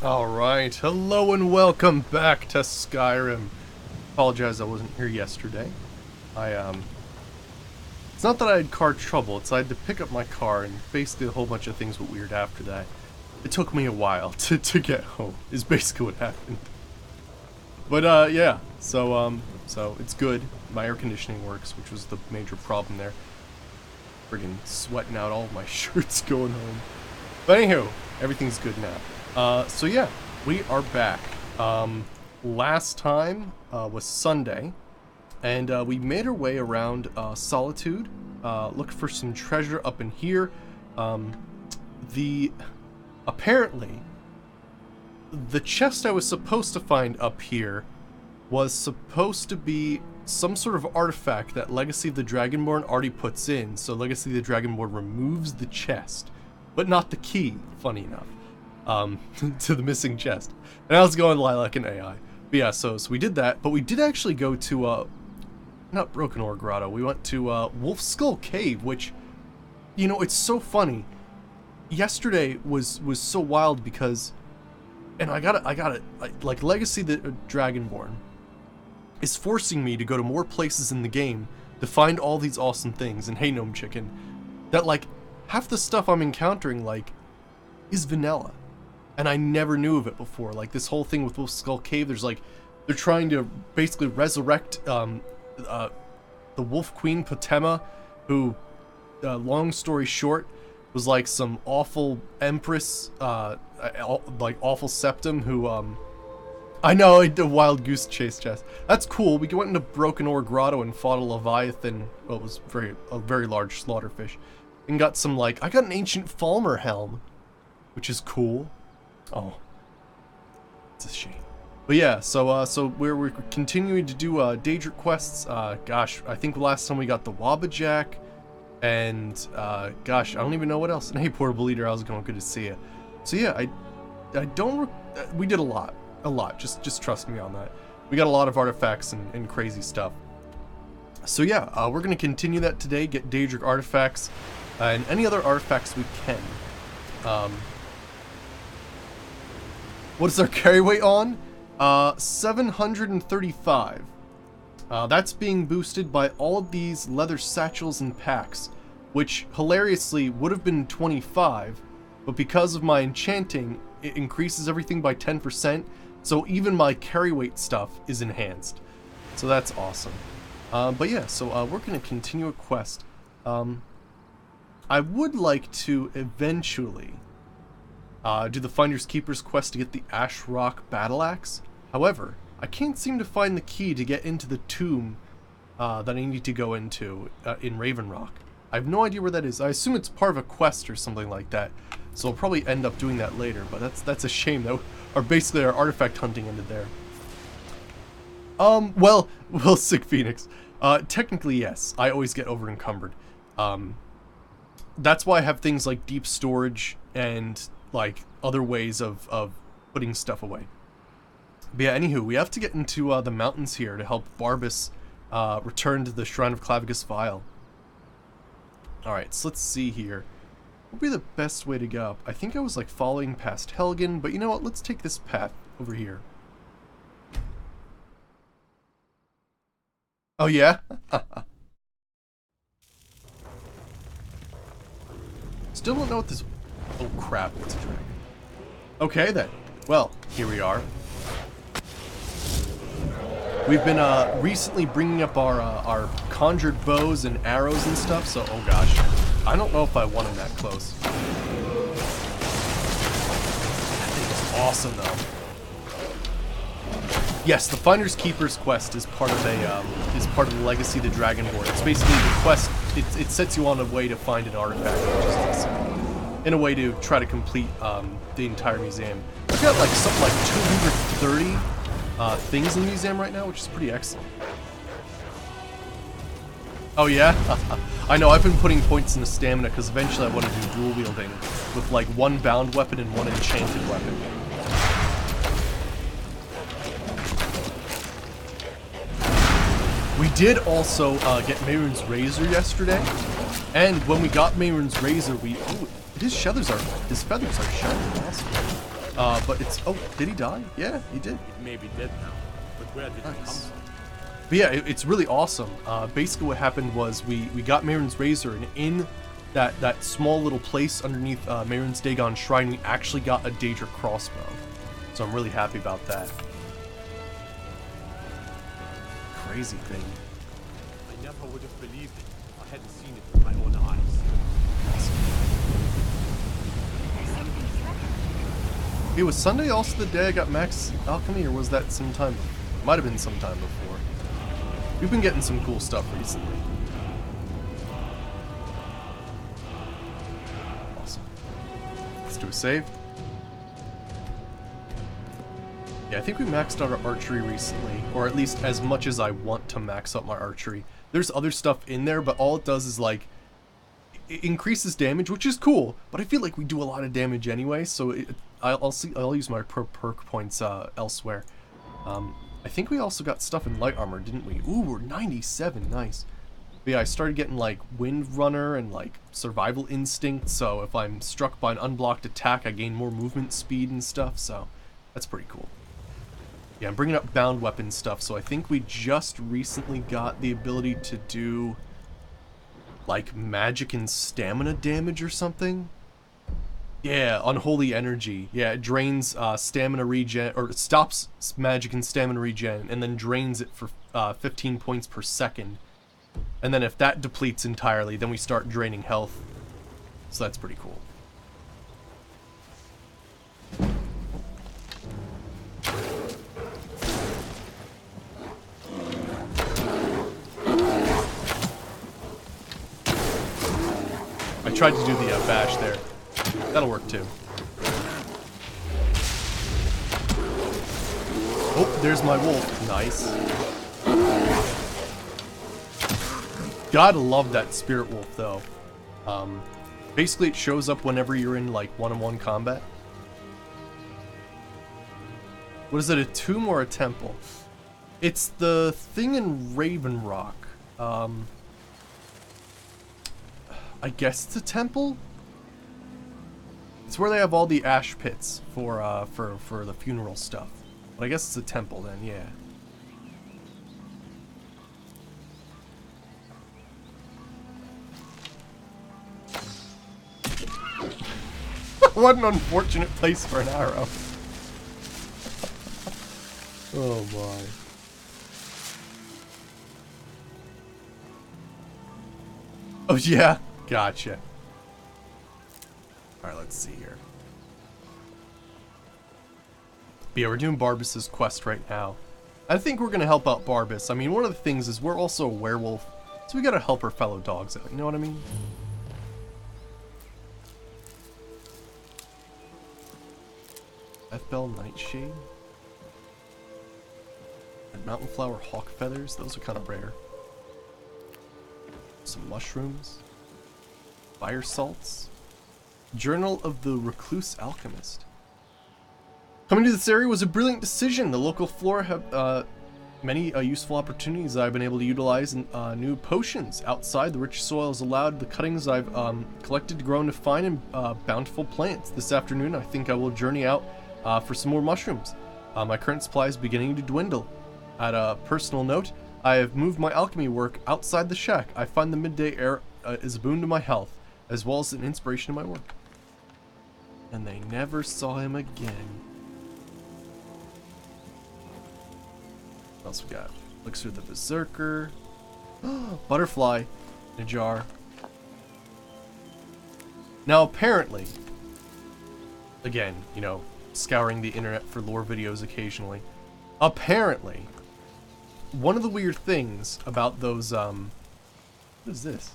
Alright, hello and welcome back to Skyrim. Apologize I wasn't here yesterday. It's not that I had car trouble, it's I had to pick up my car and basically a whole bunch of things were weird after that. It took me a while to get home, is basically what happened. But yeah, so it's good. My air conditioning works, which was the major problem there. Friggin' sweating out all of my shirts going home. But anywho, everything's good now. So yeah, we are back. Last time was Sunday, and we made our way around Solitude, looked for some treasure up in here. Apparently, the chest I was supposed to find up here was supposed to be some sort of artifact that Legacy of the Dragonborn already puts in, so Legacy of the Dragonborn removes the chest, but not the key, funny enough. To the missing chest. And I was going like an AI. But yeah, so we did that, but we did actually go to, not Broken Ore Grotto, we went to, Wolf Skull Cave, which, you know, it's so funny. Yesterday was so wild because, and I got it, like, Legacy the Dragonborn is forcing me to go to more places in the game to find all these awesome things, and hey, Gnome Chicken, that, like, half the stuff I'm encountering, like, is vanilla. And I never knew of it before. Like this whole thing with Wolf Skull Cave, there's like, they're trying to basically resurrect the Wolf Queen Potema, who, long story short, was like some awful empress, like awful septum who, I know, the wild goose chase chest. That's cool. We went into Broken Ore Grotto and fought a Leviathan, well, it was a very large slaughterfish, and got some, like, I got an ancient Falmer helm, which is cool. Oh, it's a shame. But yeah, so we're continuing to do Daedric quests. Gosh, I think last time we got the Wabbajack, and gosh, I don't even know what else. And hey, Portable Leader, how's it going? Good to see you. So yeah, I don't. We did a lot. Just trust me on that. We got a lot of artifacts and crazy stuff. So yeah, we're gonna continue that today. Get Daedric artifacts and any other artifacts we can. What is our carry weight on? 735. That's being boosted by all of these leather satchels and packs, which hilariously would have been 25, but because of my enchanting, it increases everything by 10%, so even my carry weight stuff is enhanced. So that's awesome. But yeah, so we're going to continue a quest. I would like to eventually do the Finders Keepers quest to get the Ash Rock Battle Axe. However, I can't seem to find the key to get into the tomb that I need to go into in Raven Rock. I have no idea where that is. I assume it's part of a quest or something like that, so I'll probably end up doing that later, but that's a shame though. Basically our artifact hunting ended there. Well, Sick Phoenix. Technically yes, I always get over encumbered. That's why I have things like deep storage and like other ways of putting stuff away. But yeah, anywho, we have to get into the mountains here to help Barbas return to the Shrine of Clavigus Vial. Alright, so let's see here. What would be the best way to go up? I think I was like following past Helgen, but you know what? Let's take this path over here. Oh yeah? Still don't know what this... Oh crap, it's a dragon. Okay then. Well, here we are. We've been recently bringing up our conjured bows and arrows and stuff, so oh gosh. I don't know if I want him that close. That thing is awesome though. Yes, the Finders Keepers quest is part of the Legacy of the Dragonborn. It's basically the quest, it sets you on a way to find an artifact, which is awesome. In a way to try to complete the entire museum. I've got like something like 230 things in the museum right now, which is pretty excellent. Oh yeah? I know, I've been putting points into stamina because eventually I want to do dual wielding with like one bound weapon and one enchanted weapon. We did also get Mehrunes Razor yesterday, and when we got Mehrunes Razor, his feathers are shining. Awesome. But it's... Oh, did he die? Yeah, he did. It may be dead now, but where did it come from? But yeah, it's really awesome. Basically what happened was we got Marin's Razor, and in that small little place underneath Marin's Dagon Shrine, we actually got a Daedra crossbow. So I'm really happy about that. Crazy thing. I never would have believed it if I hadn't seen it with my own eyes. It was Sunday also the day I got Max Alchemy, or was that sometime before? Might have been sometime before. We've been getting some cool stuff recently. Awesome. Let's do a save. Yeah, I think we maxed out our archery recently, or at least as much as I want to max out my archery. There's other stuff in there, but all it does is like it increases damage, which is cool. But I feel like we do a lot of damage anyway, so I'll use my perk points elsewhere. I think we also got stuff in light armor, didn't we? Ooh, we're 97, nice. But yeah, I started getting like Wind Runner and like Survival Instinct, so if I'm struck by an unblocked attack, I gain more movement speed and stuff, so that's pretty cool. Yeah, I'm bringing up bound weapon stuff, so I think we just recently got the ability to do like magic and stamina damage or something. Yeah, Unholy Energy. Yeah, it drains stamina regen, or it stops magic and stamina regen, and then drains it for 15 points per second. And then if that depletes entirely, then we start draining health. So that's pretty cool. I tried to do the bash there. That'll work too. Oh, there's my wolf. Nice. Gotta love that spirit wolf though. Basically it shows up whenever you're in like one-on-one combat. What is it, a tomb or a temple? It's the thing in Raven Rock. I guess it's a temple? It's where they have all the ash pits for the funeral stuff. But I guess it's a temple then, yeah. What an unfortunate place for an arrow. Oh my. Oh yeah, gotcha. Alright, let's see here. But yeah, we're doing Barbas's quest right now. I think we're gonna help out Barbas. I mean, one of the things is we're also a werewolf, so we gotta help our fellow dogs out, you know what I mean? F-Bell Nightshade. And Mountain Flower Hawk Feathers, those are kind of rare. Some mushrooms. Fire salts. Journal of the Recluse Alchemist. Coming to this area was a brilliant decision. The local flora have many useful opportunities that I've been able to utilize in new potions. Outside, the rich soil has allowed the cuttings I've collected to grow into fine and bountiful plants. This afternoon, I think I will journey out for some more mushrooms. My current supply is beginning to dwindle. At a personal note, I have moved my alchemy work outside the shack. I find the midday air is a boon to my health, as well as an inspiration to my work. And they never saw him again. What else we got? Elixir of the Berserker. Butterfly in a jar. Now apparently, again, you know, scouring the internet for lore videos occasionally. Apparently, one of the weird things about those, what is this?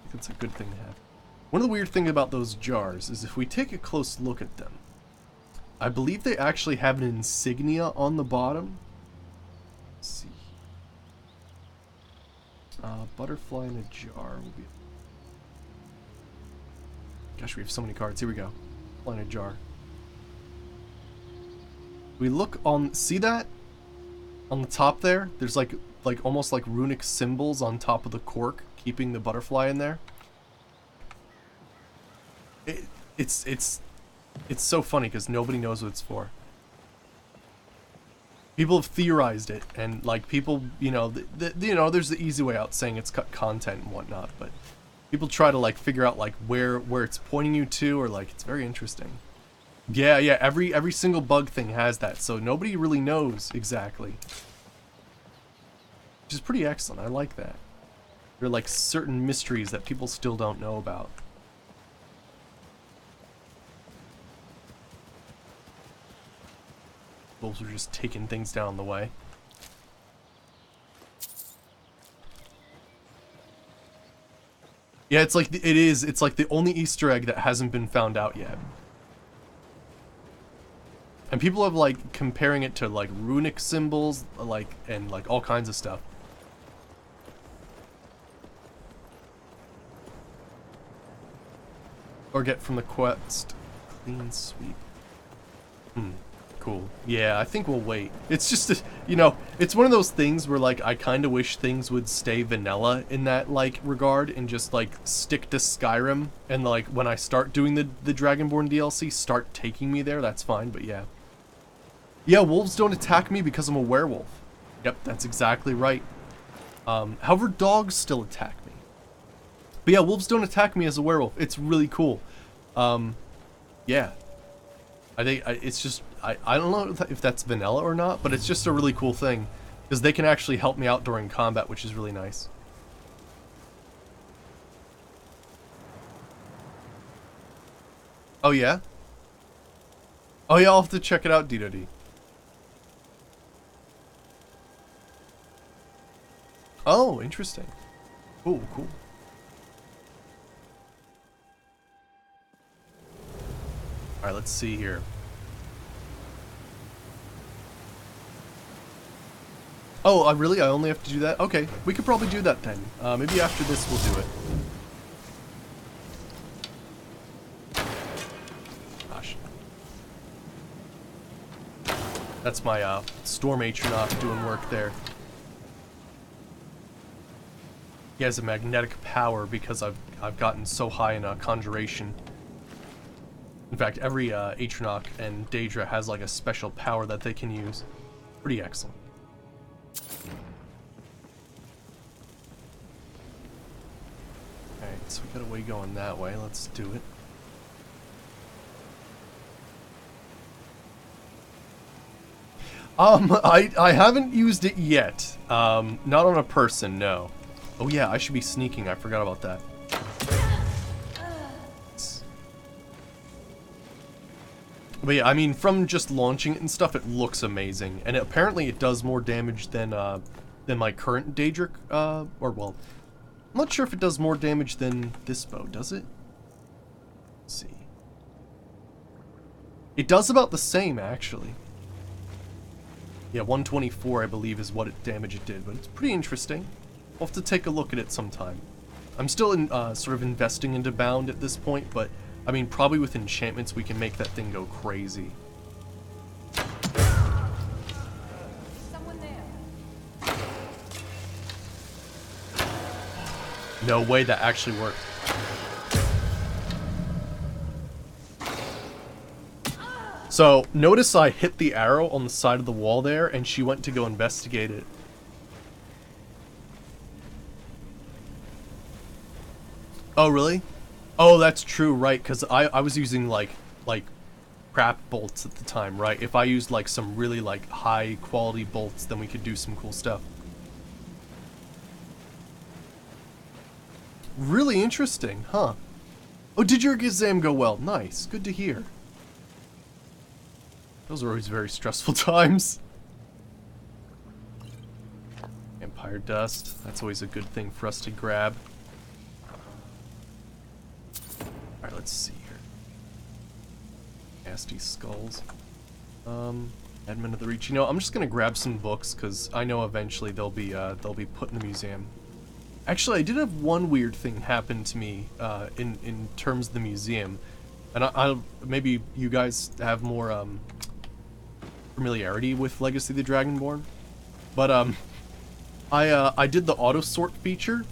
I think it's a good thing to have. One of the weird things about those jars is if we take a close look at them, I believe they actually have an insignia on the bottom. Let's see. Butterfly in a jar will be... Gosh, we have so many cards. Here we go. Butterfly in a jar. We look on... See that? On the top there? There's like almost like runic symbols on top of the cork, keeping the butterfly in there. It's It's so funny because nobody knows what it's for. People have theorized it, and like people, you know, you know, there's the easy way out saying it's cut content and whatnot, but people try to like figure out like where it's pointing you to, or like it's very interesting. Yeah, yeah, every single bug thing has that, so nobody really knows exactly. Which is pretty excellent. I like that. There are like certain mysteries that people still don't know about. Wolves are just taking things down the way. Yeah, it's like it's like the only Easter egg that hasn't been found out yet. And people have like comparing it to like runic symbols, like, and like all kinds of stuff. Or get from the quest, clean sweep. Cool. Yeah, I think we'll wait. It's just, you know, it's one of those things where like I kind of wish things would stay vanilla in that like regard and just like stick to Skyrim, and like when I start doing the Dragonborn DLC, start taking me there. That's fine, but yeah. Yeah, wolves don't attack me because I'm a werewolf. Yep, that's exactly right. However, dogs still attack me. But yeah, wolves don't attack me as a werewolf. It's really cool. Yeah. I think it's just, I don't know if that's vanilla or not, but it's just a really cool thing. Because they can actually help me out during combat, which is really nice. Oh yeah? Oh yeah, I'll have to check it out, D-Do-D. Oh, interesting. Cool, cool. Alright, let's see here. Oh, I only have to do that? Okay, we could probably do that then. Maybe after this we'll do it. Gosh. That's my Storm Atronach doing work there. He has a magnetic power because I've gotten so high in conjuration. In fact, every Atronach and Daedra has like a special power that they can use. Pretty excellent. Alright, so we got a way going that way. Let's do it. I haven't used it yet. Not on a person, no. Oh yeah, I should be sneaking. I forgot about that. But yeah, I mean, from just launching it and stuff, it looks amazing, and apparently it does more damage than my current Daedric. Or well, I'm not sure if it does more damage than this bow. Does it? Let's see. It does about the same, actually. Yeah, 124, I believe, is what damage it did, but it's pretty interesting. We'll have to take a look at it sometime. I'm still in, sort of investing into Bound at this point, but I mean, probably with enchantments we can make that thing go crazy. Someone there. No way that actually worked. So, notice I hit the arrow on the side of the wall there, and she went to go investigate it. Oh, really? Oh, that's true, right, because I was using, like, crap bolts at the time, right? If I used, like, some really, like, high-quality bolts, then we could do some cool stuff. Really interesting, huh? Oh, did your exam go well? Nice, good to hear. Those are always very stressful times. Empire dust, that's always a good thing for us to grab. Alright, let's see here. Nasty skulls. Edmund of the Reach. You know, I'm just gonna grab some books because I know eventually they'll be put in the museum. Actually, I did have one weird thing happen to me in terms of the museum, and I'll maybe you guys have more familiarity with Legacy of the Dragonborn, but I did the auto sort feature.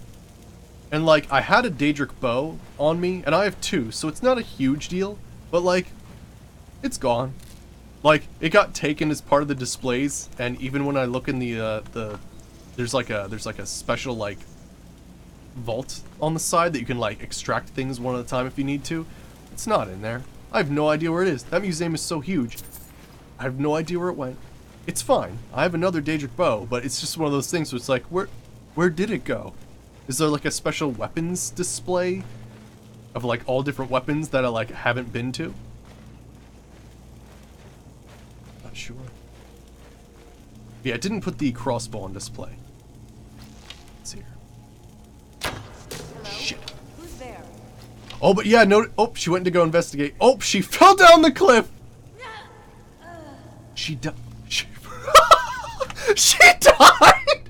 And, like, I had a Daedric bow on me, and I have two, so it's not a huge deal, but, like, It's gone. Like, it got taken as part of the displays, and even when I look in the there's like a special, like, vault on the side that you can, like, extract things one at a time if you need to. It's not in there. I have no idea where it is. That museum is so huge. I have no idea where it went. It's fine. I have another Daedric bow, but it's just one of those things where it's like, where did it go? Is there, like, a special weapons display of, like, all different weapons that I, like, haven't been to? Not sure. Yeah, it didn't put the crossbow on display. Let's see here. Shit. Who's there? Oh, but yeah, no. Oh, she went to go investigate. Oh, she fell down the cliff. She died. She died.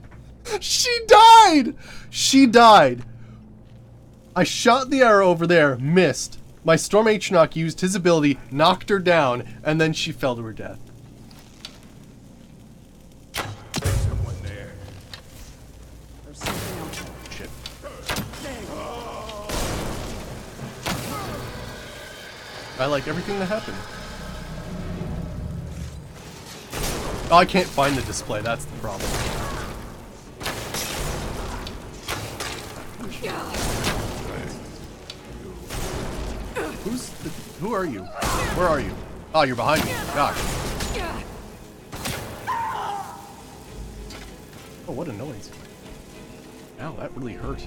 She died. She died. I shot the arrow over there, missed. My Storm H-Knock used his ability, knocked her down, and then she fell to her death. Someone there. There's something else. Shit. I like everything that happened. Oh, I can't find the display, that's the problem. Who are you? Where are you? Oh, you're behind me. Gosh. Oh, what a noise. Ow, that really hurt.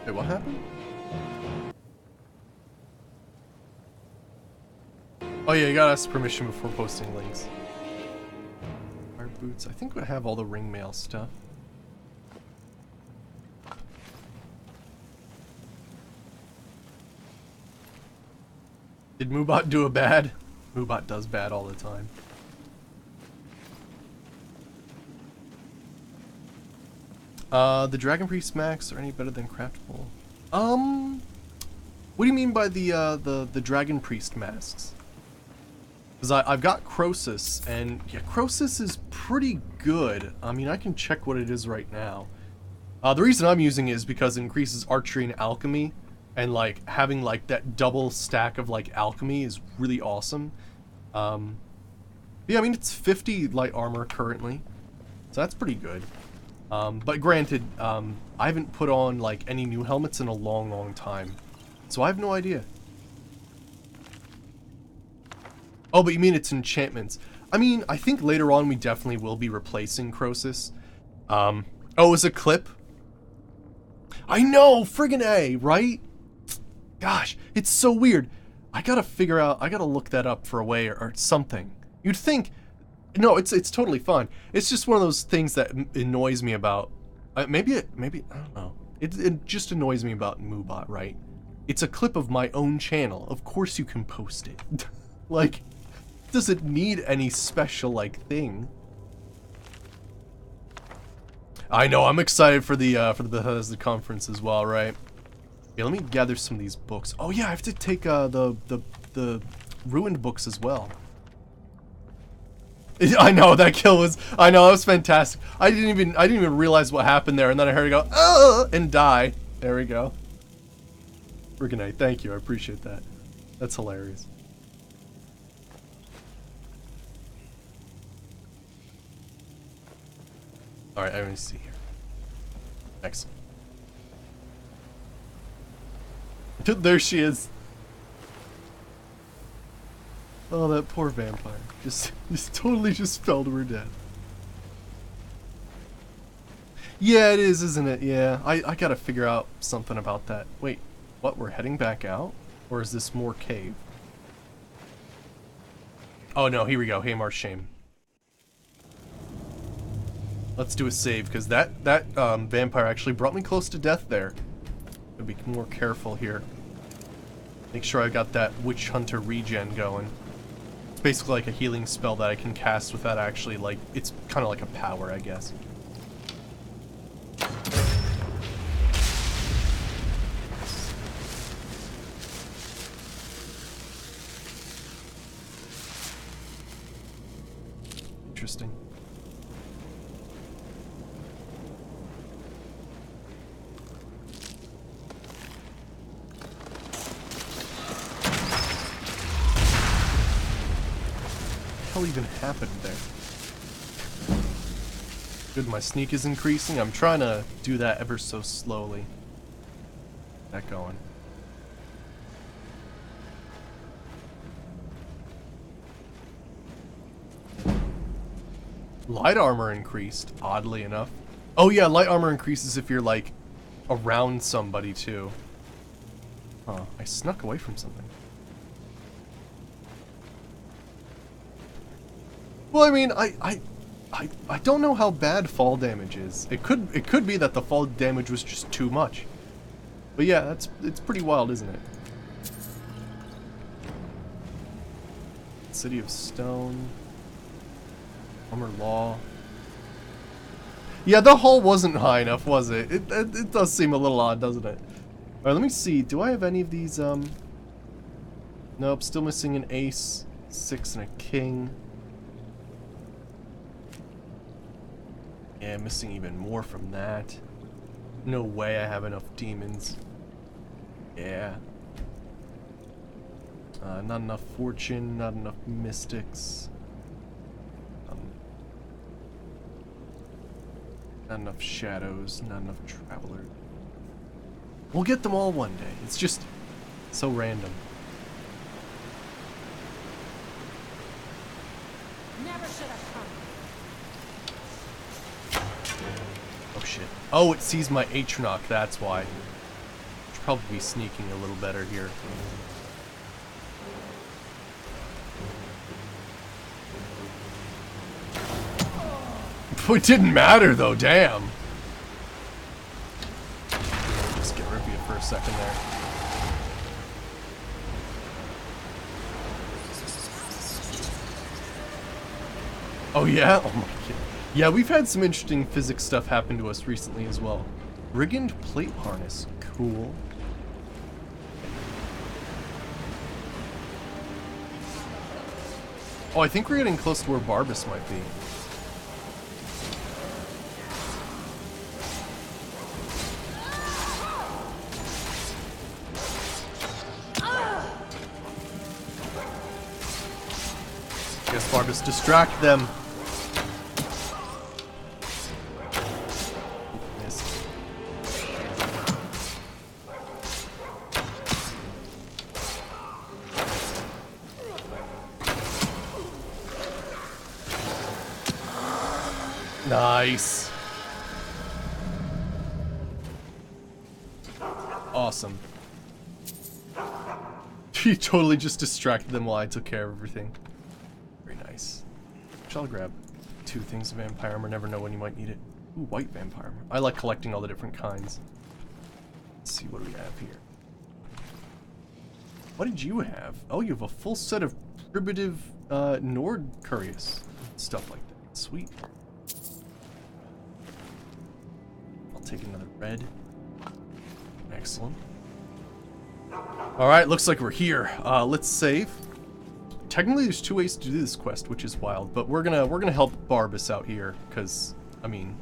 Wait, what happened? Oh yeah, you gotta ask permission before posting links. Fire boots. I think we have all the ring mail stuff. Did Moobot do a bad? Moobot does bad all the time. The Dragon Priest Max are any better than Craftable? What do you mean by the Dragon Priest masks? Because I've got Croesus, and yeah, Croesus is pretty good. I mean, I can check what it is right now. The reason I'm using it is because it increases archery and alchemy, and like having like that double stack of like alchemy is really awesome. Yeah, I mean it's 50 light armor currently, so that's pretty good. But granted, I haven't put on like any new helmets in a long time, so I have no idea. Oh, but you mean it's enchantments? I mean, I think later on we definitely will be replacing Croesus. Oh, it's a clip? I know, friggin' A, right? Gosh, it's so weird. I gotta look that up for a way or something. You'd think, no, it's totally fine. It's just one of those things that annoys me about, maybe, I don't know. It just annoys me about Moobot, right? It's a clip of my own channel. Of course you can post it. Like, doesn't need any special, like, thing. I know, I'm excited for the Bethesda conference as well, right? Yeah, let me gather some of these books. Oh yeah, I have to take the ruined books as well. I know that kill was. I know that was fantastic. I didn't even realize what happened there, and then I heard it go and die. There we go. Friggin' A, thank you. I appreciate that. That's hilarious. All right, let me see here. Excellent. There she is. Oh, that poor vampire. Just totally just fell to her death. Yeah, it is, isn't it? Yeah, I gotta figure out something about that. Wait, what? We're heading back out? Or is this more cave? Oh no, here we go. Hamar's Shame. Let's do a save, because that vampire actually brought me close to death there. Gotta be more careful here. Make sure I got that Witchhunter regen going. It's basically like a healing spell that I can cast without actually, like, it's kind of like a power, I guess. Interesting. hell even happened there? Good, my sneak is increasing. I'm trying to do that ever so slowly. Get that going. Light armor increased, oddly enough. Oh yeah, light armor increases if you're like around somebody too. Huh, I snuck away from something. Well, I mean, I don't know how bad fall damage is. It could be that the fall damage was just too much. But yeah, it's pretty wild, isn't it? City of Stone. Armor Law. Yeah, the hull wasn't high enough, was it? It does seem a little odd, doesn't it? Alright, let me see. Do I have any of these, Nope, still missing an ace, 6 and a king. Yeah, missing even more from that. No way I have enough demons. Yeah. Not enough fortune, not enough mystics. Not enough shadows, not enough travelers. We'll get them all one day. It's just so random. Never should have come. Oh shit. Oh, it sees my Atronach, that's why. Should probably be sneaking a little better here. It didn't matter though, damn. Just get rid of you for a second there. Oh yeah? Oh my god. Yeah, we've had some interesting physics stuff happen to us recently as well. Brigand plate harness. Cool. Oh, I think we're getting close to where Barbas might be. Guess Barbas distract them. Missed. Nice. Awesome. He totally just distracted them while I took care of everything. Very nice. I'll grab 2 things of vampire armor. Never know when you might need it. Ooh, white vampire armor. I like collecting all the different kinds. Let's see what we have here. What did you have? Oh, you have a full set of primitive Nord Curious. Stuff like that. Sweet. I'll take another red. Excellent. Alright, looks like we're here. Let's save. Technically there's 2 ways to do this quest, which is wild, but we're gonna help Barbas out here, because, I mean,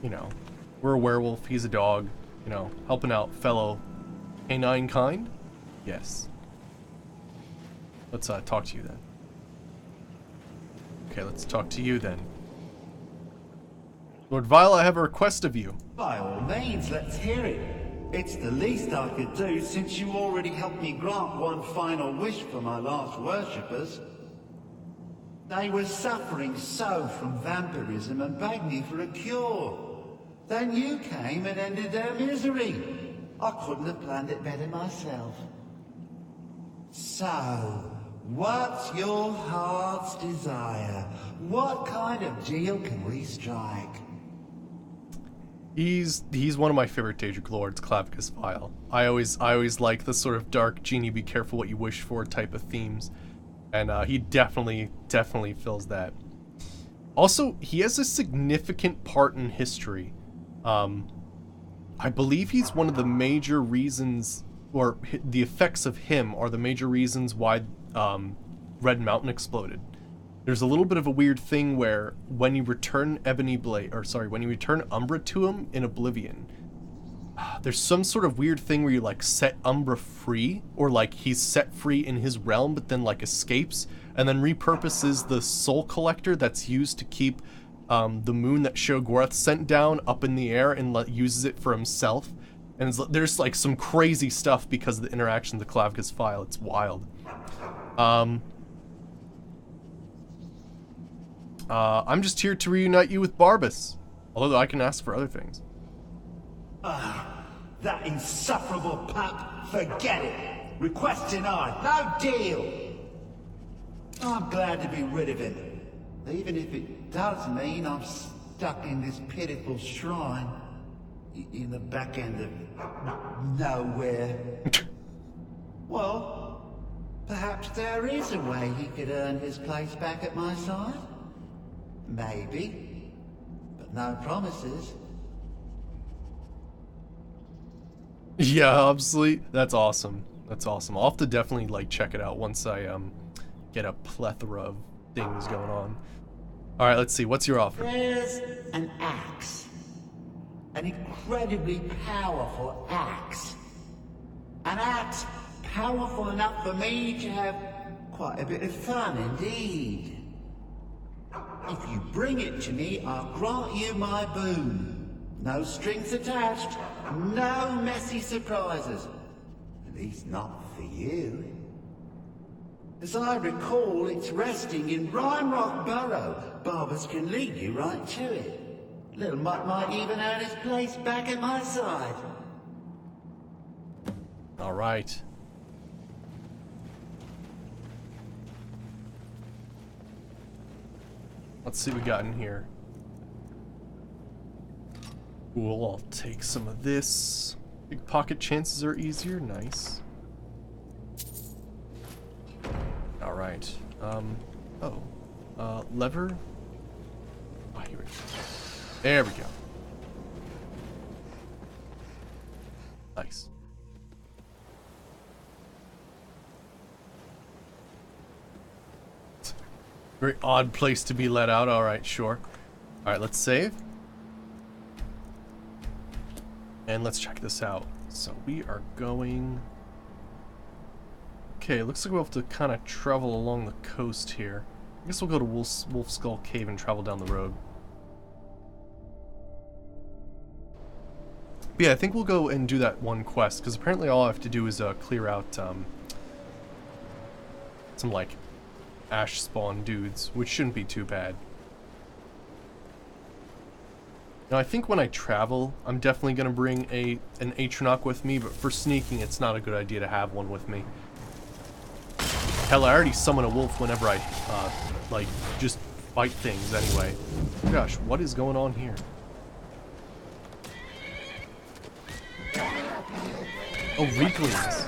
you know, we're a werewolf, he's a dog, you know, helping out fellow canine kind? Yes. Let's talk to you then. Okay, let's talk to you then. Lord Vile, I have a request of you. By all means, let's hear it. It's the least I could do since you already helped me grant one final wish for my last worshippers. They were suffering so from vampirism and begged me for a cure. Then you came and ended their misery. I couldn't have planned it better myself. So, what's your heart's desire? What kind of deal can we strike? He's one of my favorite Daedric lords, Clavicus Vile. I always like the sort of dark genie, be careful what you wish for type of themes, and he definitely fills that. Also, he has a significant part in history. I believe he's one of the major reasons, or the effects of him are the major reasons why Red Mountain exploded. There's a little bit of a weird thing where when you return when you return Umbra to him in Oblivion, there's some sort of weird thing where you like set Umbra free, or like he's set free in his realm but then like escapes and then repurposes the soul collector that's used to keep the moon that Shoggorath sent down up in the air and uses it for himself. And there's like some crazy stuff because of the interaction with the Klavka's file. It's wild. I'm just here to reunite you with Barbas, although I can ask for other things. That insufferable pup, forget it. Request denied, no deal. I'm glad to be rid of him, even if it does mean I'm stuck in this pitiful shrine in the back end of nowhere. Well, perhaps there is a way he could earn his place back at my side. Maybe, but no promises. Yeah, obviously. That's awesome. That's awesome. I'll have to definitely like check it out once I get a plethora of things going on. All right, let's see. What's your offer? There's an axe. An incredibly powerful axe. An axe powerful enough for me to have quite a bit of fun indeed. If you bring it to me, I'll grant you my boon. No strings attached, no messy surprises. At least not for you. As I recall, it's resting in Rhyme Rock Burrow. Barbas can lead you right to it. Little Mutt might even earn his place back at my side. All right. Let's see what we got in here. Cool, I'll take some of this. Big pocket chances are easier. Nice. All right. Lever. Oh, here we go. There we go. Nice. Very odd place to be let out. All right, sure. All right, let's save. And let's check this out. So we are going... Okay, looks like we'll have to kind of travel along the coast here. I guess we'll go to Wolf Skull Cave and travel down the road. But yeah, I think we'll go and do that one quest, because apparently all I have to do is clear out some, like, ash spawn dudes, which shouldn't be too bad. Now, I think when I travel, I'm definitely going to bring an Atronach with me, but for sneaking, it's not a good idea to have one with me. Hell, I already summon a wolf whenever I, like, just fight things anyway. Gosh, what is going on here? Oh, weaklings.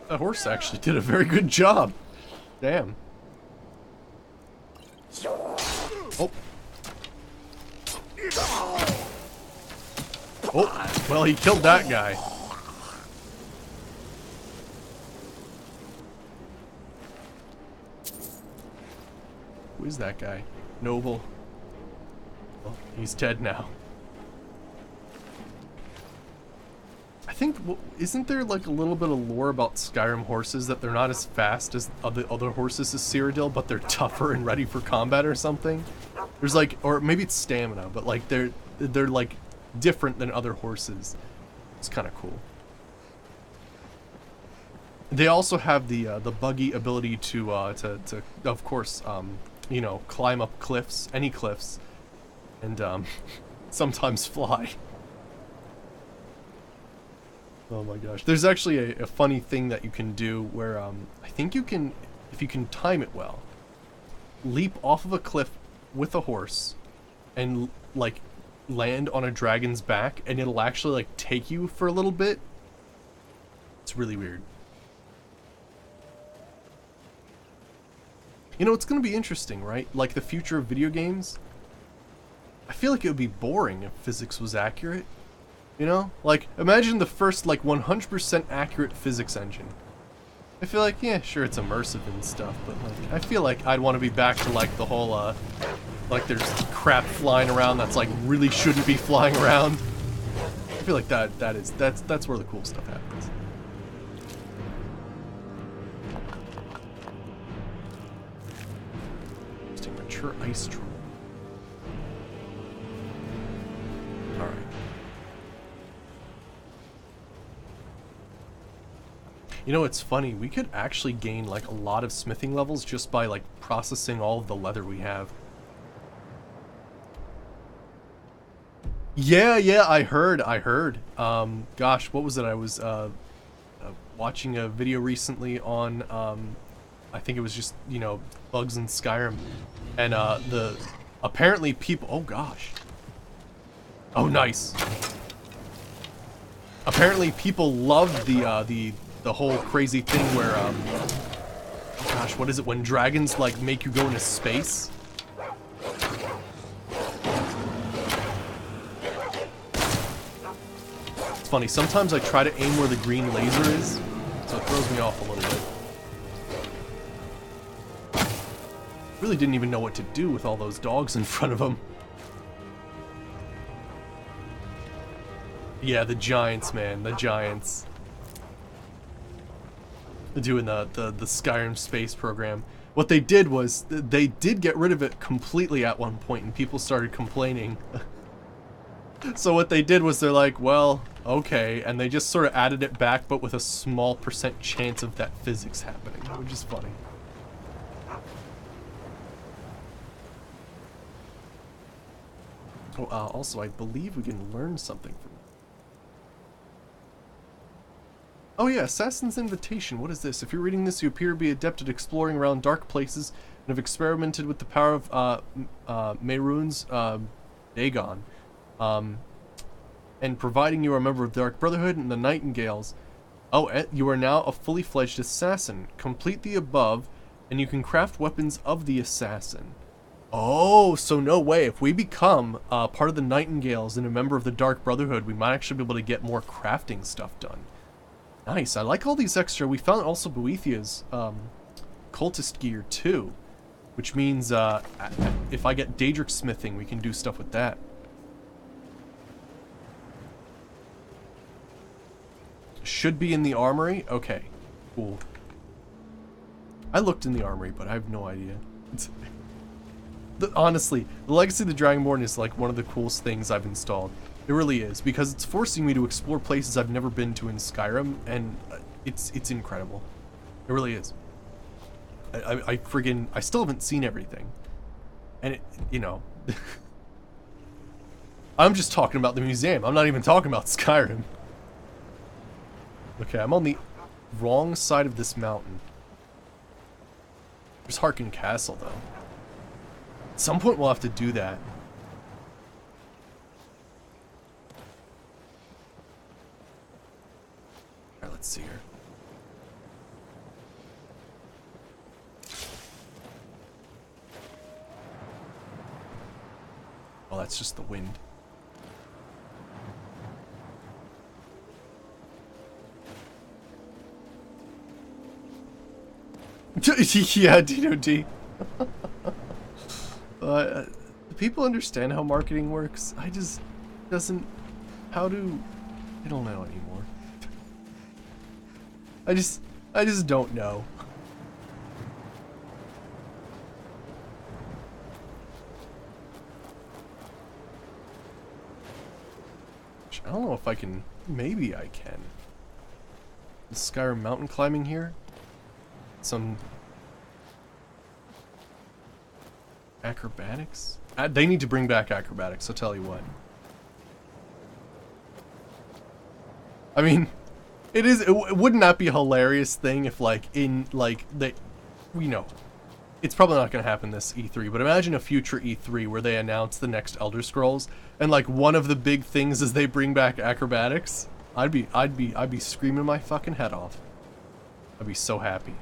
That horse actually did a very good job. Damn. Oh. Oh, well, he killed that guy. Who is that guy? Noble. Well, he's dead now. I think, isn't there like a little bit of lore about Skyrim horses that they're not as fast as the other horses of Cyrodiil, but they're tougher and ready for combat or something? There's like, or maybe it's stamina, but like they're like different than other horses. It's kind of cool. They also have the buggy ability to of course you know, climb up cliffs, any cliffs, and sometimes fly. Oh my gosh. There's actually a funny thing that you can do where I think you can, if you can time it well, leap off of a cliff with a horse and like land on a dragon's back, and it'll actually like take you for a little bit. It's really weird. You know, it's going to be interesting, right? Like the future of video games. I feel like it would be boring if physics was accurate. You know? Like, imagine the first, like, 100% accurate physics engine. I feel like, yeah, sure, it's immersive and stuff, but, like, I feel like I'd want to be back to, like, the whole, like, there's crap flying around that's, like, really shouldn't be flying around. I feel like that's where the cool stuff happens. Just a mature ice troll. Alright. You know, it's funny, we could actually gain, like, a lot of smithing levels just by, like, processing all of the leather we have. Yeah, I heard. Gosh, what was it? I was, watching a video recently on, I think it was just, you know, bugs in Skyrim. And, apparently people, oh gosh. Oh, nice. Apparently people love the whole crazy thing where, oh gosh, what is it, when dragons, like, make you go into space? It's funny, sometimes I try to aim where the green laser is, so it throws me off a little bit. Really didn't even know what to do with all those dogs in front of them. Yeah, the giants, man, the giants. Doing the Skyrim space program. What they did was, they did get rid of it completely at one point, and people started complaining. So what they did was they're like, well, okay, and they just sort of added it back, but with a small % chance of that physics happening, which is funny. Oh, also, I believe we can learn something from it. Oh yeah, Assassin's Invitation. What is this? If you're reading this, you appear to be adept at exploring around dark places and have experimented with the power of Mehrunes Dagon. And providing you are a member of the Dark Brotherhood and the Nightingales. Oh, you are now a fully fledged assassin. Complete the above, and you can craft weapons of the assassin. Oh, so no way. If we become part of the Nightingales and a member of the Dark Brotherhood, we might actually be able to get more crafting stuff done. Nice. I like all these extra. We found also Boethia's cultist gear too, which means if I get Daedric smithing, we can do stuff with that. Should be in the armory? Okay, cool. I looked in the armory, but I have no idea. Honestly, the Legacy of the Dragonborn is like one of the coolest things I've installed. It really is, because it's forcing me to explore places I've never been to in Skyrim, and it's incredible. It really is. I still haven't seen everything. And it, you know... I'm just talking about the museum. I'm not even talking about Skyrim. Okay, I'm on the wrong side of this mountain. There's Harkin Castle, though. At some point, we'll have to do that. Alright, let's see here. Oh, that's just the wind. Yeah, Dino D. Do people understand how marketing works? I just doesn't. How do? I don't know anymore. I just don't know. I don't know if I can. Maybe I can. Is Skyrim mountain climbing here? Some acrobatics? They need to bring back acrobatics, I'll tell you what. I mean, it would not be a hilarious thing if, like, we know, it's probably not going to happen this E3, but imagine a future E3 where they announce the next Elder Scrolls, and, like, one of the big things is they bring back acrobatics. I'd be screaming my fucking head off. I'd be so happy.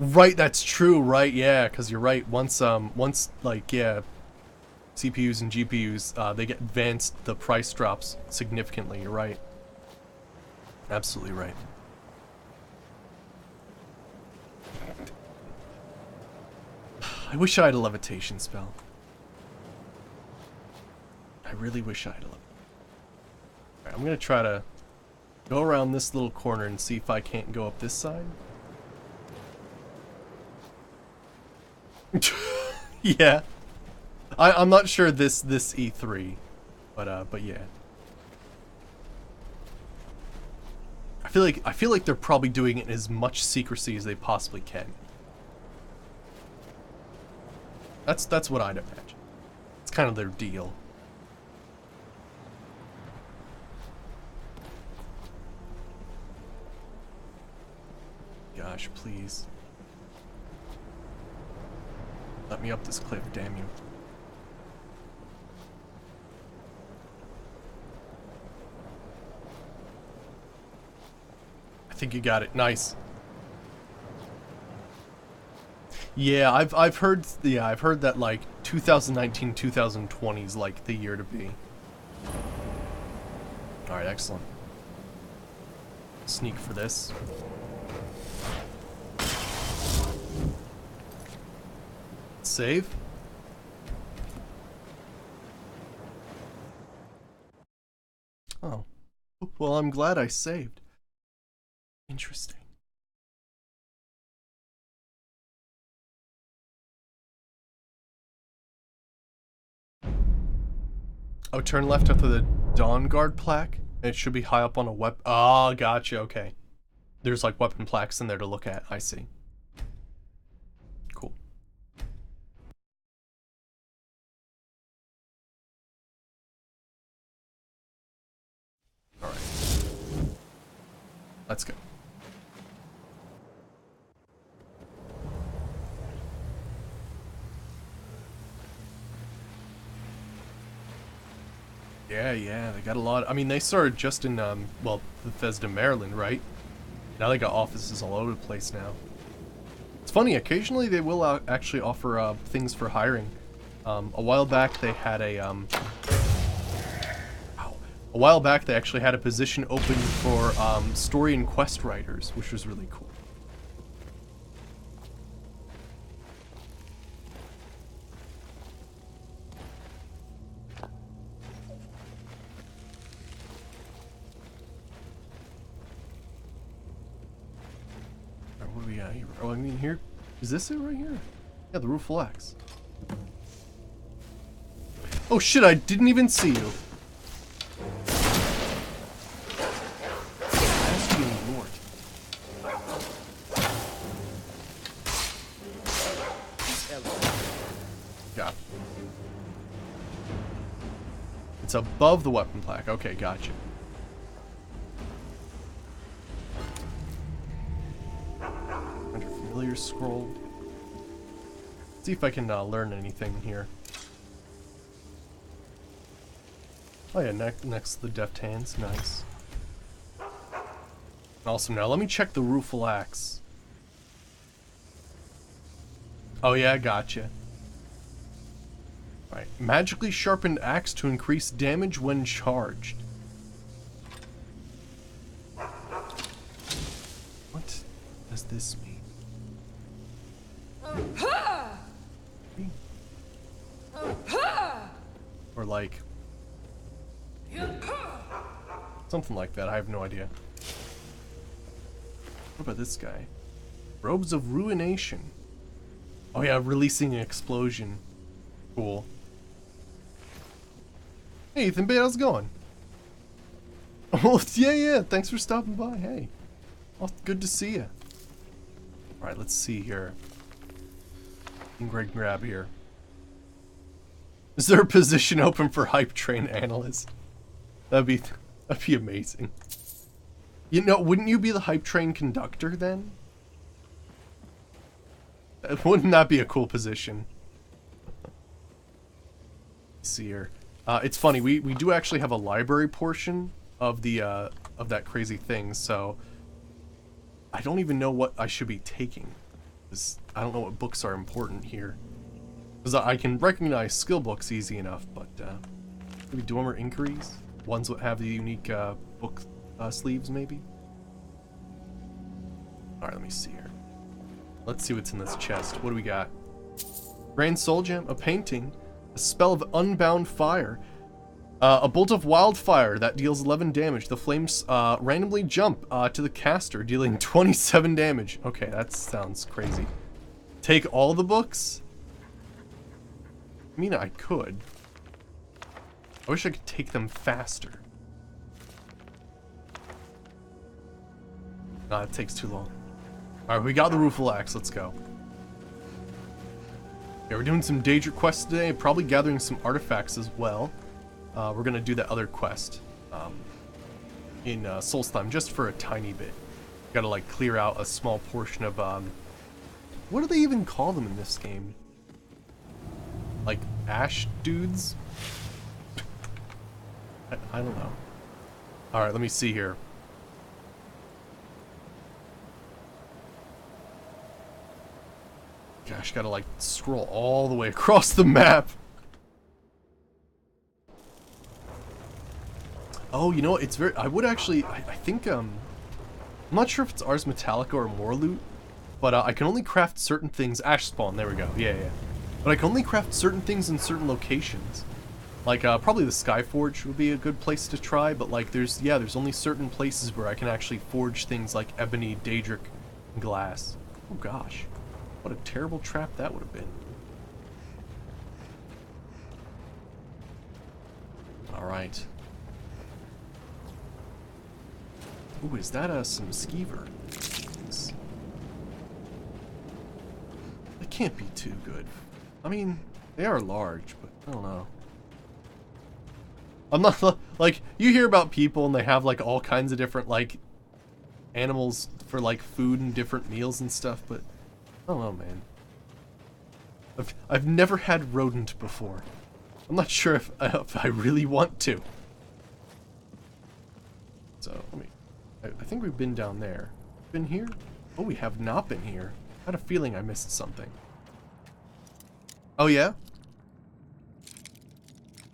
Right, that's true, right, yeah, because you're right. Once, like, yeah, CPUs and GPUs, they get advanced, the price drops significantly, you're right. Absolutely right. I wish I had a levitation spell. I really wish I had a levitation. Alright, I'm gonna try to go around this little corner and see if I can't go up this side. Yeah. I'm not sure this E3, but yeah. I feel like they're probably doing it in as much secrecy as they possibly can. That's what I'd imagine. It's kind of their deal. Gosh, please. Let me up this cliff, damn you. I think you got it. Nice. Yeah, I've heard that like 2019, 2020 is like the year to be. All right, excellent. Sneak for this. Save. Oh. Well, I'm glad I saved. Interesting. Oh, turn left after the Dawn Guard plaque. It should be high up on a weapon. Oh, gotcha, okay. There's like weapon plaques in there to look at. I see. Cool. Alright. Let's go. Yeah, they got a lot. I mean, they started just in, well, Bethesda, Maryland, right? Now they got offices all over the place now. It's funny, occasionally they will actually offer things for hiring. A while back they had a while back they actually had a position open for story and quest writers, which was really cool. What do we got here? Oh, I mean here. Is this it right here? Yeah, the rueful axe. Oh shit, I didn't even see you. Got it. It's above the weapon plaque. Okay, gotcha. Under familiar scroll. Let's see if I can learn anything here. Oh yeah, next to the deft hands. Nice. Awesome. Now let me check the rueful axe. Oh yeah, gotcha. Right. Magically sharpened axe to increase damage when charged. What does this mean? Or like something like that. I have no idea. What about this guy? Robes of Ruination. Oh yeah, releasing an explosion. Cool. Hey Ethan, how's it going? Oh yeah, thanks for stopping by. Hey, well, good to see you. All right, let's see here. Grab here. Is there a position open for hype train analyst? That'd be amazing. You know, wouldn't you be the hype train conductor then? Wouldn't that be a cool position? Let's see here. It's funny, we do actually have a library portion of the of that crazy thing, so I don't even know what I should be taking. 'Cause I don't know what books are important here. Because I can recognize skill books easy enough, but maybe dormer inquiries? Ones that have the unique book sleeves, maybe? Alright, let me see here. Let's see what's in this chest. What do we got? Grand Soul Gem, a painting, a spell of unbound fire, a bolt of wildfire that deals 11 damage. The flames randomly jump to the caster, dealing 27 damage. Okay, that sounds crazy. Take all the books? I mean, I could. I wish I could take them faster. Nah, it takes too long. Alright, we got the Rueful Axe. Let's go. Yeah, we're doing some Daedric quests today, probably gathering some artifacts as well. We're gonna do that other quest in Solstheim just for a tiny bit. Gotta like clear out a small portion of what do they even call them in this game? Like ash dudes? I don't know. Alright, let me see here. Gosh, gotta like scroll all the way across the map. Oh, you know what? It's very. I would actually. I think. I'm not sure if it's Ars Metallica or more loot, but I can only craft certain things. Ash spawn. There we go. Yeah, yeah. But I can only craft certain things in certain locations. Like probably the Skyforge would be a good place to try. But like, there's only certain places where I can actually forge things like ebony, Daedric, and glass. Oh gosh, what a terrible trap that would have been. All right. Ooh, is that some skeever? It can't be too good. I mean, they are large, but I don't know. I'm not like, you hear about people and they have like all kinds of different like animals for like food and different meals and stuff, but I don't know, man. I've never had rodent before. I'm not sure if I really want to. So let me. I think we've been down there. Been here? Oh, we have not been here. I had a feeling I missed something. Oh, yeah?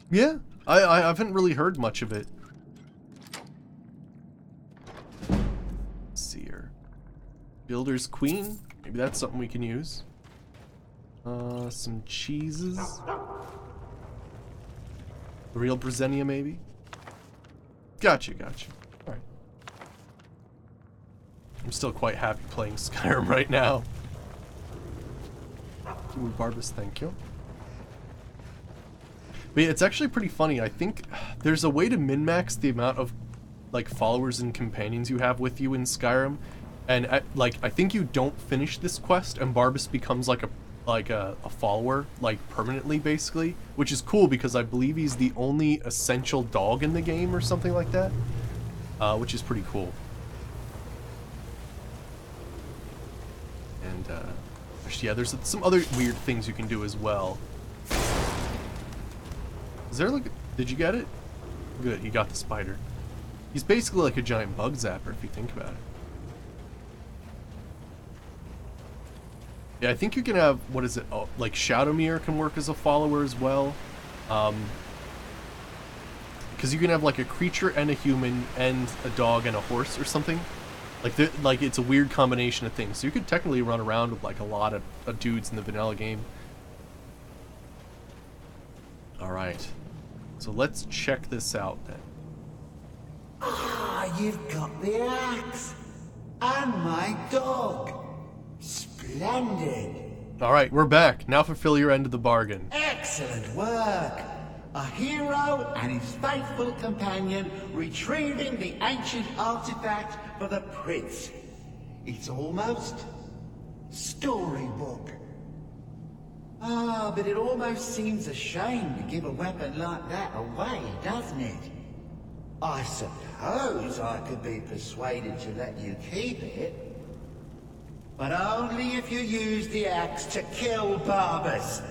Yeah, I haven't really heard much of it. Let's see here. Builder's Queen. Maybe that's something we can use. Some cheeses. The real Brezenia, maybe? Gotcha, gotcha. Alright. I'm still quite happy playing Skyrim right now. Ooh, Barbus, thank you. But yeah, it's actually pretty funny. I think there's a way to min-max the amount of like followers and companions you have with you in Skyrim, and I think you don't finish this quest and Barbus becomes like a follower, like permanently basically, which is cool because I believe he's the only essential dog in the game or something like that, which is pretty cool. And yeah, there's some other weird things you can do as well. Is there like, did you get it? Good, he got the spider. He's basically like a giant bug zapper if you think about it. Yeah, I think you can have, what is it, oh, like Shadowmere can work as a follower as well. Because you can have like a creature and a human and a dog and a horse or something. Like it's a weird combination of things. So you could technically run around with like a lot of dudes in the vanilla game. Alright. So let's check this out then. Ah, you've got the axe. And my dog. Splendid. Alright, we're back. Now fulfill your end of the bargain. Excellent work. A hero and his faithful companion retrieving the ancient artifact for the prince. It's almost storybook. Ah, but it almost seems a shame to give a weapon like that away, doesn't it? I suppose I could be persuaded to let you keep it. But only if you use the axe to kill Barbus.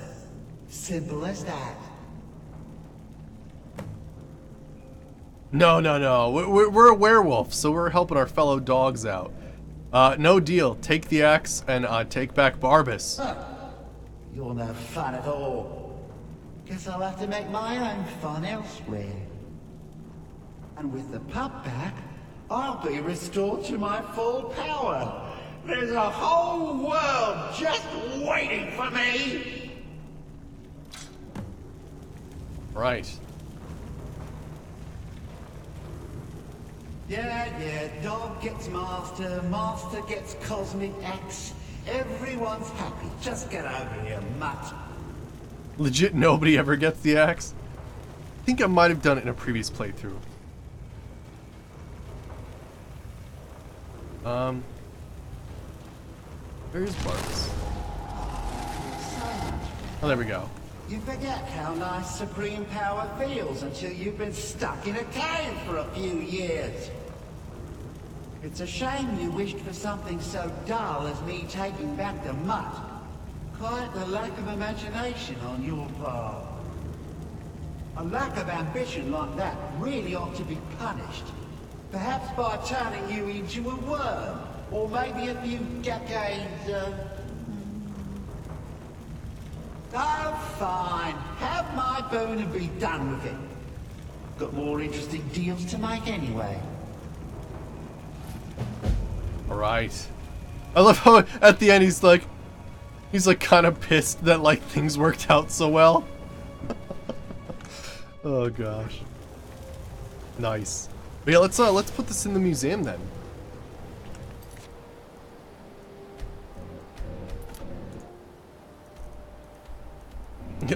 Simple as that. No. We're a werewolf, so we're helping our fellow dogs out. No deal. Take the axe and take back Barbas. Huh. You're no fun at all. Guess I'll have to make my own fun elsewhere. And with the pup back, I'll be restored to my full power. There's a whole world just waiting for me. Right. Yeah, dog gets master, master gets cosmic axe. Everyone's happy. Just get over here, mutt. Legit, nobody ever gets the axe. I think I might have done it in a previous playthrough. Where's Barbas? Oh, there we go. You forget how nice supreme power feels until you've been stuck in a cave for a few years. It's a shame you wished for something so dull as me taking back the mutt. Quite the lack of imagination on your part. A lack of ambition like that really ought to be punished. Perhaps by turning you into a worm, or maybe a few decades, Oh, fine. Have my boon and be done with it. Got more interesting deals to make anyway. Alright. I love how at the end he's like kind of pissed that like things worked out so well. Oh gosh. Nice. But yeah, let's put this in the museum then.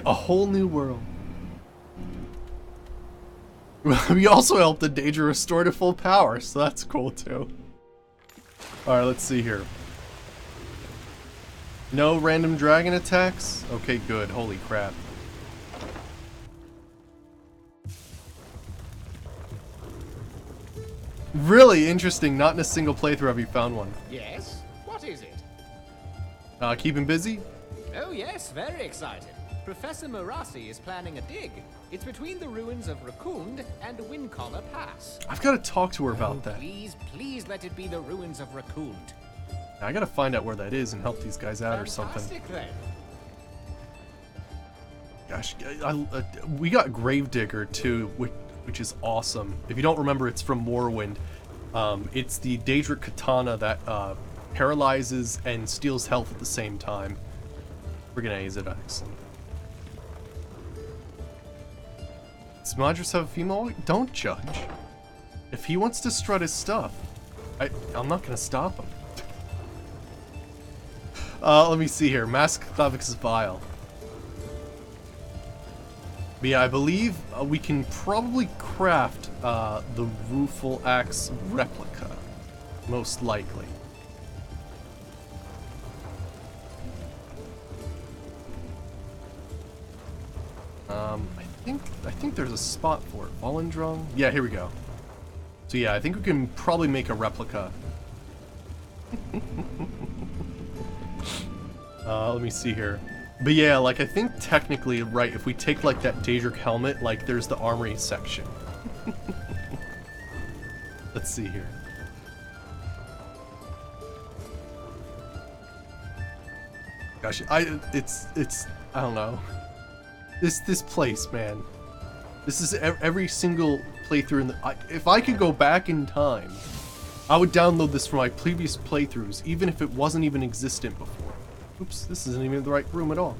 A whole new world. We also helped the Daedra restore to full power, so that's cool too. Alright, let's see here. No random dragon attacks? Okay, good. Holy crap. Really interesting. Not in a single playthrough have you found one. Yes? What is it? Keeping busy? Oh yes, very excited. Professor Morassi is planning a dig. It's between the ruins of Raccoon and Windcollar Pass. I've got to talk to her about that. Please let it be the ruins of Raccoon. I gotta find out where that is and help these guys out or something. Then. Gosh, we got Gravedigger too, which is awesome. If you don't remember, it's from Morrowind. It's the Daedric katana that paralyzes and steals health at the same time. We're gonna use it, excellent. Does Madras have a female? Don't judge. If he wants to strut his stuff, I'm not gonna stop him. Let me see here. Mask Clavix Vial. But yeah, I believe we can probably craft the Rueful Axe replica. Most likely. I think there's a spot for it. Volendrung? Yeah, here we go. So yeah, I think we can probably make a replica. Let me see here. But yeah, like I think technically, right, if we take like that Daedric helmet, like there's the armory section. Let's see here. Gosh, it's I don't know. This place, man. This is every single playthrough in the. If I could go back in time, I would download this from my previous playthroughs, even if it wasn't even existent before. Oops, this isn't even the right room at all.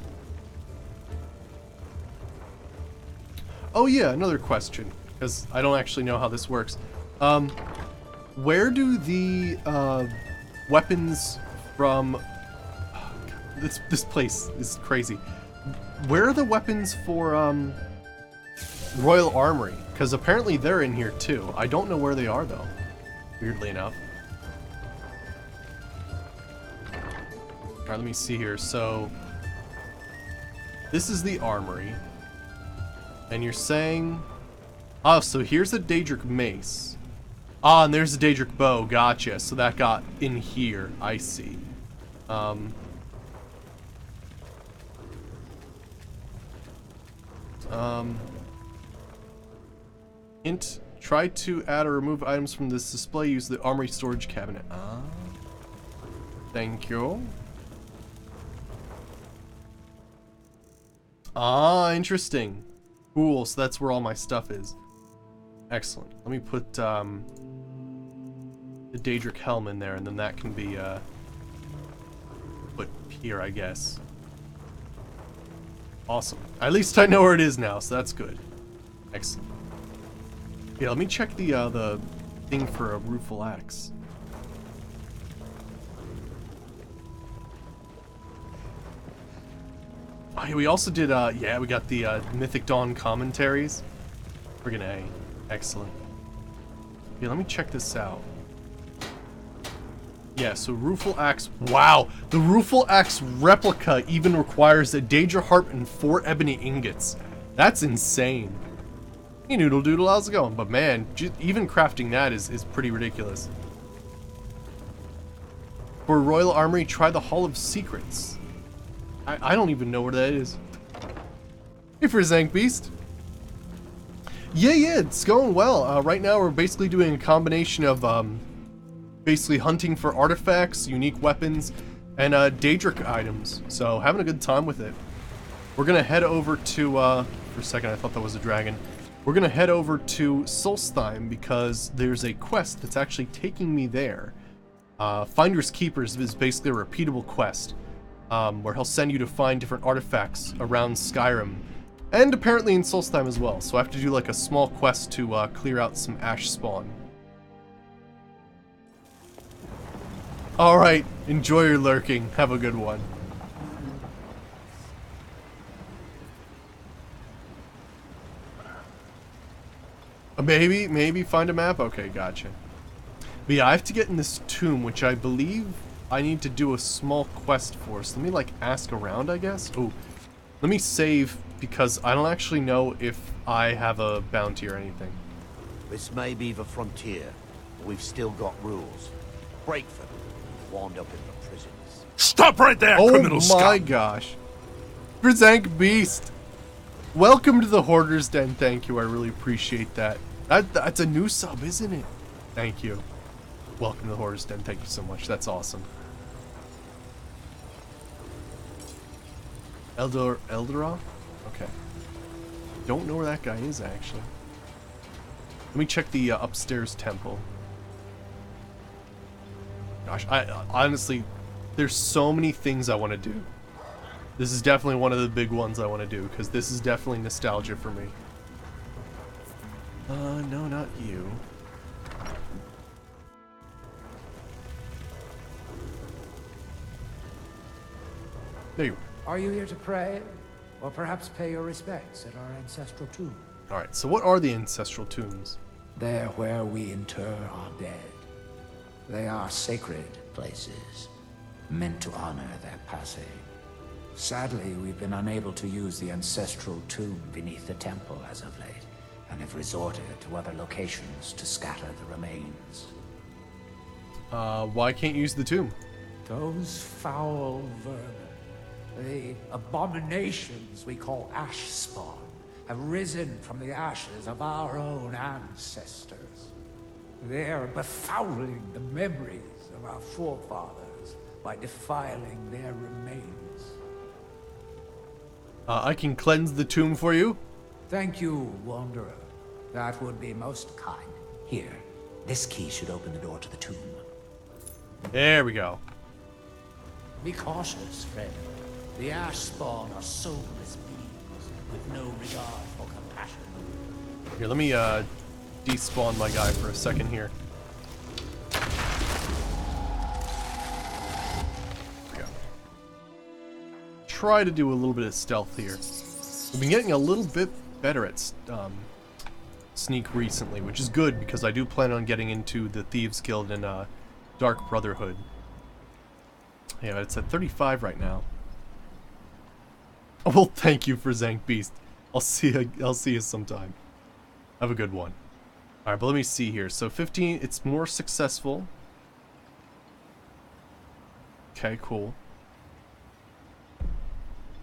Oh yeah, another question, because I don't actually know how this works. Where do the weapons from? Oh God, this place is crazy. Where are the weapons for Royal Armory? Because apparently they're in here too. I don't know where they are though, weirdly enough. Alright, let me see here. So, this is the armory. And you're saying... Oh, so here's the Daedric mace. Ah, and there's the Daedric bow. Gotcha. So that got in here. I see. Hint. Try to add or remove items from this display. Use the armory storage cabinet. Ah. Thank you. Ah, interesting. Cool, so that's where all my stuff is. Excellent. Let me put the Daedric helm in there, and then that can be put here, I guess. Awesome. At least I know where it is now, so that's good. Excellent. Yeah, let me check the thing for a rueful axe. Oh, yeah, we also did, yeah, we got the Mythic Dawn commentaries. Friggin' A. Excellent. Yeah, let me check this out. Yeah, so Rueful Axe. Wow! The Rueful Axe replica even requires a Daedra Harp and 4 ebony ingots. That's insane. Hey, Noodle Doodle, how's it going? But man, even crafting that is pretty ridiculous. For Royal Armory, try the Hall of Secrets. I don't even know where that is. Hey, for Zank Beast. Yeah, it's going well. Right now we're basically doing a combination of basically hunting for artifacts, unique weapons, and Daedric items. So having a good time with it. We're gonna head over to for a second I thought that was a dragon. We're gonna head over to Solstheim because there's a quest that's actually taking me there. Finders Keepers is basically a repeatable quest where he'll send you to find different artifacts around Skyrim. And apparently in Solstheim as well, so I have to do like a small quest to clear out some ash spawn. Alright, enjoy your lurking. Have a good one. Maybe find a map? Okay, gotcha. But yeah, I have to get in this tomb, which I believe I need to do a small quest for. So let me like ask around, I guess. Oh, let me save because I don't actually know if I have a bounty or anything. This may be the frontier, but we've still got rules. Break them, wound up in the prisons. Stop right there, criminal Oh scum! my gosh. Brzank Beast! Welcome to the Hoarder's Den, thank you, I really appreciate that. That's a new sub, isn't it? Thank you. Welcome to the Hoarder's Den, thank you so much, that's awesome. Eldora? Okay. Don't know where that guy is, actually. Let me check the upstairs temple. Gosh, I honestly, there's so many things I want to do. This is definitely one of the big ones I want to do, because this is definitely nostalgia for me. No, not you. There you are. Are you here to pray? Or perhaps pay your respects at our ancestral tomb? Alright, so what are the ancestral tombs? They're where we inter our dead. They are sacred places, meant to honor their passing. Sadly, we've been unable to use the ancestral tomb beneath the temple as of late, and have resorted to other locations to scatter the remains. Why can't you use the tomb? Those foul vermin, the abominations we call ash spawn, have risen from the ashes of our own ancestors. They're befouling the memories of our forefathers by defiling their remains. I can cleanse the tomb for you? Thank you, Wanderer. That would be most kind. Here, this key should open the door to the tomb. There we go. Be cautious, friend. The ash spawn are soulless beings with no regard for compassion. Here, let me despawn my guy for a second here. There we go. Try to do a little bit of stealth here. We've been getting a little bit better at sneak recently, which is good because I do plan on getting into the Thieves Guild and Dark Brotherhood. Yeah, it's at 35 right now. Oh, well, thank you for Zank Beast. I'll see you sometime. Have a good one. All right, but let me see here. So 15, it's more successful. Okay, cool.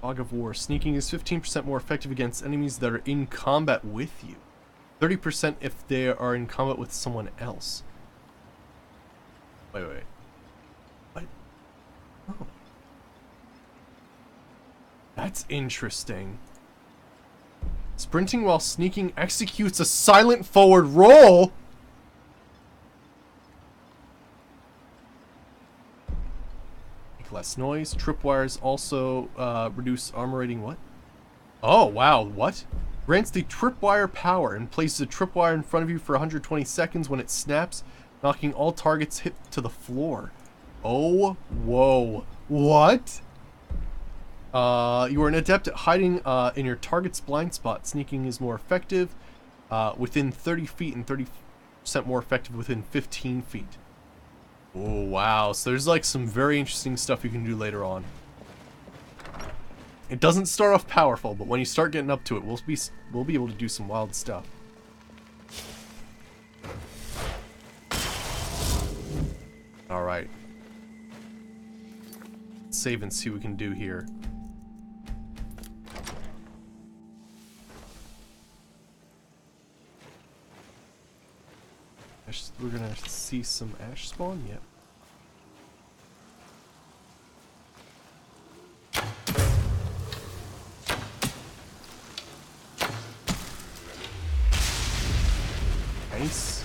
Fog of War. Sneaking is 15% more effective against enemies that are in combat with you. 30% if they are in combat with someone else. Wait. What? That's interesting. Sprinting while sneaking executes a silent forward roll. Make less noise. Tripwires also reduce armor rating. What? Oh, wow. What? Grants the tripwire power and places a tripwire in front of you for 120 seconds when it snaps, knocking all targets hit to the floor. Oh, whoa. What? You are an adept at hiding in your target's blind spot. Sneaking is more effective within 30 feet and 30% more effective within 15 feet. Oh, wow. So there's like some very interesting stuff you can do later on. It doesn't start off powerful, but when you start getting up to it, we'll be able to do some wild stuff. All right. Save and see what we can do here. We're gonna see some ash spawn. Yep. Nice.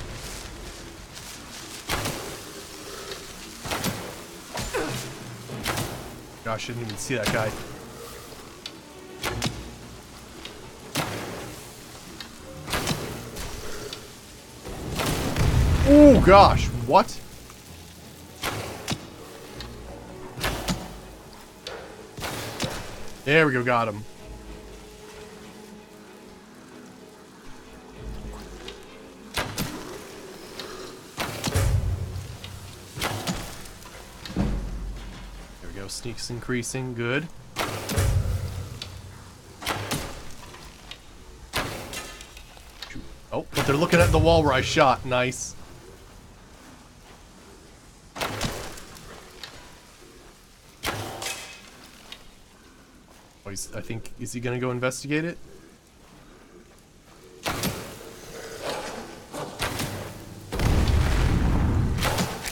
Gosh, I didn't even see that guy. Oh gosh, what? There we go, got him. There we go, sneaks increasing, good. Oh, but they're looking at the wall where I shot, nice. I think, is he gonna go investigate it? I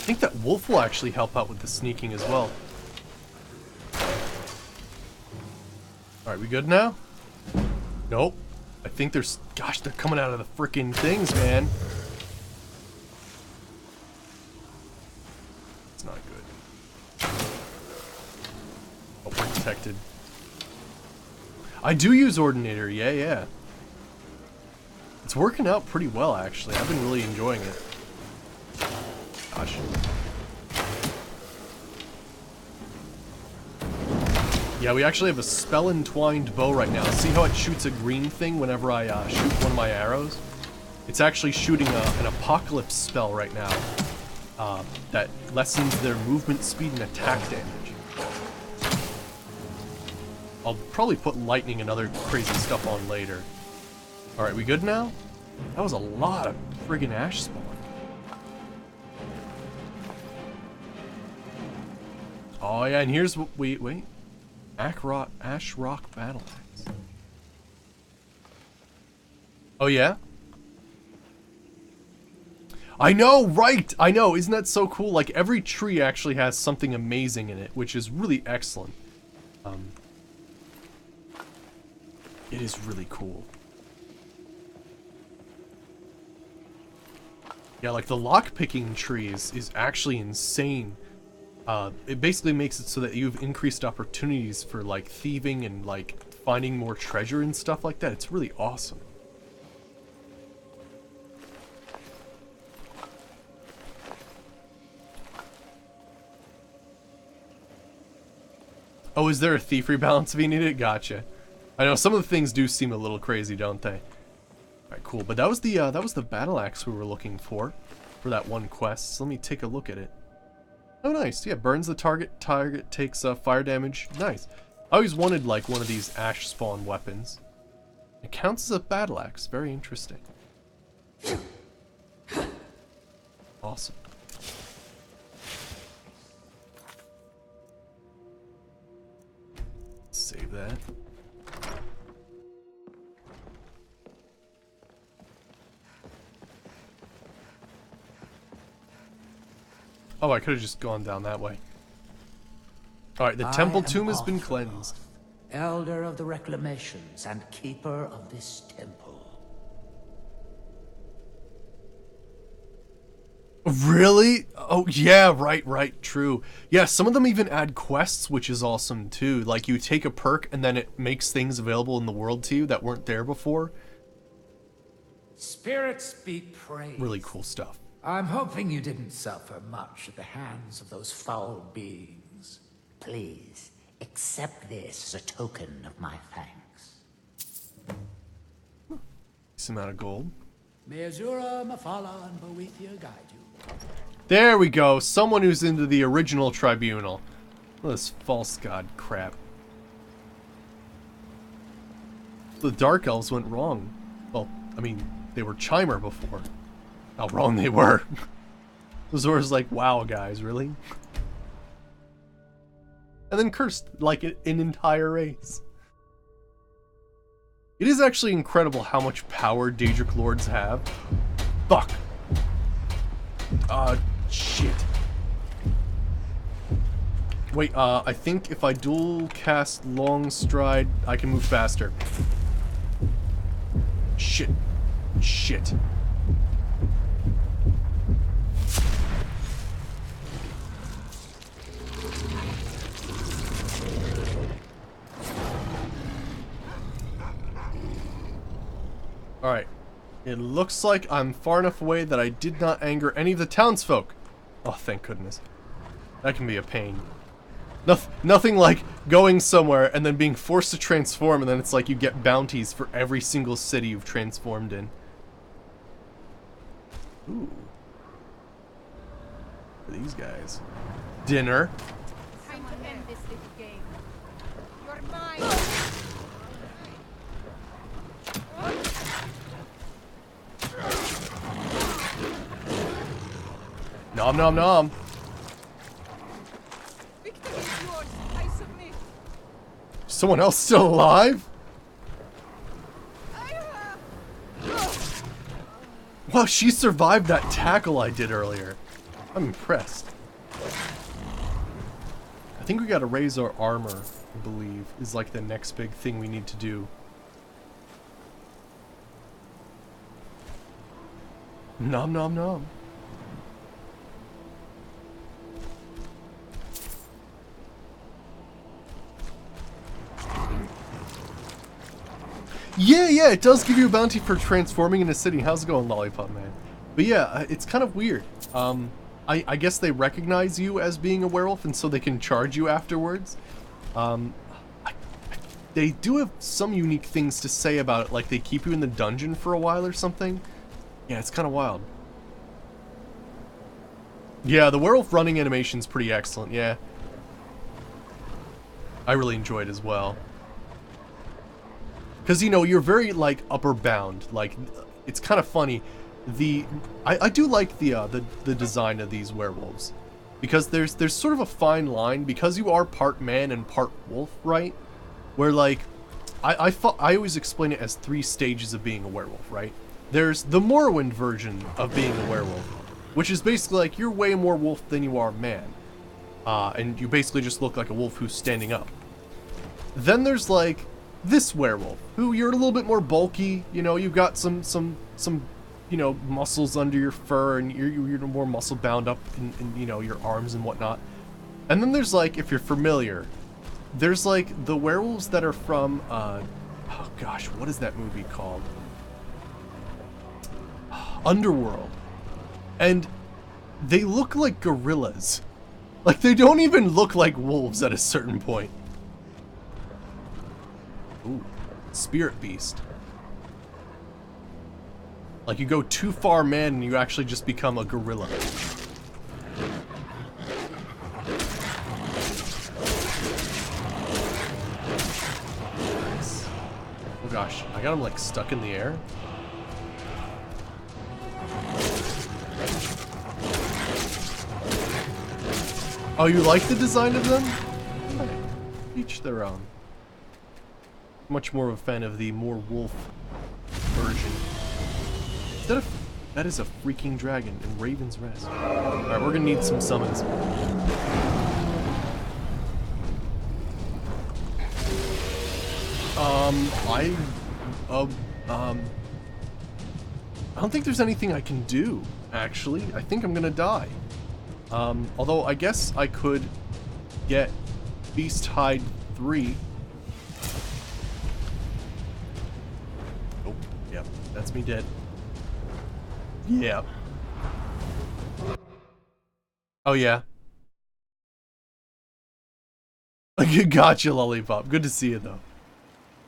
think that wolf will actually help out with the sneaking as well. Alright, we good now? Nope. I think there's... Gosh, they're coming out of the frickin' things, man. It's not good. Oh, we're detected. I do use Ordinator, yeah. It's working out pretty well, actually. I've been really enjoying it. Gosh. Yeah, we actually have a spell-entwined bow right now. See how it shoots a green thing whenever I shoot one of my arrows? It's actually shooting an apocalypse spell right now that lessens their movement speed and attack damage. I'll probably put lightning and other crazy stuff on later. Alright, we good now? That was a lot of friggin' ash spawn. Oh yeah, and here's what wait. Ash Rock Battle Axe. Oh yeah? I know, right! I know, isn't that so cool? Like, every tree actually has something amazing in it, which is really excellent. It is really cool. Yeah, like the lockpicking trees is actually insane. It basically makes it so that you have increased opportunities for like thieving and like finding more treasure and stuff like that. It's really awesome. Oh, is there a thief rebalance if you need it? Gotcha. I know some of the things do seem a little crazy, don't they? Alright, cool. But that was the battle axe we were looking for that one quest. So let me take a look at it. Oh, nice. Yeah, burns the target. Target takes fire damage. Nice. I always wanted like one of these ash spawn weapons. It counts as a battle axe. Very interesting. Awesome. Save that. Oh, I could have just gone down that way. Alright, the temple tomb has been cleansed. elder of the reclamations and keeper of this temple. Really? Oh, yeah, right, true. Yeah, some of them even add quests, which is awesome too. Like, you take a perk and then it makes things available in the world to you that weren't there before. Spirits be praised. Really cool stuff. I'm hoping you didn't suffer much at the hands of those foul beings. Please, accept this as a token of my thanks. Some amount of gold. May Azura, Mafala, and Boethia guide you. There we go. Someone who's into the original tribunal. This false god crap. The Dark Elves went wrong. Well, I mean, they were Chimer before. How wrong they were. Zora's like, wow, guys, really? And then cursed, like, an entire race. It is actually incredible how much power Daedric Lords have. Fuck. Shit. Wait, I think if I dual cast Long Stride, I can move faster. Shit. Shit. Alright. It looks like I'm far enough away that I did not anger any of the townsfolk. Oh, thank goodness. That can be a pain. Nothing like going somewhere and then being forced to transform, and then it's like you get bounties for every single city you've transformed in. Ooh. For these guys. Dinner. Time to end this little game. You're mine. Nom nom nom. Victory is yours. I submit. Someone else still alive? Wow, she survived that tackle I did earlier. I'm impressed. I think we gotta raise our armor, I believe, is like the next big thing we need to do. Nom nom nom. Yeah, it does give you a bounty for transforming in a city. How's it going, Lollipop Man? But yeah, it's kind of weird. I guess they recognize you as being a werewolf, and so they can charge you afterwards. They do have some unique things to say about it, like they keep you in the dungeon for a while or something. Yeah, it's kind of wild. Yeah, the werewolf running animation's pretty excellent, yeah. I really enjoyed it as well. Because, you know, you're very, like, upper bound. Like, it's kind of funny. I do like the design of these werewolves. Because there's sort of a fine line. Because you are part man and part wolf, right? Where, like, I always explain it as 3 stages of being a werewolf, right? There's the Morrowind version of being a werewolf. Which is basically, like, you're way more wolf than you are man. And you basically just look like a wolf who's standing up. Then there's, like, this werewolf, who you're a little bit more bulky, you know, you've got some you know, muscles under your fur, and you're more muscle bound up in you know, your arms and whatnot. And then there's, like, if you're familiar, there's, like, the werewolves that are from, oh gosh, what is that movie called? Underworld. And they look like gorillas. Like, they don't even look like wolves at a certain point. Ooh, spirit beast. Like, you go too far man and you actually just become a gorilla. Nice. Oh gosh, I got him like stuck in the air. Oh, you like the design of them? Each their own. Much more of a fan of the more wolf version. That is a freaking dragon in Raven's Rest. Alright, we're gonna need some summons. I don't think there's anything I can do, actually. I think I'm gonna die. Although I guess I could get Beast Hide 3. Oh, yep, that's me dead. Yeah. Oh, yeah. Gotcha, Lollipop. Good to see you, though.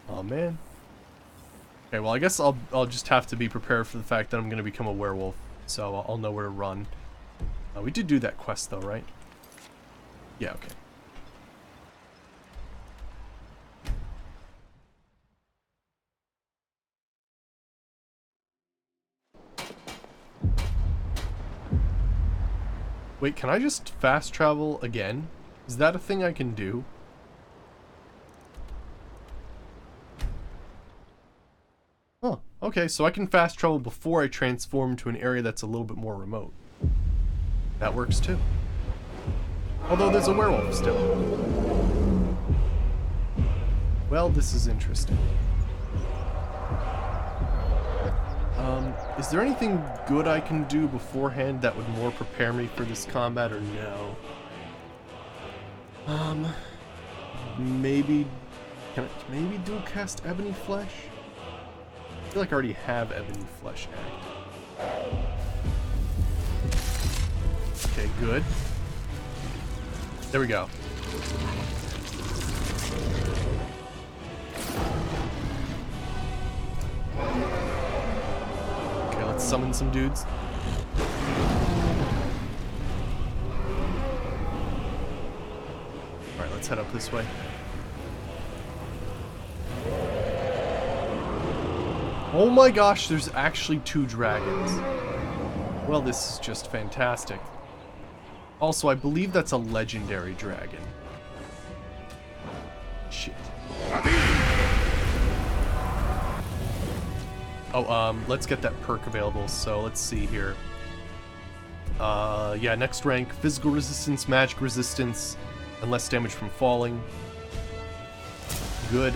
Oh, man. Okay, well, I guess I'll just have to be prepared for the fact that I'm going to become a werewolf, so I'll know where to run. We did do that quest, though, right? Yeah, okay. Wait, can I just fast travel again? Is that a thing I can do? Oh, okay, so I can fast travel before I transform to an area that's a little bit more remote. That works too. Although there's a werewolf still. Well, this is interesting. Is there anything good I can do beforehand that would more prepare me for this combat, or no? Maybe... Can I maybe dual cast Ebony Flesh? I feel like I already have Ebony Flesh active. Okay, good. There we go. Okay, let's summon some dudes. Alright, let's head up this way. Oh my gosh, there's actually 2 dragons. Well, this is just fantastic. Also, I believe that's a legendary dragon. Shit. Oh, let's get that perk available, so let's see here. Yeah, next rank, physical resistance, magic resistance, and less damage from falling. Good.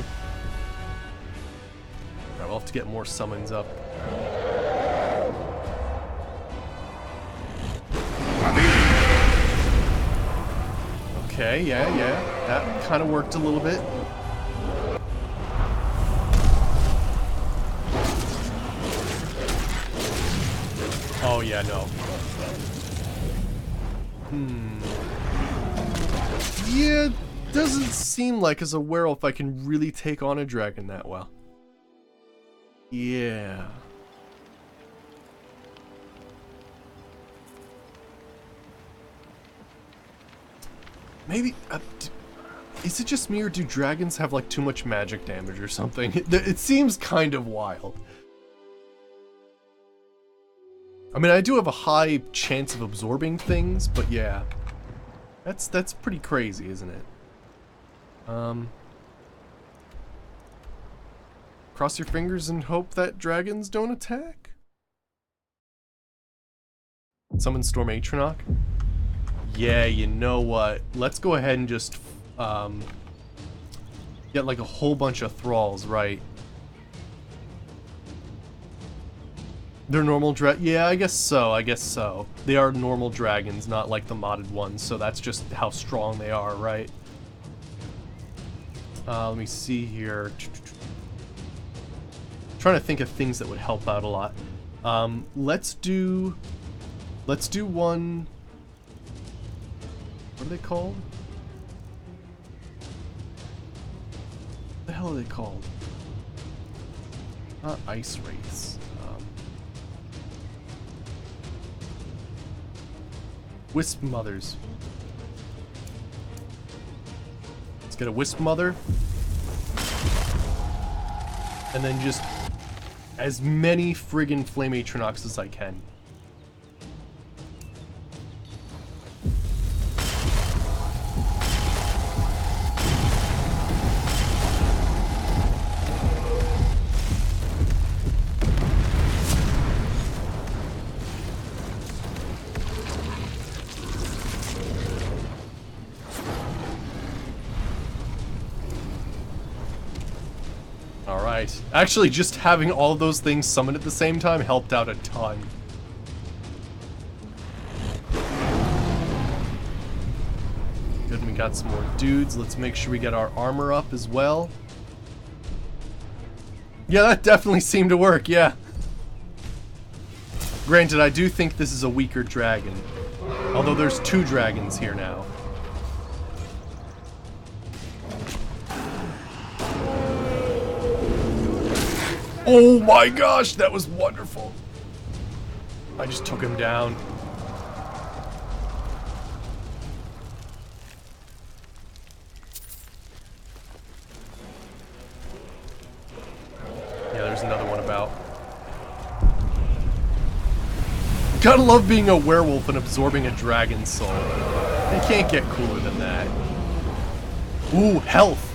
Alright, we'll have to get more summons up. Okay, yeah, that kind of worked a little bit. Oh yeah, no. Yeah, doesn't seem like as a werewolf I can really take on a dragon that well. Yeah. Maybe, is it just me, or do dragons have like too much magic damage or something? It seems kind of wild. I mean, I do have a high chance of absorbing things, but yeah. That's pretty crazy, isn't it? Cross your fingers and hope that dragons don't attack? Summon Storm Atronach? Yeah, you know what? Let's go ahead and just get like a whole bunch of thralls, right? They're normal yeah, I guess so. They are normal dragons, not like the modded ones, so that's just how strong they are, right? Let me see here. Trying to think of things that would help out a lot. Let's do one. What are they called? What the hell are they called? Not ice wraiths. Wisp mothers. Let's get a wisp mother. And then just as many friggin' flame Atronachs as I can. Alright. Actually, just having all of those things summoned at the same time helped out a ton. Good, we got some more dudes. Let's make sure we get our armor up as well. Yeah, that definitely seemed to work, yeah. Granted, I do think this is a weaker dragon. Although there's 2 dragons here now. Oh my gosh, that was wonderful. I just took him down. Yeah, there's another one about. Gotta love being a werewolf and absorbing a dragon soul. You can't get cooler than that. Ooh, health.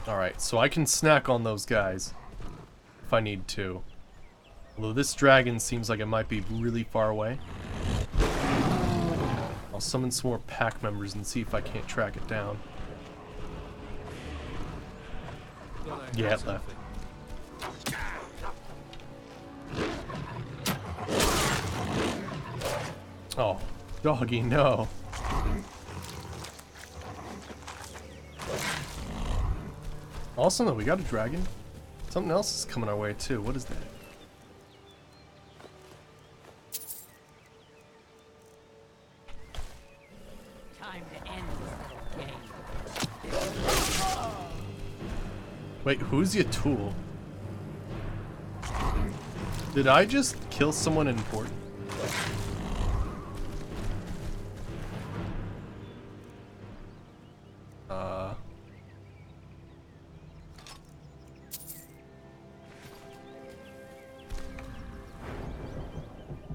Alright, so I can snack on those guys if I need to. Although this dragon seems like it might be really far away. I'll summon some more pack members and see if I can't track it down. Yeah, it left. Oh, doggy, no. Also, no, we got a dragon. Something else is coming our way, too. What is that? Time to end this game. Wait, who's your tool? Did I just kill someone important?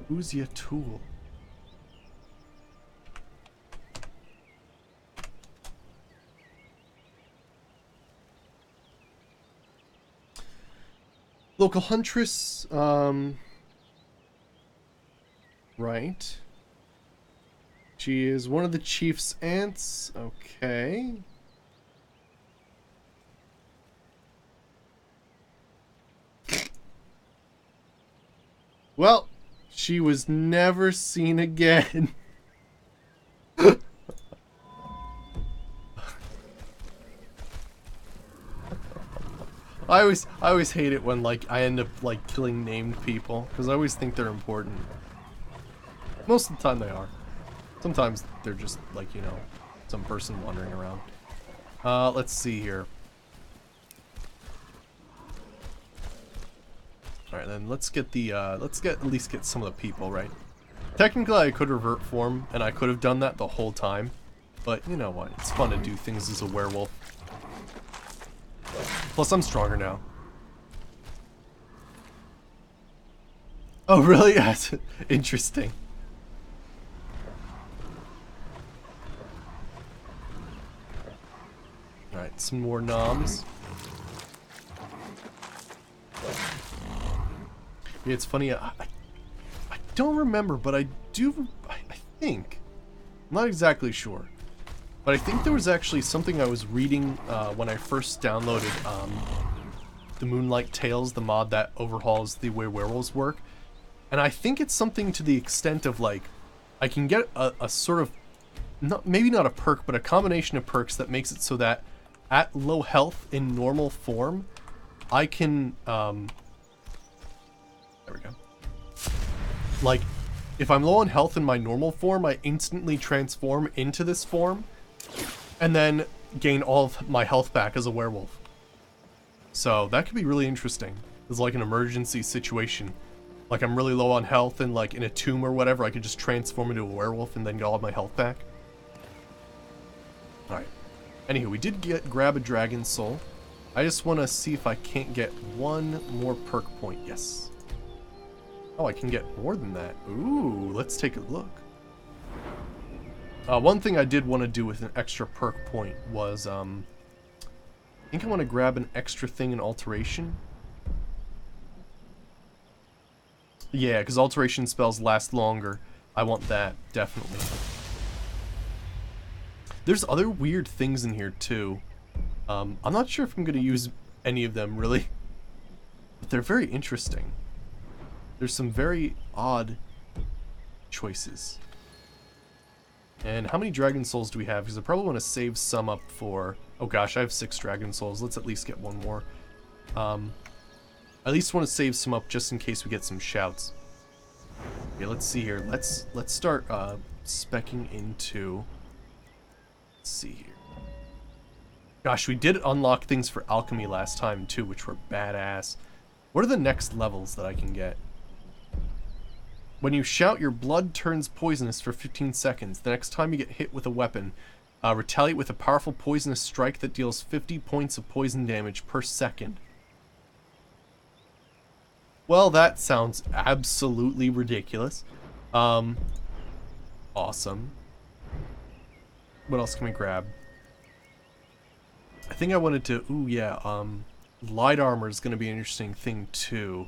Who's your tool? Local huntress, right. She is one of the chief's aunts, okay. Well, she was never seen again. I always hate it when like I end up like killing named people because I always think they're important. Most of the time they are. Sometimes they're just like, you know, some person wandering around. Let's see here. Alright, then let's get the, at least get some of the people, right? Technically, I could revert form, and I could have done that the whole time. But, you know what? It's fun to do things as a werewolf. Plus, I'm stronger now. Oh, really? That's interesting. Alright, some more noms. Yeah, it's funny, I don't remember, but I think, I'm not exactly sure, but I think there was actually something I was reading when I first downloaded the Moonlight Tales, the mod that overhauls the way werewolves work, and I think it's something to the extent of like, I can get a sort of, maybe not a perk, but a combination of perks that makes it so that at low health in normal form, I can, there we go. Like, if I'm low on health in my normal form, I instantly transform into this form, and then gain all of my health back as a werewolf. So, that could be really interesting. It's like an emergency situation. Like, I'm really low on health, and like, in a tomb or whatever, I could just transform into a werewolf and then get all of my health back. Alright. Anywho, we did grab a dragon soul. I just want to see if I can't get one more perk point. Yes. Oh, I can get more than that. Ooh, let's take a look. One thing I did want to do with an extra perk point was, I think I want to grab an extra thing in alteration. Yeah, because alteration spells last longer. I want that, definitely. There's other weird things in here, too. I'm not sure if I'm going to use any of them, really. But they're very interesting. There's some very odd choices. And how many Dragon Souls do we have? Because I probably want to save some up for... Oh gosh, I have 6 Dragon Souls. Let's at least get one more. I at least want to save some up just in case we get some shouts. Okay, let's see here. Let's start speccing into... Let's see here. Gosh, we did unlock things for alchemy last time too, which were badass. What are the next levels that I can get? When you shout, your blood turns poisonous for 15 seconds. The next time you get hit with a weapon, retaliate with a powerful poisonous strike that deals 50 points of poison damage per second. Well, that sounds absolutely ridiculous. Awesome. What else can we grab? I think I wanted to... Ooh, yeah, light armor is going to be an interesting thing, too.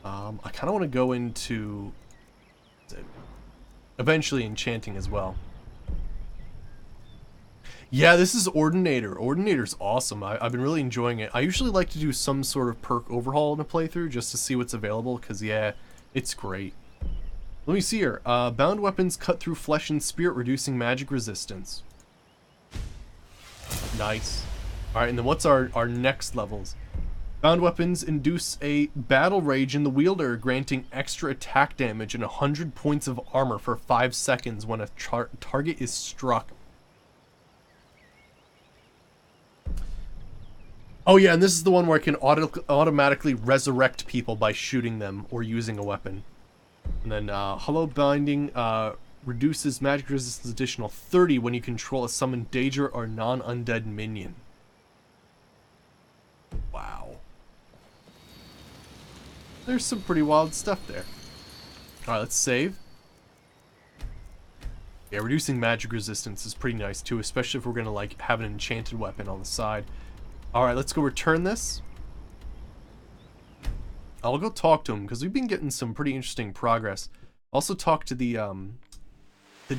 I kind of want to go into... eventually enchanting as well. Yeah, this is Ordinator. Ordinator's awesome. I've been really enjoying it. I usually like to do some sort of perk overhaul in a playthrough just to see what's available, because, yeah, it's great. Let me see here. Bound weapons cut through flesh and spirit, reducing magic resistance. Nice. Alright, and then what's our next levels? Bound weapons induce a battle rage in the wielder, granting extra attack damage and 100 points of armor for 5 seconds when a target is struck. Oh yeah, and this is the one where I can automatically resurrect people by shooting them or using a weapon. And then Hollow Binding reduces magic resistance additional 30 when you control a summoned Danger or non-undead minion. Wow. There's some pretty wild stuff there. Alright, let's save. Yeah, reducing magic resistance is pretty nice too, especially if we're gonna like have an enchanted weapon on the side. Alright, let's go return this. I'll go talk to him, because we've been getting some pretty interesting progress. Also talk to the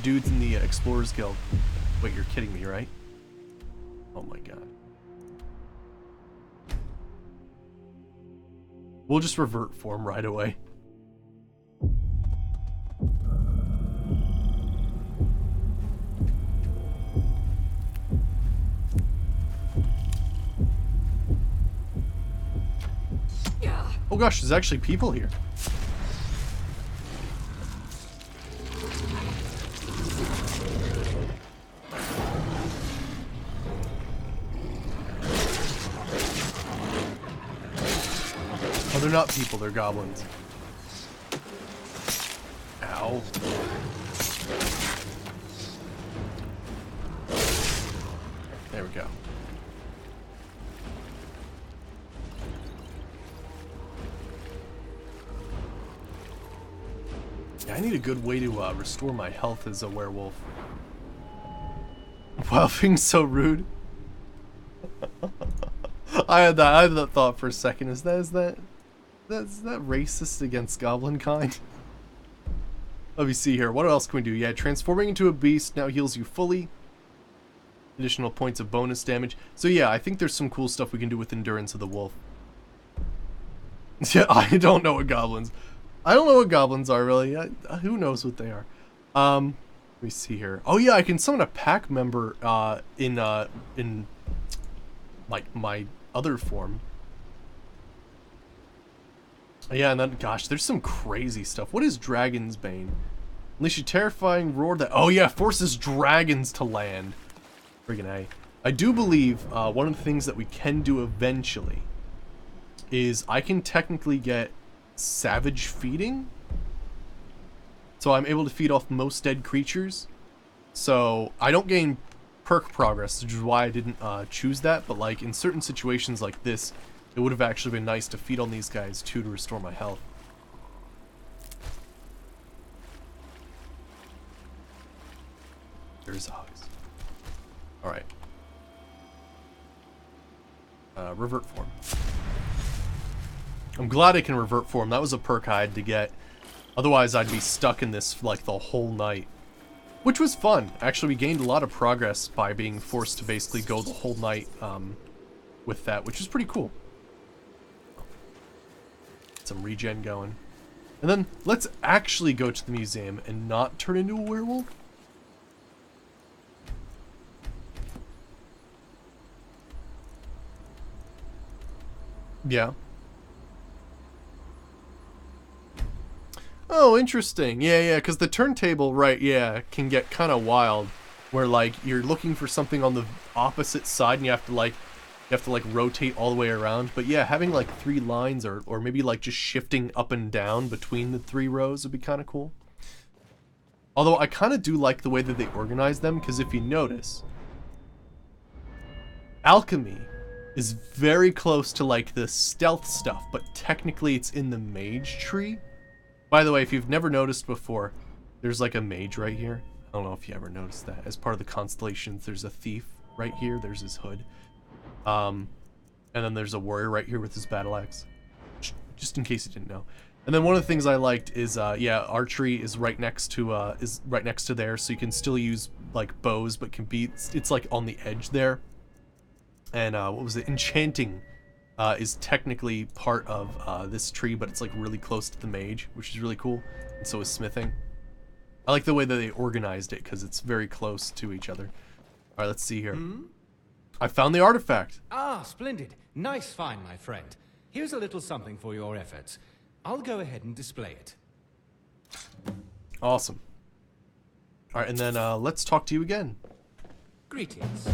dudes in the Explorers Guild. Wait, you're kidding me, right? Oh my god. We'll just revert for him right away. Oh gosh, there's actually people here. Oh, they're not people, they're goblins. Ow. There we go. Yeah, I need a good way to restore my health as a werewolf. Wow, being so rude. I had that thought for a second. Is that racist against goblin kind? Let me see here. What else can we do? Yeah, transforming into a beast now heals you fully. Additional points of bonus damage. So yeah, I think there's some cool stuff we can do with Endurance of the Wolf. Yeah, I don't know what goblins are really. Who knows what they are? Let me see here. Oh yeah, I can summon a pack member in like my other form. Yeah, and then gosh, there's some crazy stuff. What is Dragon's Bane? Unleash a terrifying roar that forces dragons to land. Friggin' A. I do believe one of the things that we can do eventually is I can technically get savage feeding. So I'm able to feed off most dead creatures. So I don't gain perk progress, which is why I didn't choose that. But like in certain situations like this, it would have actually been nice to feed on these guys too to restore my health. There's Hogs. Alright. Revert form. I'm glad I can revert form. That was a perk I had to get. Otherwise, I'd be stuck in this, like, the whole night. Which was fun. Actually, we gained a lot of progress by being forced to basically go the whole night with that, which is pretty cool. Some regen going. And then, let's actually go to the museum and not turn into a werewolf. Yeah. Oh, interesting. Yeah, because the turntable, right, yeah, can get kind of wild. Where, like, you're looking for something on the opposite side and you have to rotate all the way around. But yeah, having, like, 3 lines or maybe, like, just shifting up and down between the 3 rows would be kind of cool. Although, I kind of do like the way that they organize them, because if you notice, alchemy is very close to, like, the stealth stuff, but technically it's in the mage tree. By the way, if you've never noticed before, there's like a mage right here. I don't know if you ever noticed that. As part of the constellations, there's a thief right here. There's his hood. And then there's a warrior right here with his battle axe. Just in case you didn't know. And then one of the things I liked is, yeah, archery is right next to there, so you can still use like bows, but can be it's like on the edge there. And what was it? Enchanting is technically part of this tree, but it's like really close to the mage, which is really cool. And so is smithing. I like the way that they organized it because it's very close to each other. All right, let's see here. I found the artifact. Ah, splendid. Nice find, my friend. Here's a little something for your efforts. I'll go ahead and display it. Awesome. All right, and then let's talk to you again. Greetings.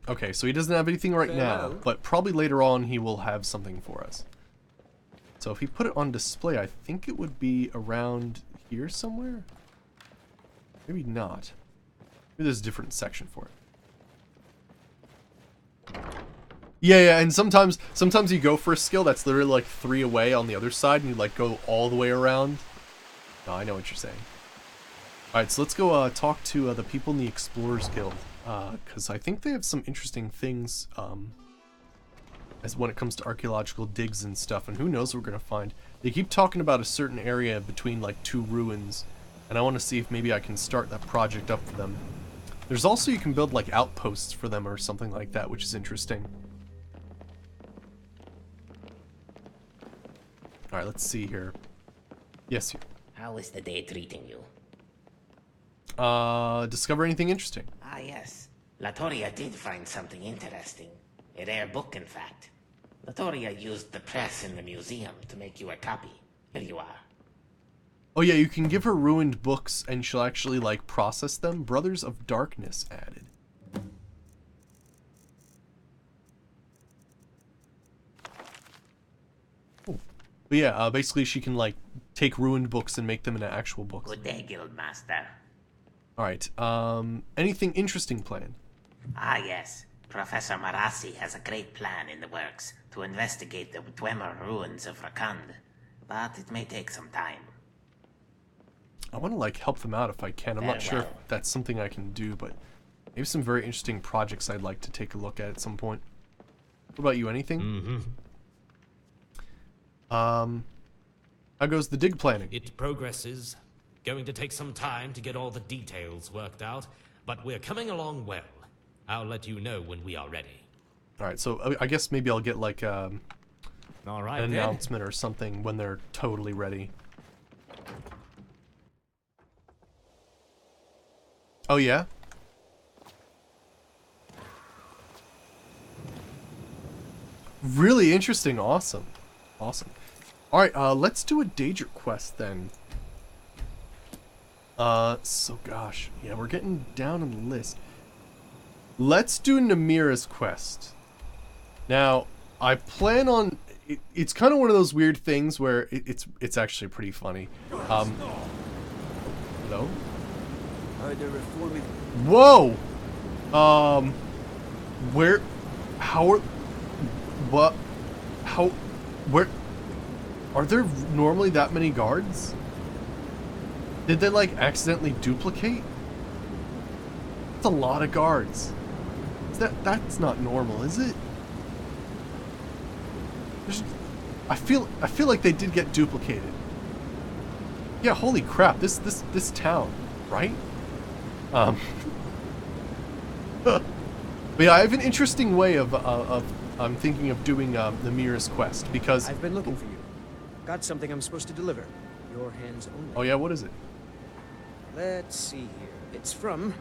Okay, so he doesn't have anything right now, but probably later on he will have something for us. So if he put it on display, I think it would be around here somewhere? Maybe not. Maybe there's a different section for it. Yeah, and sometimes you go for a skill that's literally like 3 away on the other side, and you like go all the way around. No, I know what you're saying. Alright, so let's go talk to the people in the Explorers Guild. Because I think they have some interesting things as when it comes to archaeological digs and stuff, and who knows what we're going to find. They keep talking about a certain area between like 2 ruins, and I want to see if maybe I can start that project up for them. There's also, you can build like outposts for them or something like that, which is interesting. Alright, let's see here. Yes, you. How is the day treating you? Discover anything interesting? Ah, yes. Latoria did find something interesting. A rare book, in fact. Latoria used the press in the museum to make you a copy. Here you are. Oh yeah, you can give her ruined books and she'll actually, like, process them. Brothers of Darkness added. Oh. But yeah, basically she can, like, take ruined books and make them into actual books. Good day, Guildmaster. Alright, anything interesting planned? Ah, yes. Professor Marassi has a great plan in the works to investigate the Dwemer ruins of Rakand, but it may take some time. I want to, like, help them out if I can. I'm not sure if that's something I can do, but maybe some very interesting projects I'd like to take a look at some point. What about you, anything? How goes the dig planning? It progresses. Going to take some time to get all the details worked out, but we're coming along well. I'll let you know when we are ready. Alright, so I guess maybe I'll get like all right, an announcement or something when they're totally ready. Oh yeah? Really interesting, awesome. Awesome. Alright, let's do a Daedric quest then. So gosh, yeah, we're getting down on the list. Let's do Namira's quest. Now, I plan on... It's kind of one of those weird things where it's actually pretty funny. Hello? Whoa! Where... How are... What... How... Where... Are there normally that many guards? Did they like accidentally duplicate? That's a lot of guards. That's not normal, is it? I feel like they did get duplicated. Yeah, holy crap! This town, right? But yeah, I have an interesting way of I'm thinking of doing the Mira's quest because I've been looking for you. Got something I'm supposed to deliver. Your hands only. Oh yeah, what is it? Let's see here. It's from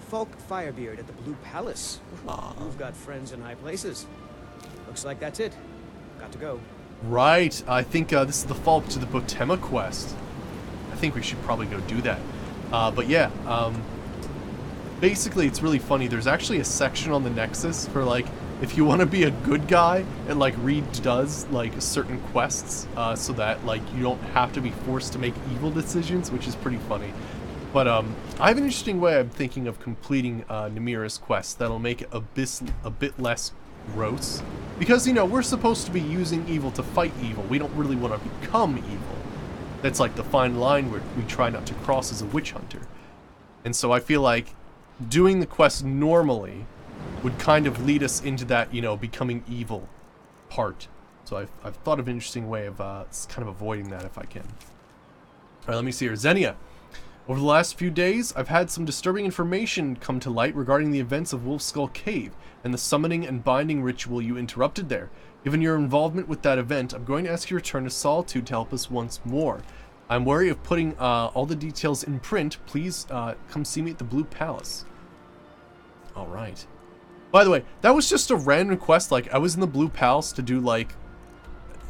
Falk Firebeard at the Blue Palace. You've got friends in high places. Looks like that's it. Got to go. Right. I think this is the follow-up to the Botema quest. I think we should probably go do that. But yeah, basically it's really funny. There's actually a section on the Nexus for like, if you want to be a good guy and like redoes like certain quests so that like you don't have to be forced to make evil decisions, which is pretty funny. But I have an interesting way I'm thinking of completing Namira's quest that'll make it a bit less gross. Because, you know, we're supposed to be using evil to fight evil. We don't really want to become evil. That's like the fine line where we try not to cross as a witch hunter. And so I feel like doing the quest normally would kind of lead us into that, you know, becoming evil part. So I've thought of an interesting way of kind of avoiding that if I can. Alright, let me see here. Xenia. Over the last few days, I've had some disturbing information come to light regarding the events of Wolf Skull Cave and the summoning and binding ritual you interrupted there. Given your involvement with that event, I'm going to ask you to return to Solitude to help us once more. I'm wary of putting all the details in print. Please come see me at the Blue Palace. Alright. By the way, that was just a random quest. Like, I was in the Blue Palace to do, like,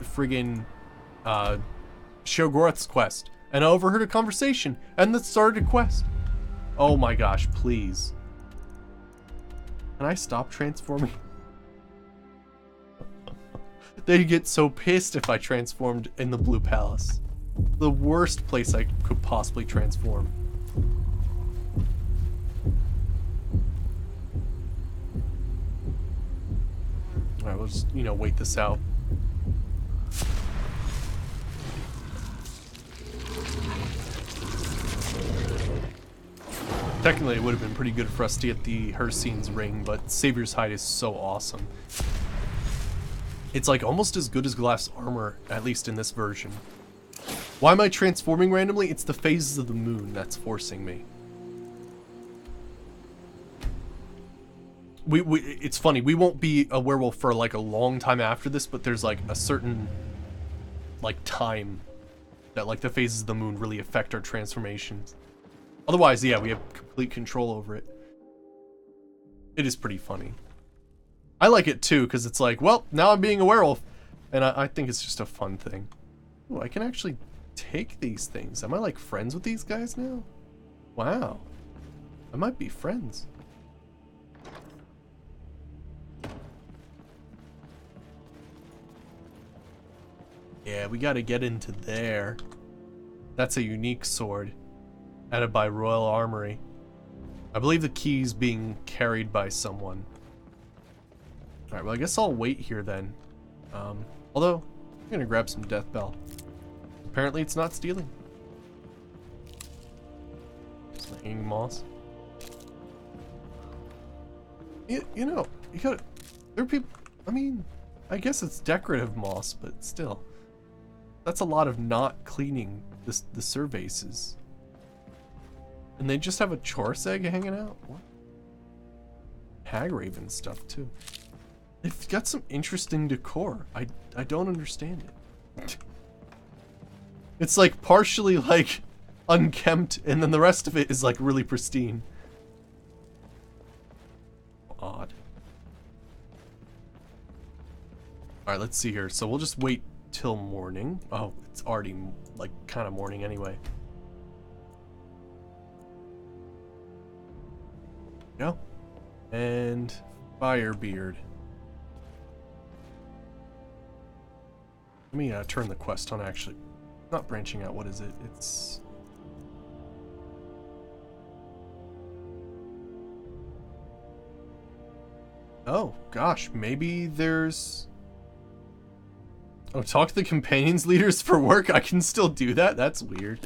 friggin' Sheogorath's quest. And I overheard a conversation, and that started a quest. Oh my gosh, please. Can I stop transforming? They'd get so pissed if I transformed in the Blue Palace. The worst place I could possibly transform. Alright, we'll just, you know, wait this out. Technically, it would have been pretty good for us to get the Hersene's ring, but Savior's Hide is so awesome. It's like almost as good as glass armor, at least in this version. Why am I transforming randomly? It's the phases of the moon that's forcing me. It's funny, we won't be a werewolf for like a long time after this, but there's like a certain like time that like the phases of the moon really affect our transformations. Otherwise, yeah, we have complete control over it. It is pretty funny. I like it too, because it's like, well, now I'm being a werewolf. And I think it's just a fun thing. Oh, I can actually take these things. Am I like friends with these guys now? Wow. I might be friends. Yeah, we gotta get into there. That's a unique sword. Added by Royal Armory. I believe the key's being carried by someone. Alright, well I guess I'll wait here then. Although, I'm gonna grab some Death Bell. Apparently it's not stealing. Some hanging moss. You know, you gotta... There are people... I mean, I guess it's decorative moss, but still. That's a lot of not cleaning the surfaces. And they just have a Chorus egg hanging out? What? Hagraven stuff, too. They've got some interesting decor. I don't understand it. It's like partially like unkempt, and then the rest of it is like really pristine. Odd. Alright, let's see here. So we'll just wait till morning. Oh, it's already like kind of morning anyway. Go. And Firebeard. Let me turn the quest on actually. Not branching out, what is it? It's... Oh, gosh, maybe there's... Oh, talk to the companions leaders for work? I can still do that? That's weird.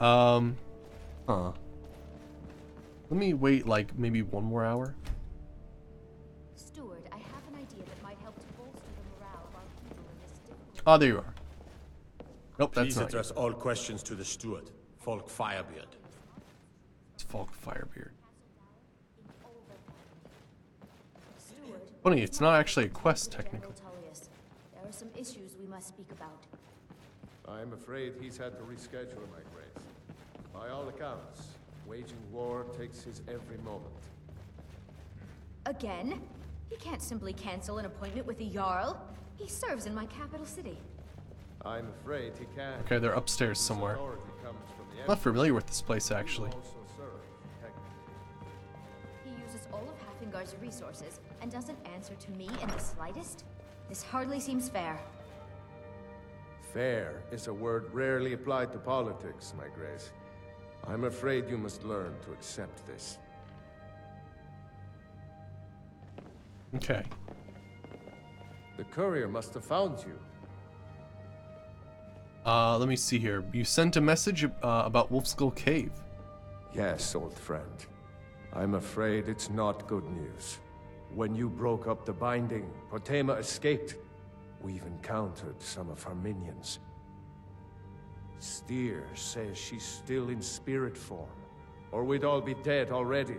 Huh. Let me wait like maybe 1 more hour. Steward, I have an idea that might help to bolster the morale of our people in this difficult... Oh, there you are. Nope, that's Please not address all questions to the steward, Folk Firebeard. It's Falk Firebeard. Steward, Funny, it's not actually a quest technically. there are some issues we must speak about. I'm afraid he's had to reschedule, my grace. By all accounts, waging war takes his every moment. Again? He can't simply cancel an appointment with the Jarl. He serves in my capital city. I'm afraid he can't. Okay, they're upstairs somewhere. Authority comes from the I'm not familiar with this place actually. also serve, technically. He uses all of Hafingard's resources and doesn't answer to me in the slightest? This hardly seems fair. Fair is a word rarely applied to politics, my grace. I'm afraid you must learn to accept this. Okay. The courier must have found you. Let me see here. You sent a message about Wolfskull Cave. Yes, old friend. I'm afraid it's not good news. When you broke up the binding, Potema escaped. We've encountered some of her minions. Steer says she's still in spirit form, or we'd all be dead already.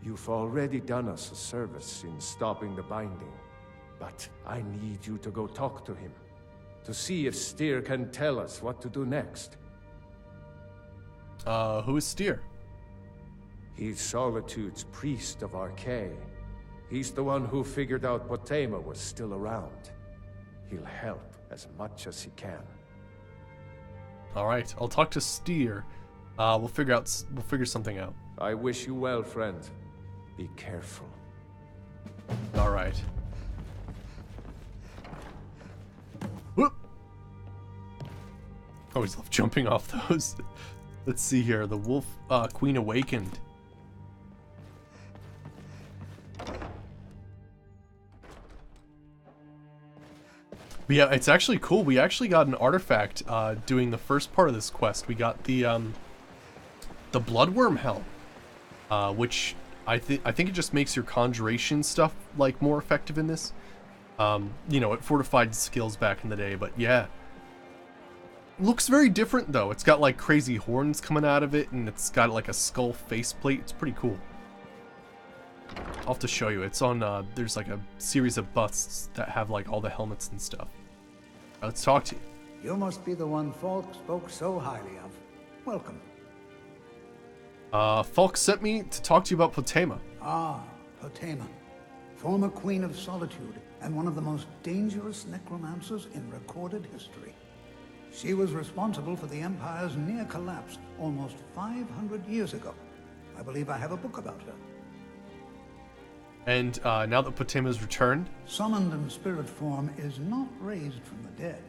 You've already done us a service in stopping the binding, but I need you to go talk to him, to see if Steer can tell us what to do next. Who is Steer? He's Solitude's priest of Archay. He's the one who figured out Potema was still around. He'll help as much as he can. All right, I'll talk to Steer. We'll figure something out. I wish you well, friend. Be careful. All right. Whoop. Always love jumping off those. Let's see here. The Wolf Queen awakened. But yeah, it's actually cool. We actually got an artifact doing the first part of this quest. We got the Bloodworm Helm, which I think it just makes your conjuration stuff like more effective in this. You know, it fortified skills back in the day, but yeah. Looks very different though. It's got like crazy horns coming out of it, and it's got like a skull faceplate. It's pretty cool. I'll have to show you. It's on, there's like a series of busts that have like all the helmets and stuff. Let's talk to you. You must be the one Falk spoke so highly of. Welcome. Falk sent me to talk to you about Potema. Ah, Potema. Former Queen of Solitude and one of the most dangerous necromancers in recorded history. She was responsible for the Empire's near collapse almost 500 years ago. I believe I have a book about her. And now that Potema's returned? Summoned in spirit form is not raised from the dead.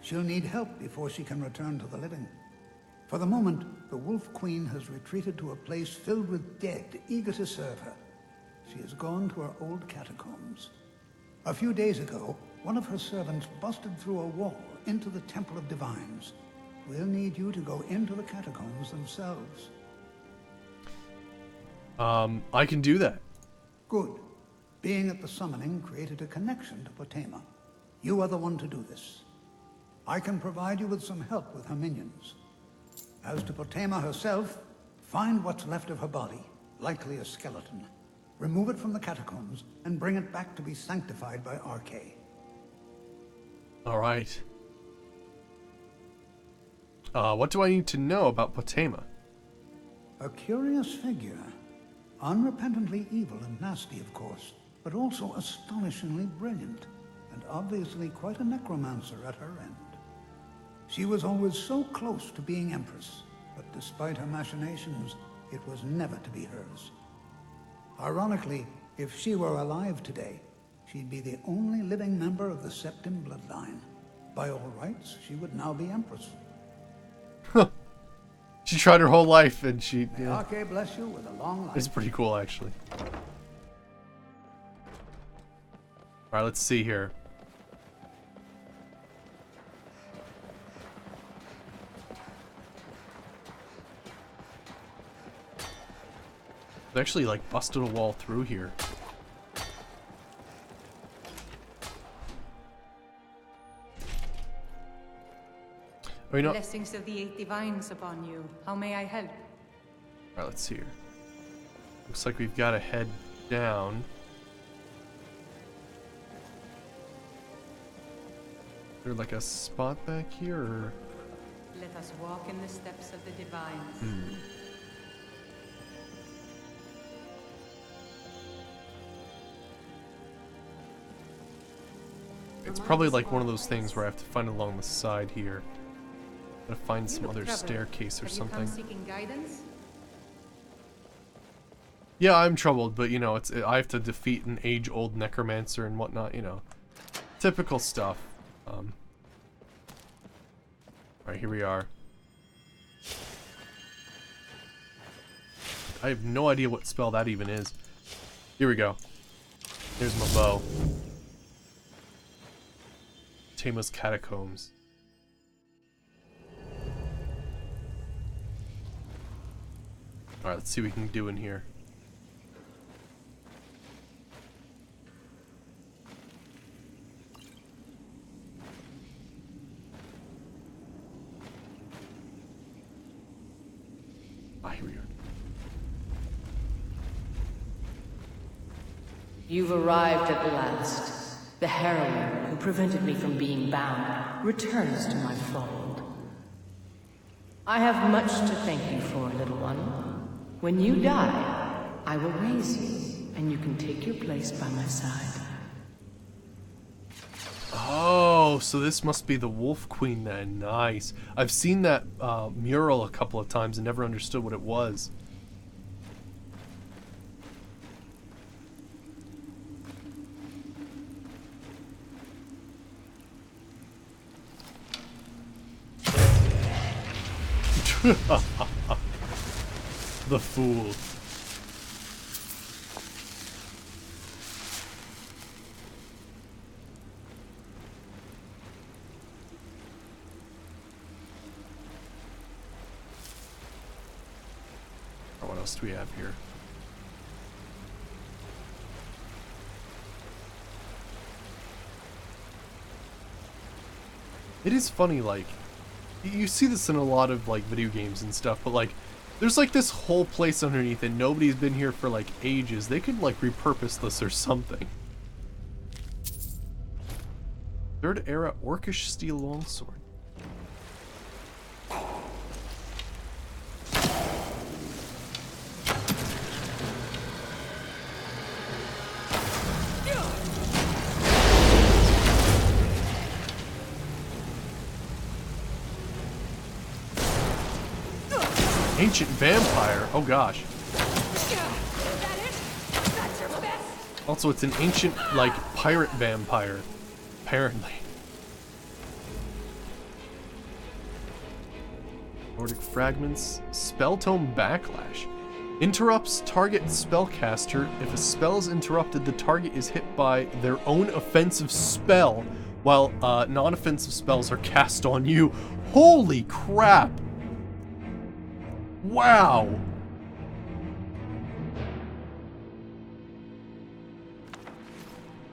She'll need help before she can return to the living. For the moment, the Wolf Queen has retreated to a place filled with dead, eager to serve her. She has gone to her old catacombs. A few days ago, one of her servants busted through a wall into the Temple of Divines. We'll need you to go into the catacombs themselves. I can do that. Good. Being at the summoning created a connection to Potema. You are the one to do this. I can provide you with some help with her minions. As to Potema herself, find what's left of her body, likely a skeleton. Remove it from the catacombs and bring it back to be sanctified by Archay. All right. What do I need to know about Potema? A curious figure. Unrepentantly evil and nasty, of course, but also astonishingly brilliant, and obviously quite a necromancer at her end. She was always so close to being Empress, but despite her machinations, it was never to be hers. Ironically, if she were alive today, she'd be the only living member of the Septim bloodline. By all rights, she would now be Empress. She tried her whole life, and she... May Archay bless you with a long life. It's pretty cool, actually. Alright, let's see here. They actually like busted a wall through here. Oh, you know. Blessings of the eight divines upon you. How may I help? Alright, let's see here. Looks like we've got to head down. Is there like a spot back here, or? Let us walk in the steps of the divines. It's probably like one of those things where I have to find along the side here. Gotta find some other staircase or something. Have you come seeking guidance? Yeah, I'm troubled, but you know, I have to defeat an age-old necromancer and whatnot, you know. Typical stuff. Alright, here we are. I have no idea what spell that even is. Here we go. Here's my bow. Tama's Catacombs. Alright, let's see what we can do in here. Here we are. You've arrived at last. The heroine who prevented me from being bound returns to my fold. I have much to thank you for, little one. When you die, I will raise you, and you can take your place by my side. Oh, so this must be the Wolf Queen then. Nice. I've seen that mural a couple of times and never understood what it was. The fool. What else do we have here? It is funny, like, you see this in a lot of, like, video games and stuff, but, like, there's, like, this whole place underneath and nobody's been here for, like, ages. They could, like, repurpose this or something. Third era Orcish steel longsword. Ancient vampire. Oh gosh. Also, it's an ancient, like, pirate vampire. Apparently. Nordic fragments. Spell tome backlash. Interrupts target spellcaster. If a spell is interrupted, the target is hit by their own offensive spell, while non-offensive spells are cast on you. Holy crap! Wow!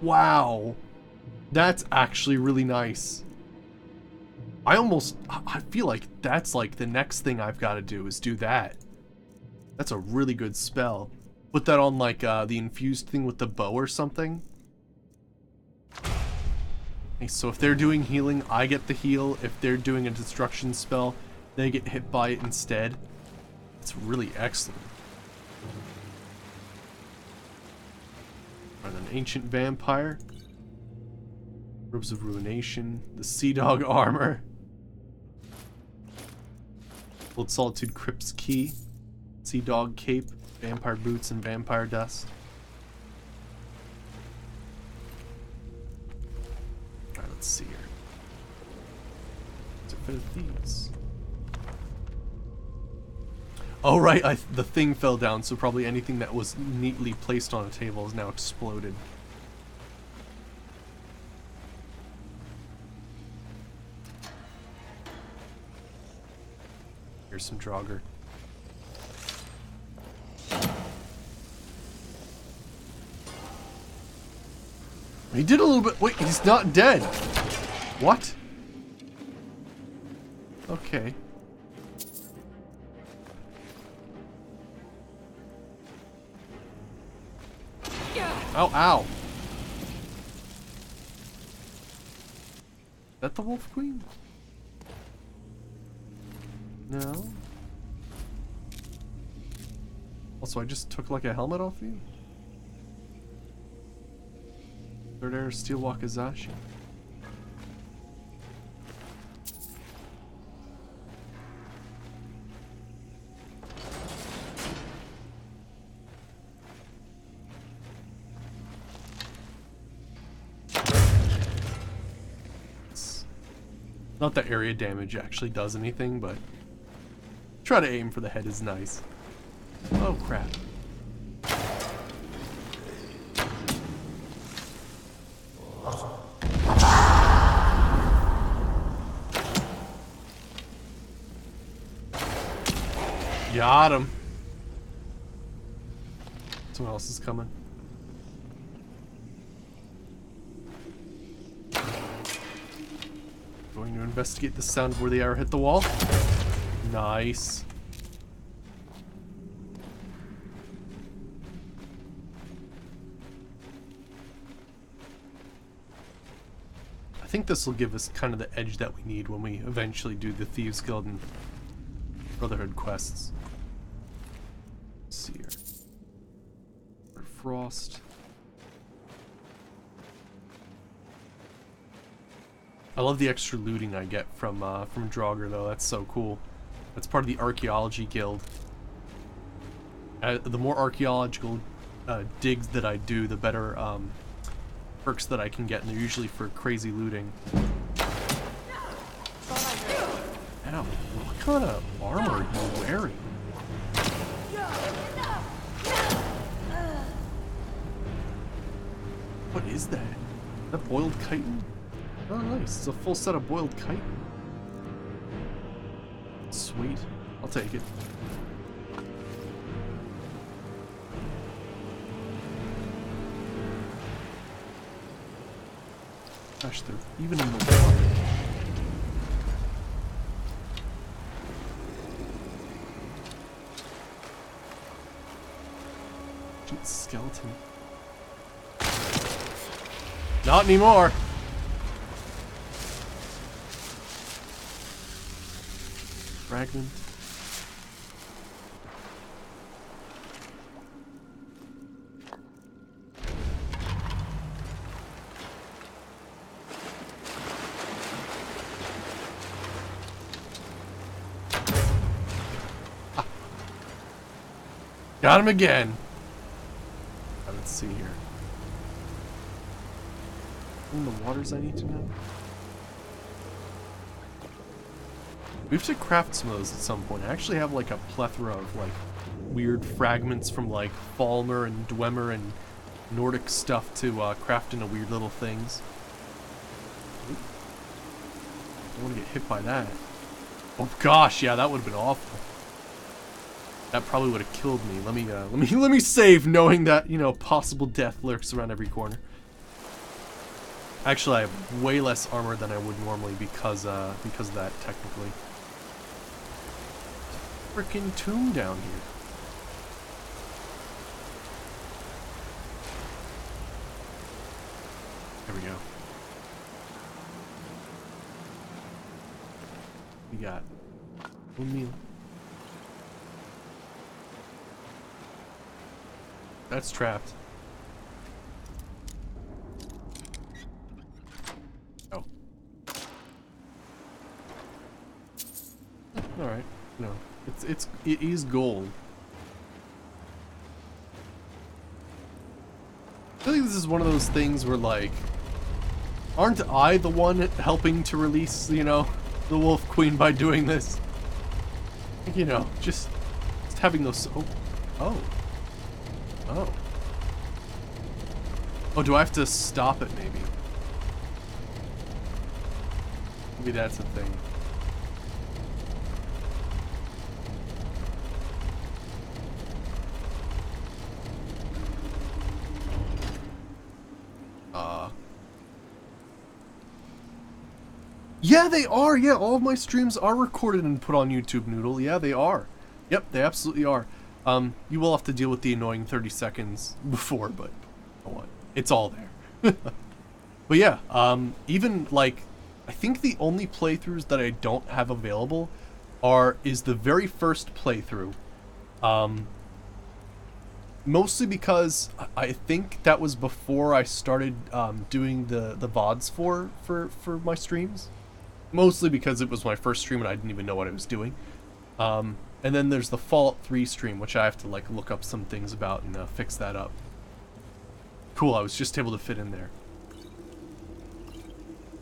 Wow. That's actually really nice. I feel like that's like the next thing I've got to do is do that. That's a really good spell. Put that on like the infused thing with the bow or something. Okay, so if they're doing healing, I get the heal. If they're doing a destruction spell, they get hit by it instead. It's really excellent. An ancient vampire. Robes of Ruination. The Sea Dog armor. Old Solitude Crypt's Key. Sea Dog cape. Vampire boots and vampire dust. Alright, let's see here. What's it fit of these? Oh right, the thing fell down, so probably anything that was neatly placed on a table is now exploded. Here's some Draugr. He did a little bit. Wait, he's not dead. What? Okay. Ow, ow. Is that the Wolf Queen? No. Also, I just took like a helmet off you? Third Air Steel Wakizashi. Not that area damage actually does anything, but try to aim for the head is nice. Oh crap. Got him. Someone else is coming. Going to investigate the sound of where the arrow hit the wall. Nice. I think this will give us kind of the edge that we need when we eventually do the Thieves Guild and Brotherhood quests. Let's see here. Frost. I love the extra looting I get from Draugr though. That's so cool. That's part of the archaeology guild. The more archaeological digs that I do, the better perks that I can get, and they're usually for crazy looting. Ow! What kind of armor are you wearing? What is that? Is that boiled chitin? Oh, nice. It's a full set of boiled chitin. Sweet. I'll take it. Gosh, they're even in the water. Skeleton. Not anymore. Fragment. Ah. Got him again. Let's see here. In the waters I need to know. We have to craft some of those at some point. I actually have like a plethora of like weird fragments from like Falmer and Dwemer and Nordic stuff to craft into weird little things. Ooh. I don't want to get hit by that. Oh gosh, yeah, that would have been awful. That probably would have killed me. Let me save, knowing that, you know, possible death lurks around every corner. Actually, I have way less armor than I would normally because of that, technically. Frickin' tomb down here. There we go. We got one meal. That's trapped. Oh. Alright. No. It is gold. I feel like this is one of those things where, like, aren't I the one helping to release, you know, the Wolf Queen by doing this? You know, just having those. Oh. Oh, do I have to stop it, maybe? Maybe that's a thing. Yeah, they are. Yeah, all of my streams are recorded and put on YouTube, Noodle. Yeah, they are. Yep, they absolutely are. You will have to deal with the annoying 30 seconds before, but you know what? It's all there. But yeah, even like, I think the only playthroughs that I don't have available is the very first playthrough. Mostly because I think that was before I started doing the VODs for my streams. Mostly because it was my first stream and I didn't even know what I was doing. And then there's the Fallout 3 stream, which I have to like look up some things about and fix that up. Cool, I was just able to fit in there.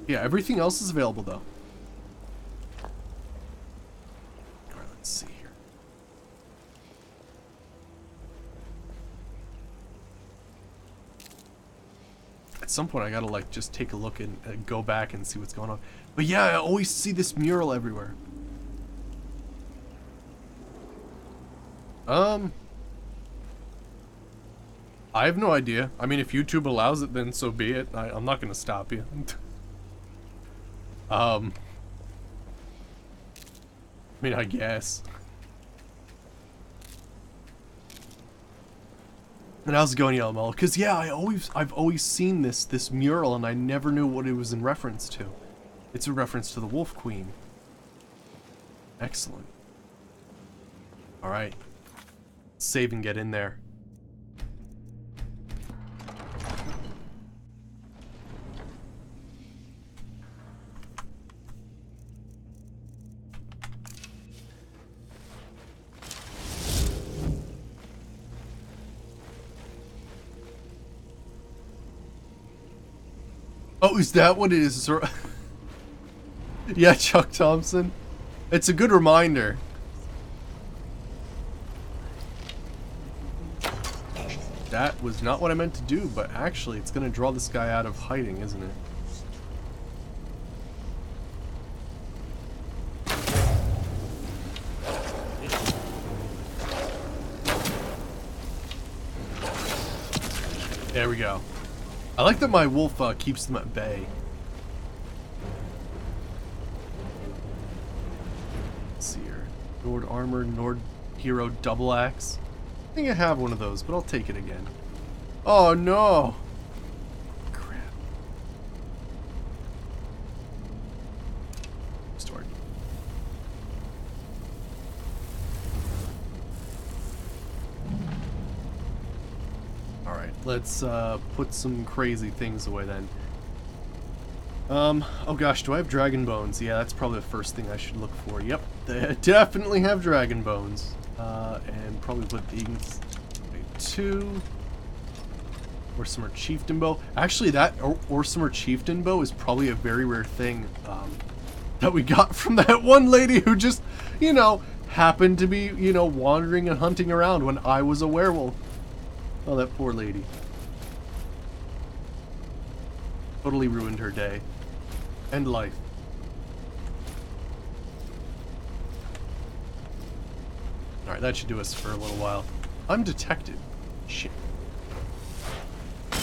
Yeah, everything else is available though. Alright, let's see here. At some point I gotta like just take a look and go back and see what's going on. But yeah, I always see this mural everywhere. I have no idea. I mean, if YouTube allows it, then so be it. I'm not gonna stop you. I mean, I guess. And how's it going, LML? Because yeah, I've always seen this mural, and I never knew what it was in reference to. It's a reference to the Wolf Queen. Excellent. All right, save and get in there. Oh, is that what it is? Yeah, Chuck Thompson. It's a good reminder. That was not what I meant to do, but actually it's gonna draw this guy out of hiding, isn't it? There we go. I like that my wolf keeps them at bay. Let's see here. Nord Armor, Nord Hero Double Axe. I think I have one of those, but I'll take it again. Oh no! Crap. Stored. Alright, let's put some crazy things away then. Oh gosh, do I have dragon bones? Yeah, that's probably the first thing I should look for. Yep, they definitely have dragon bones. And probably put these 2. Orsimer Chieftain Bow. Actually, that Orsimer Chieftain Bow is probably a very rare thing that we got from that one lady who just, you know, happened to be, you know, wandering and hunting around when I was a werewolf. Oh, that poor lady. Totally ruined her day. And life. Alright, that should do us for a little while. Undetected. Shit. I'm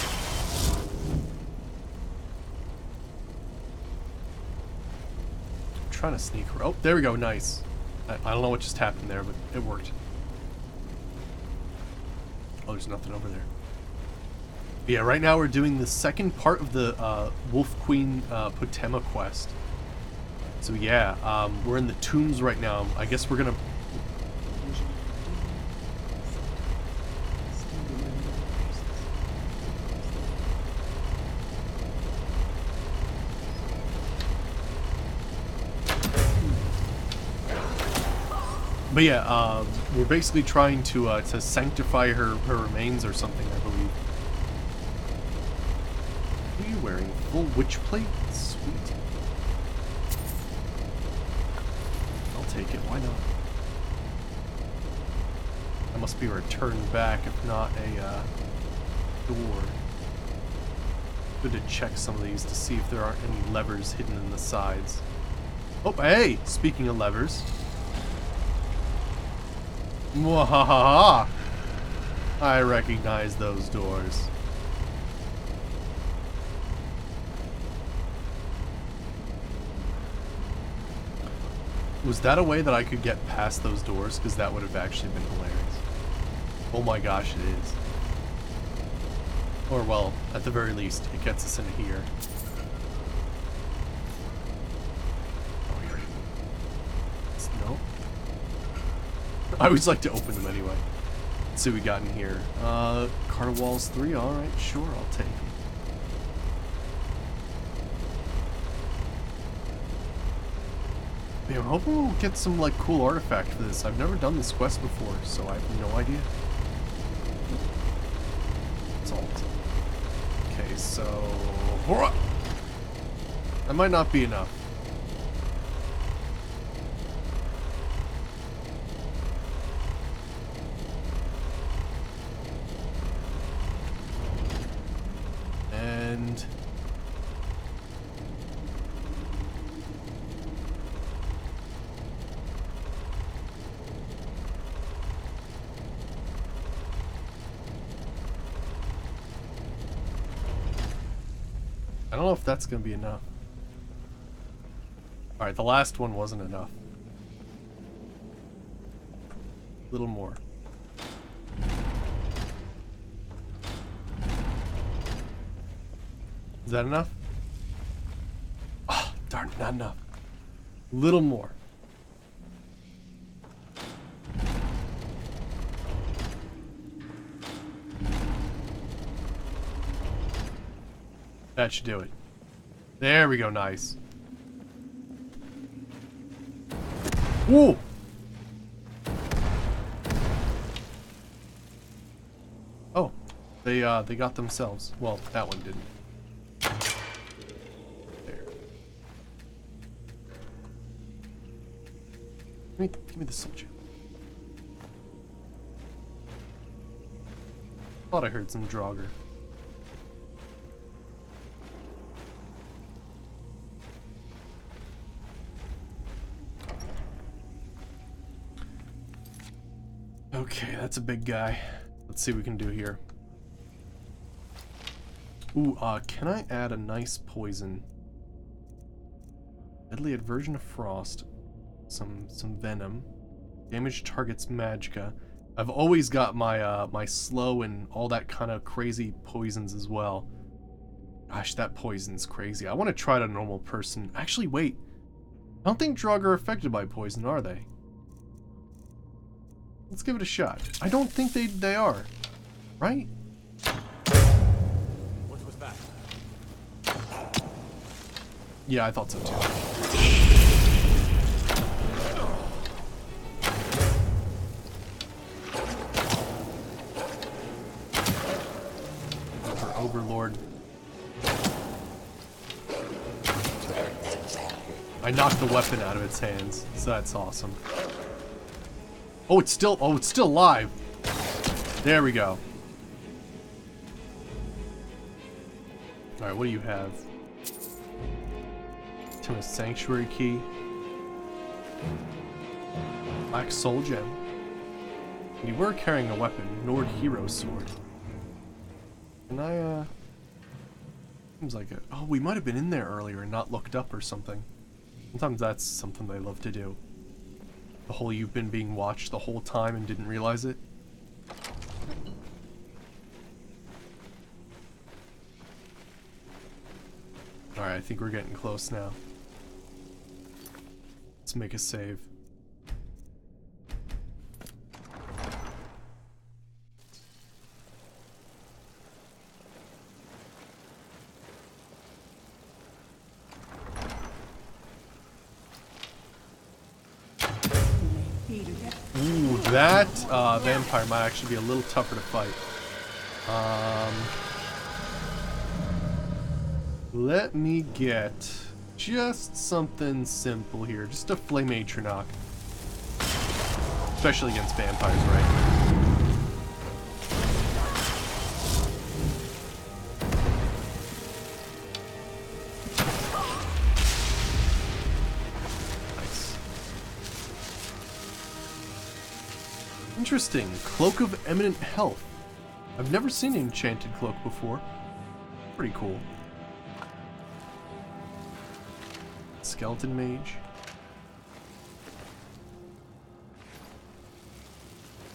trying to sneak her. Oh, there we go. Nice. I don't know what just happened there, but it worked. Oh, there's nothing over there. But yeah, right now we're doing the second part of the Wolf Queen Potema quest. So yeah, we're in the tombs right now. I guess we're gonna... But yeah, we're basically trying to sanctify her remains or something, I believe. What are you wearing? Full witch plate? Sweet. I'll take it. Why not? That must be a return back, if not a door. Good to check some of these to see if there aren't any levers hidden in the sides. Oh, hey! Speaking of levers. Mwahaha! I recognize those doors. Was that a way that I could get past those doors? Because that would have actually been hilarious. Oh my gosh, it is. Or, well, at the very least, it gets us into here. Oh, here. No. I always like to open them anyway. Let's see what we got in here. Card Walls 3, alright, sure, I'll take them. I'm hoping we'll get some, like, cool artifact for this. I've never done this quest before, so I have no idea. Salt. Okay, so... That might not be enough. And... I don't know if that's going to be enough. Alright, the last one wasn't enough. A little more. Is that enough? Oh, darn, not enough. A little more. That should do it. There we go, nice. Whoa! Oh, they got themselves. Well, that one didn't. There. Give me the soldier. Thought I heard some Draugr. Okay, that's a big guy. Let's see what we can do here. Ooh, can I add a nice poison? Deadly aversion of frost. Some venom. Damage targets magicka. I've always got my my slow and all that kind of crazy poisons as well. Gosh, that poison's crazy. I want to try it on a normal person. Actually, wait. I don't think Draugr are affected by poison, are they? Let's give it a shot. I don't think they are. Right? What was that? Yeah, I thought so too. Our Overlord. I knocked the weapon out of its hands, so that's awesome. Oh, it's still alive. There we go. Alright, what do you have? Tim's Sanctuary Key. Black Soul Gem. And you were carrying a weapon, Nord Hero Sword. Can I, seems like it. Oh, we might have been in there earlier and not looked up or something. Sometimes that's something they love to do. The whole you've been being watched the whole time and didn't realize it. Alright, I think we're getting close now. Let's make a save. Ooh, that vampire might actually be a little tougher to fight. Let me get just something simple here. Just a Flame Atronach. Especially against vampires, right? Interesting. Cloak of Eminent Health. I've never seen an enchanted cloak before. Pretty cool. Skeleton Mage.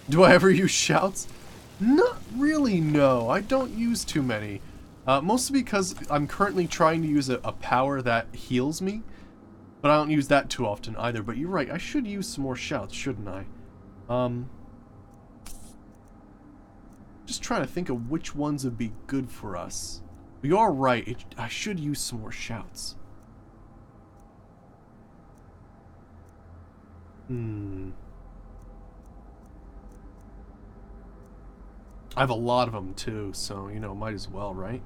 Do I ever use shouts? Not really, no. I don't use too many. Mostly because I'm currently trying to use a power that heals me. But I don't use that too often either. But you're right, I should use some more shouts, shouldn't I? Just trying to think of which ones would be good for us. But you are right, I should use some more shouts. I have a lot of them too, so, you know, might as well, right?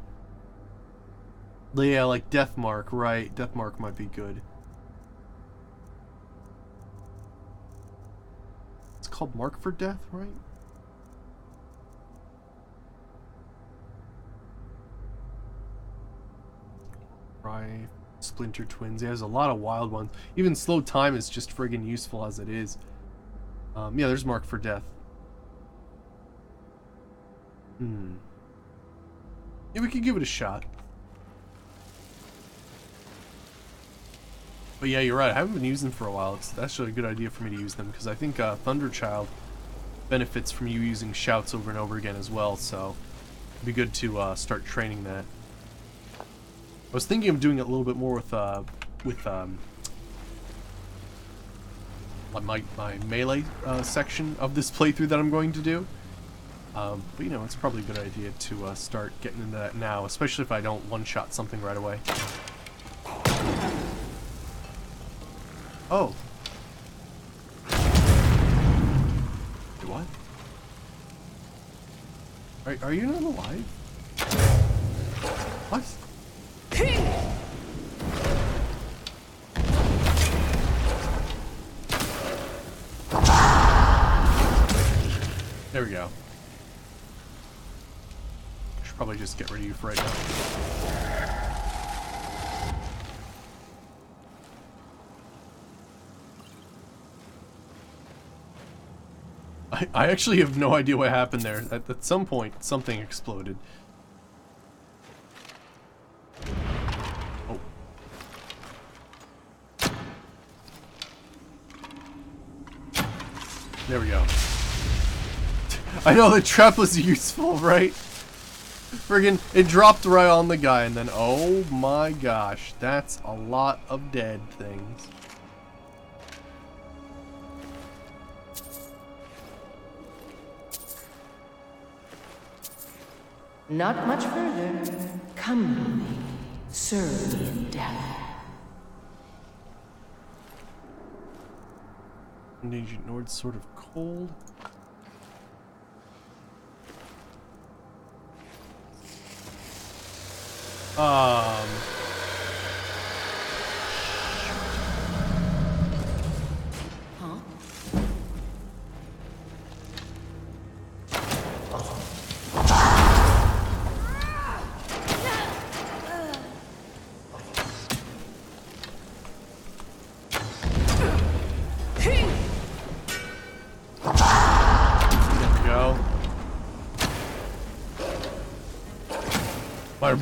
Yeah, like Deathmark, right. Deathmark might be good. It's called Mark for Death, right? Right. Splinter Twins. Yeah, there's a lot of wild ones. Even Slow Time is just friggin' useful as it is. Yeah, there's Mark for Death. Yeah, we could give it a shot. But yeah, you're right. I haven't been using them for a while. It's actually a good idea for me to use them because I think Thunderchild benefits from you using shouts over and over again as well. So it'd be good to start training that. I was thinking of doing it a little bit more with my melee section of this playthrough that I'm going to do. But you know, it's probably a good idea to start getting into that now, especially if I don't one-shot something right away. Oh. What? Are you not alive? What? There we go. Should probably just get rid of you for right now. I actually have no idea what happened there. At some point, something exploded. Oh. There we go. I know the trap was useful, right? Friggin', it dropped right on the guy and then, oh my gosh, that's a lot of dead things. Not much further. Come with me. Serve me in death. Ancient Nord's sort of cold.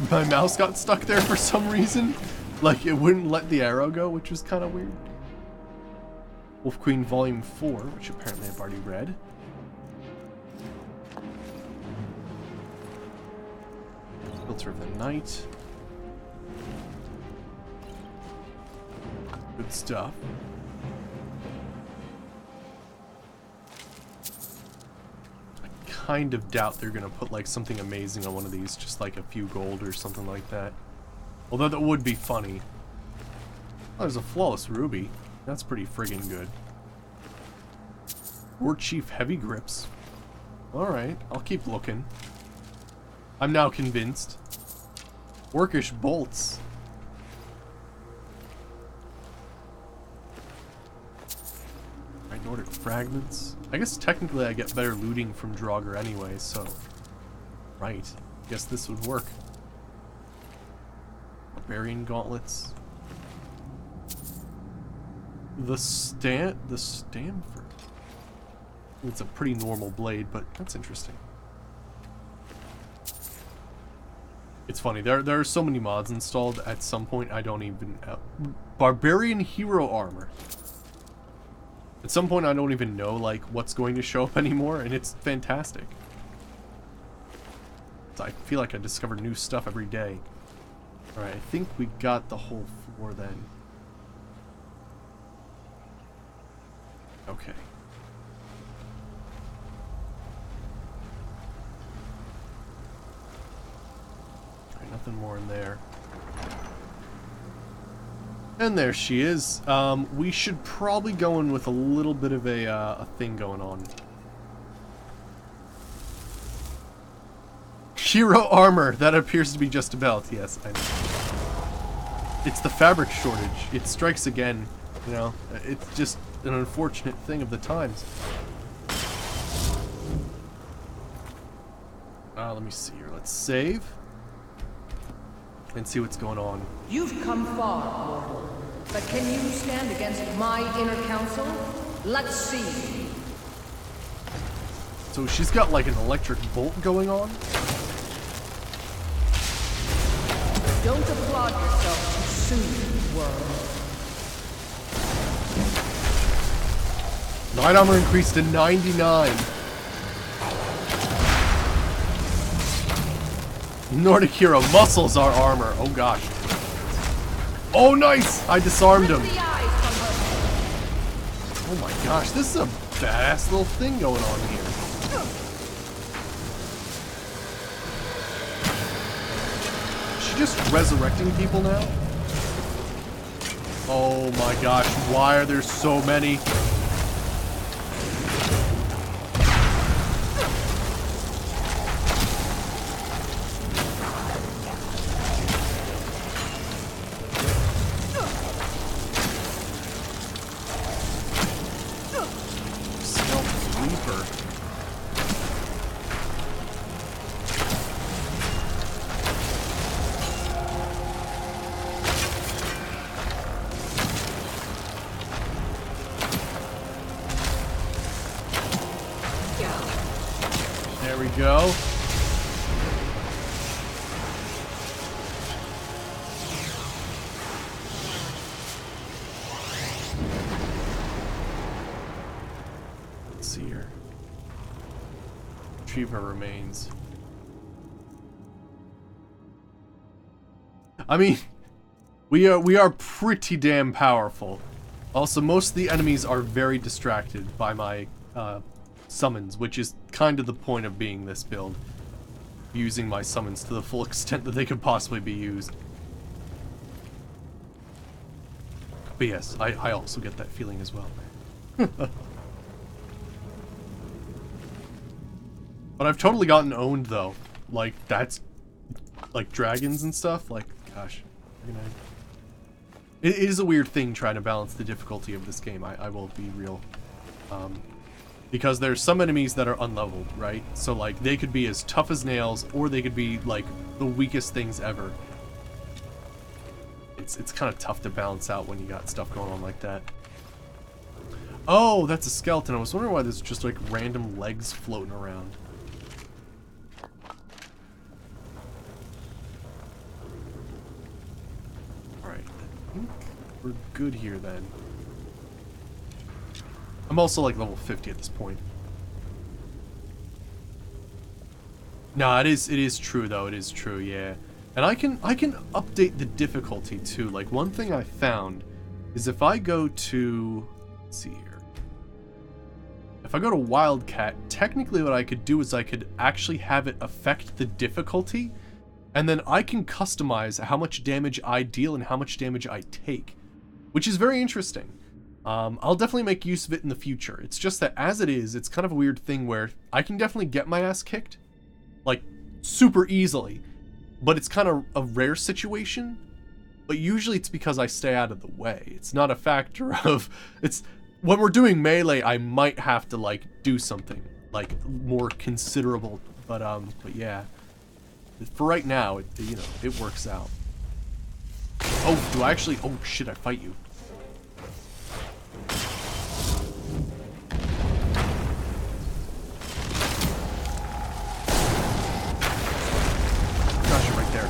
My mouse got stuck there for some reason. Like, it wouldn't let the arrow go, which was kind of weird. Wolf Queen Volume 4, which apparently I've already read. Filter of the Night. Good stuff. Kind of doubt they're gonna put like something amazing on one of these, just like a few gold or something like that. Although that would be funny. Oh, there's a flawless ruby. That's pretty friggin' good. War Chief heavy grips. Alright, I'll keep looking. I'm now convinced. Orcish bolts. Right, Nordic fragments. I guess technically I get better looting from Draugr anyway, so... Right. Guess this would work. Barbarian gauntlets. The Stamford. It's a pretty normal blade, but that's interesting. It's funny, there are so many mods installed, at some point I don't even... Barbarian hero armor. At some point, I don't even know, like, what's going to show up anymore, and it's fantastic. I feel like I discover new stuff every day. Alright, I think we got the whole floor then. Okay. Alright, nothing more in there. And there she is. We should probably go in with a little bit of a thing going on. Hero armor. That appears to be just a belt. Yes, I know. It's the fabric shortage. It strikes again. You know, it's just an unfortunate thing of the times. Let me see here. Let's save. And see what's going on. You've come far, mortal. But can you stand against my inner council? Let's see. So she's got like an electric bolt going on. Don't applaud yourself too soon, world. Light armor increased to 99. Nordic hero muscles our armor. Oh gosh. Oh nice! I disarmed him. Oh my gosh, this is a badass little thing going on here. Is she just resurrecting people now? Oh my gosh, why are there so many? There we go. Let's see here. Retrieve her remains. I mean, we are pretty damn powerful. Also, most of the enemies are very distracted by my summons, which is kind of the point of being this build. Using my summons to the full extent that they could possibly be used. But yes, I also get that feeling as well. But I've totally gotten owned though. Like, that's like dragons and stuff. Like, gosh. It is a weird thing trying to balance the difficulty of this game. I will be real. Because there's some enemies that are unleveled, right? So like they could be as tough as nails, or they could be like the weakest things ever. It's kind of tough to balance out when you got stuff going on like that. Oh, that's a skeleton. I was wondering why there's just like random legs floating around. Alright, I think we're good here then. I'm also like level 50 at this point. No, it is true though. It is true, yeah. And I can update the difficulty too. Like one thing I found is if I go to, let's see here. If I go to Wildcat, technically what I could do is I could actually have it affect the difficulty, and then I can customize how much damage I deal and how much damage I take, which is very interesting. I'll definitely make use of it in the future. It's just that as it is, it's kind of a weird thing where I can definitely get my ass kicked, like, super easily, but it's kind of a rare situation, but usually it's because I stay out of the way. It's not a factor of, it's, when we're doing melee, I might have to, like, do something, like, more considerable, but yeah. For right now, you know, it works out. Oh, do I actually, oh shit, I fight you. Gosh, you're right there.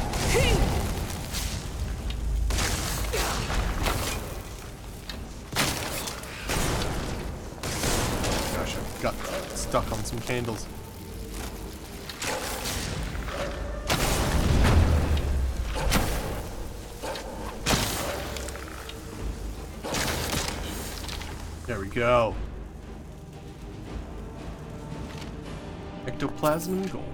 gosh, I got stuck on some candles. There we go. Ectoplasm and gold.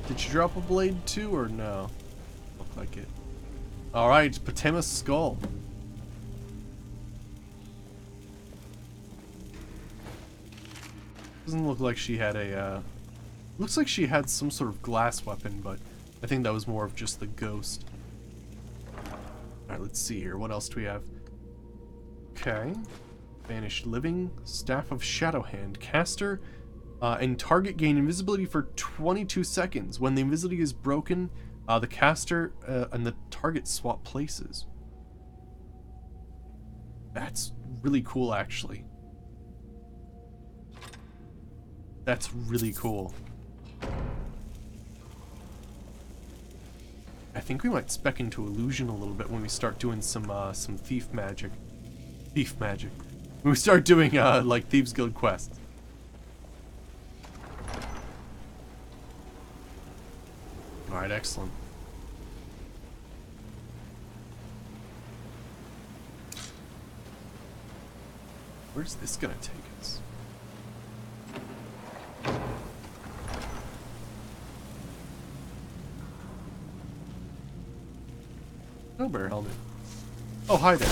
Did you drop a blade too, or no? Look like it. Alright, Potema's skull. Doesn't look like she had a, looks like she had some sort of glass weapon, but I think that was more of just the ghost. Alright, let's see here. What else do we have? Okay. Banished Living, Staff of Shadowhand, Caster, and target gain invisibility for 22 seconds. When the invisibility is broken, the caster and the target swap places. That's really cool, actually. That's really cool. I think we might spec into illusion a little bit when we start doing some thief magic. Thief magic. When we start doing like Thieves Guild quests. Alright, excellent. Where's this gonna take us? No bear helmet. Oh, hi there.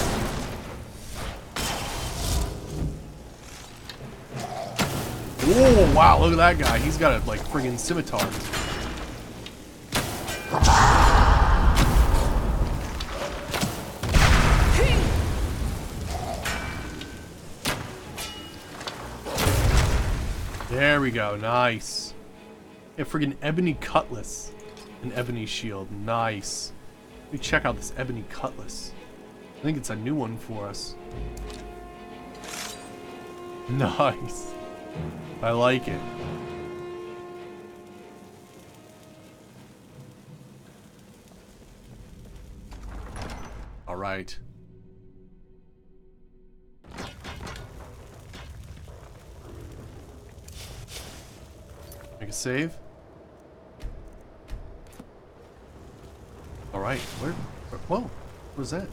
Whoa, wow, look at that guy. He's got a, like, friggin' scimitar. There we go, nice. Yeah, friggin' ebony cutlass. An ebony shield, nice. Let me check out this ebony cutlass. I think it's a new one for us. Nice. I like it. All right. Make a save. All right. Whoa. What was that?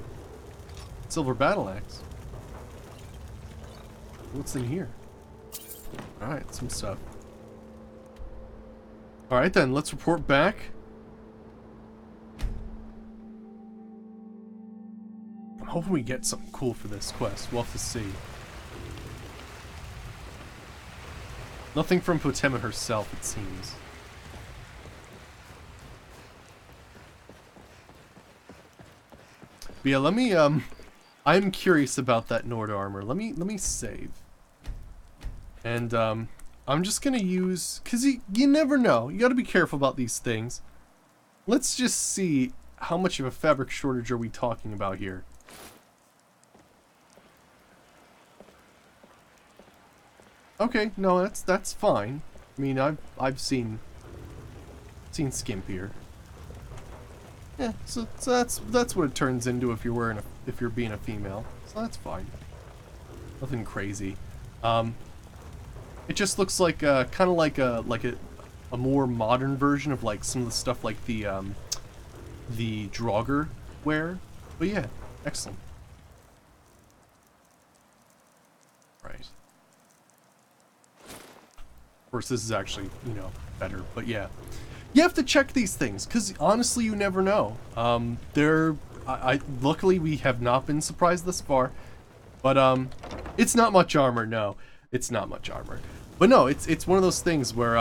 Silver battle axe. What's in here? Alright, some stuff. Alright then, let's report back. I'm hoping we get something cool for this quest. We'll have to see. Nothing from Potema herself, it seems. But yeah, let me, I'm curious about that Nord armor. Let me save. And, I'm just gonna use, cause you never know. You gotta be careful about these things. Let's just see how much of a fabric shortage are we talking about here. Okay, no, that's fine. I mean, I've seen skimpier. Yeah, so that's what it turns into if you're being a female. So that's fine. Nothing crazy. It just looks like kind of like a more modern version of like some of the stuff like the Draugr wear. But yeah, excellent. Right. Of course, this is actually, you know, better. But yeah. You have to check these things, because honestly, you never know. Luckily, we have not been surprised thus far, but it's not much armor. No, it's not much armor. But no, it's one of those things where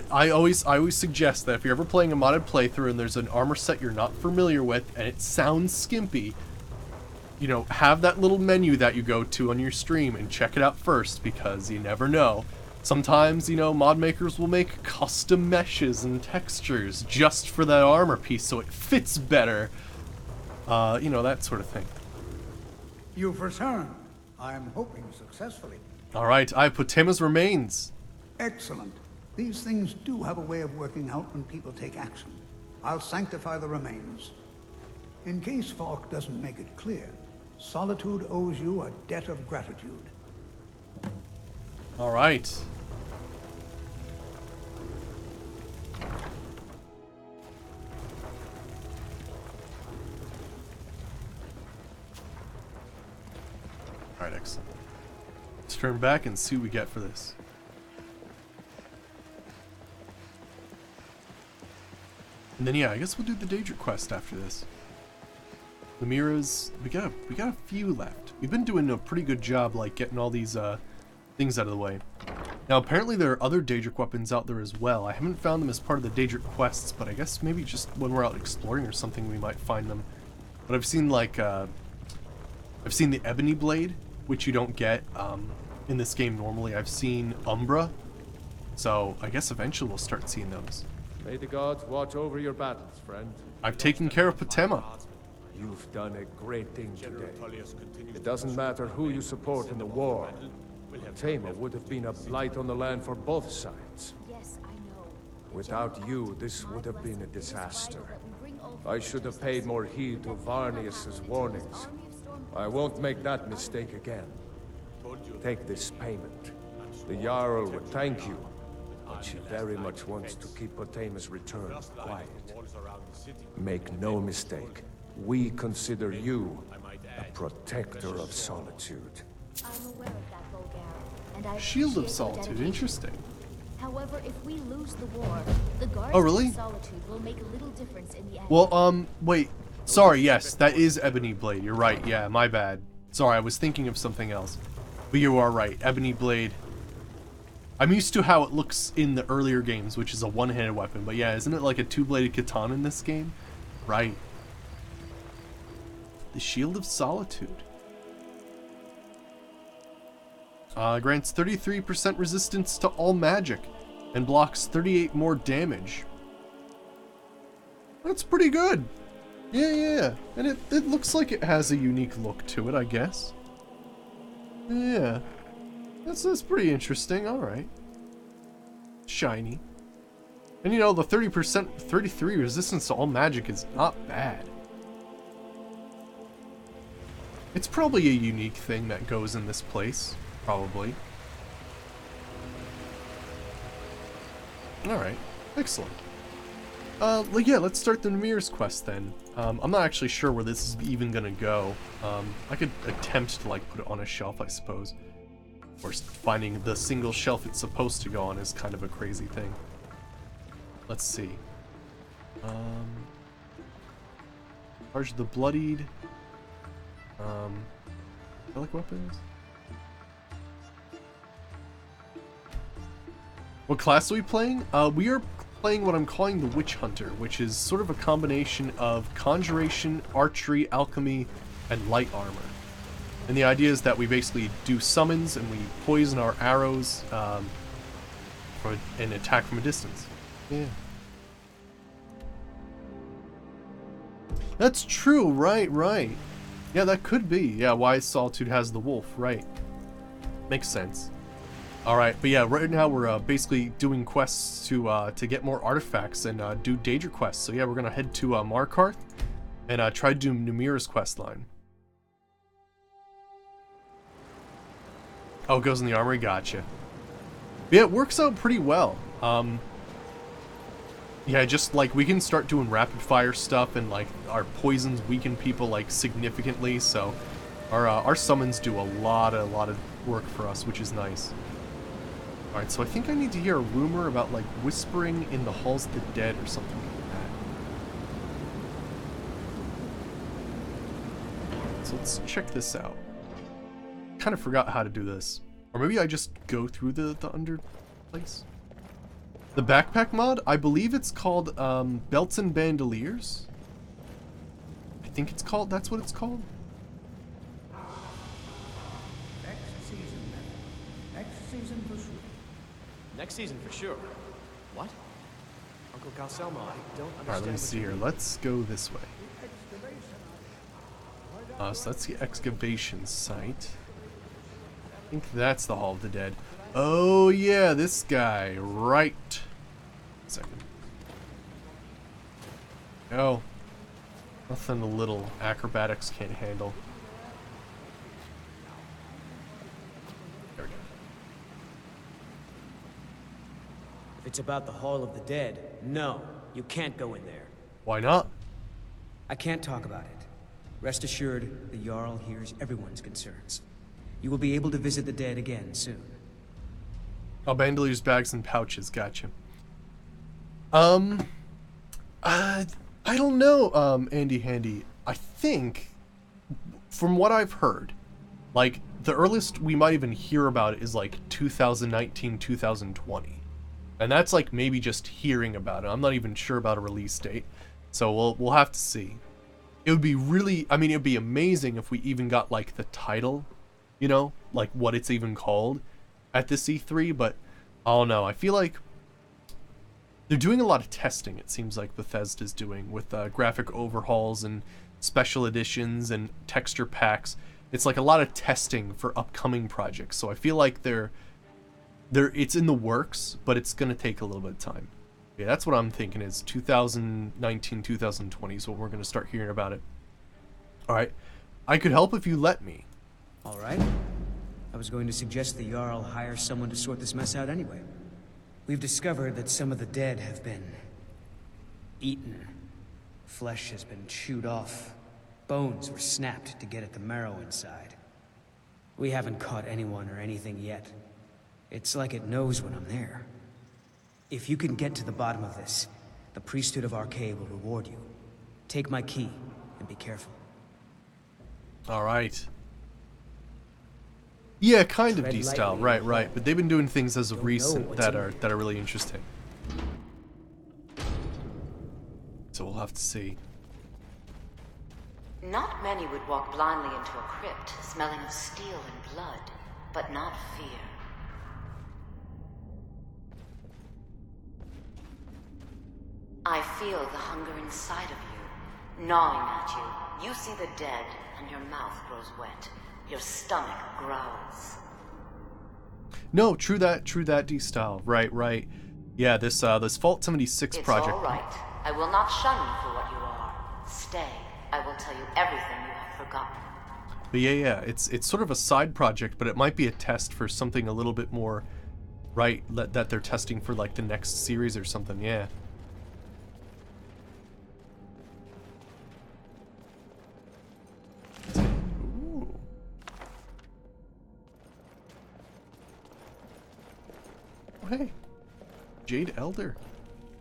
I always suggest that if you're ever playing a modded playthrough and there's an armor set you're not familiar with and it sounds skimpy, you know, have that little menu that you go to on your stream and check it out first, because you never know. Sometimes, you know, mod makers will make custom meshes and textures just for that armor piece so it fits better. You know, that sort of thing. You've returned. I'm hoping successfully. Alright, I have Potema's remains. Excellent. These things do have a way of working out when people take action. I'll sanctify the remains. In case Falk doesn't make it clear, Solitude owes you a debt of gratitude. All right. All right, excellent. Let's turn back and see what we get for this. And then yeah, I guess we'll do the Daedric quest after this. The mirrors, we got a few left. We've been doing a pretty good job, like getting all these things out of the way. Now apparently there are other Daedric weapons out there as well. I haven't found them as part of the Daedric quests, but I guess maybe just when we're out exploring or something we might find them. But I've seen like I've seen the Ebony Blade, which you don't get in this game normally. I've seen Umbra, so I guess eventually we'll start seeing those. May the gods watch over your battles, friend. I've taken care of Patema. You've done a great thing today. It doesn't matter who you support in the war. Patema would have been a blight on the land for both sides. Yes, I know. Without you, this would have been a disaster. I should have paid more heed to Varnius's warnings. I won't make that mistake again. Take this payment. The Jarl would thank you, but she very much wants to keep Patema's return quiet. Make no mistake, we consider you a protector of solitude. I'm aware of that, Bulgara, and I Shield of appreciate your Solitude, dedication. interesting. However, if we lose the war, the guards Oh, really? of Solitude will make little difference in the end. Well, wait. Sorry, yes, that is Ebony Blade. You're right. Yeah, my bad. Sorry, I was thinking of something else. But you are right. Ebony Blade. I'm used to how it looks in the earlier games, which is a one-handed weapon. But yeah, isn't it like a two-bladed katana in this game? Right. The Shield of Solitude. Grants 33% resistance to all magic and blocks 38 more damage. That's pretty good. Yeah. And it looks like it has a unique look to it, I guess. Yeah. That's pretty interesting. Alright. Shiny. And you know, the 33 resistance to all magic is not bad. It's probably a unique thing that goes in this place. Probably. Alright. Excellent. Yeah, let's start the Numir's quest then. I'm not actually sure where this is even gonna go. I could attempt to like put it on a shelf, I suppose. Of course, finding the single shelf it's supposed to go on is kind of a crazy thing. Let's see. Charge the Bloodied. Relic weapons? What class are we playing? We are playing what I'm calling the Witchhunter, which is sort of a combination of Conjuration, Archery, Alchemy, and Light Armor. And the idea is that we basically do summons and we poison our arrows and attack from a distance. Yeah. That's true, right. Yeah, that could be. Yeah, why Solitude has the wolf, right. Makes sense. Alright, but yeah, right now we're basically doing quests to get more artifacts and do Daedra quests. So yeah, we're gonna head to Markarth and try to do Numir's quest line. Oh, it goes in the armory? Gotcha. But yeah, it works out pretty well. Yeah, just like we can start doing rapid fire stuff and like our poisons weaken people like significantly, so our summons do a lot of work for us, which is nice. Alright, so I think I need to hear a rumor about like whispering in the halls of the dead or something like that. So let's check this out. Kind of forgot how to do this. Or maybe I just go through the under place. The backpack mod, I believe it's called Belts and Bandoliers. I think it's called, that's what it's called. Next season for sure. What? Uncle Calcelmo, I don't understand. Alright, let me see here. Let's go this way. So that's the excavation site. I think that's the Hall of the Dead. Oh yeah, this guy. Right. Second. Oh. Nothing the little acrobatics can't handle. If it's about the Hall of the Dead, no, you can't go in there. Why not? I can't talk about it. Rest assured, the Jarl hears everyone's concerns. You will be able to visit the dead again soon. Oh, bandoliers, bags, and pouches. Gotcha. I don't know, Andy Handy. I think, from what I've heard, like, the earliest we might even hear about it is, like, 2019, 2020. And that's, like, maybe just hearing about it. I'm not even sure about a release date. So we'll have to see. It would be really, I mean, it would be amazing if we even got, like, the title, you know? Like, what it's even called at this E3, but I don't know. I feel like they're doing a lot of testing, it seems like Bethesda's doing, with graphic overhauls and special editions and texture packs. It's like a lot of testing for upcoming projects. So I feel like it's in the works, but it's going to take a little bit of time. Yeah, that's what I'm thinking is 2019, 2020 is when we're going to start hearing about it. All right. I could help if you let me. All right. I was going to suggest the Jarl hire someone to sort this mess out anyway. We've discovered that some of the dead have been eaten. Flesh has been chewed off. Bones were snapped to get at the marrow inside. We haven't caught anyone or anything yet. It's like it knows when I'm there. If you can get to the bottom of this, the priesthood of Arcade will reward you. Take my key and be careful. All right. Yeah, kind of Tread D-style, lightly. right. But they've been doing things as of Don't know recent what's that in are really interesting. So we'll have to see. Not many would walk blindly into a crypt, smelling of steel and blood, but not fear. I feel the hunger inside of you, gnawing at you. You see the dead, and your mouth grows wet. Your stomach growls. No, true that D-style. Right. Yeah, this Fault 76 project. It's all right. I will not shun you for what you are. Stay. I will tell you everything you have forgotten. But yeah, it's sort of a side project, but it might be a test for something a little bit more, right, that they're testing for, like, the next series or something, yeah. Ooh. Oh, hey. Jade Elder.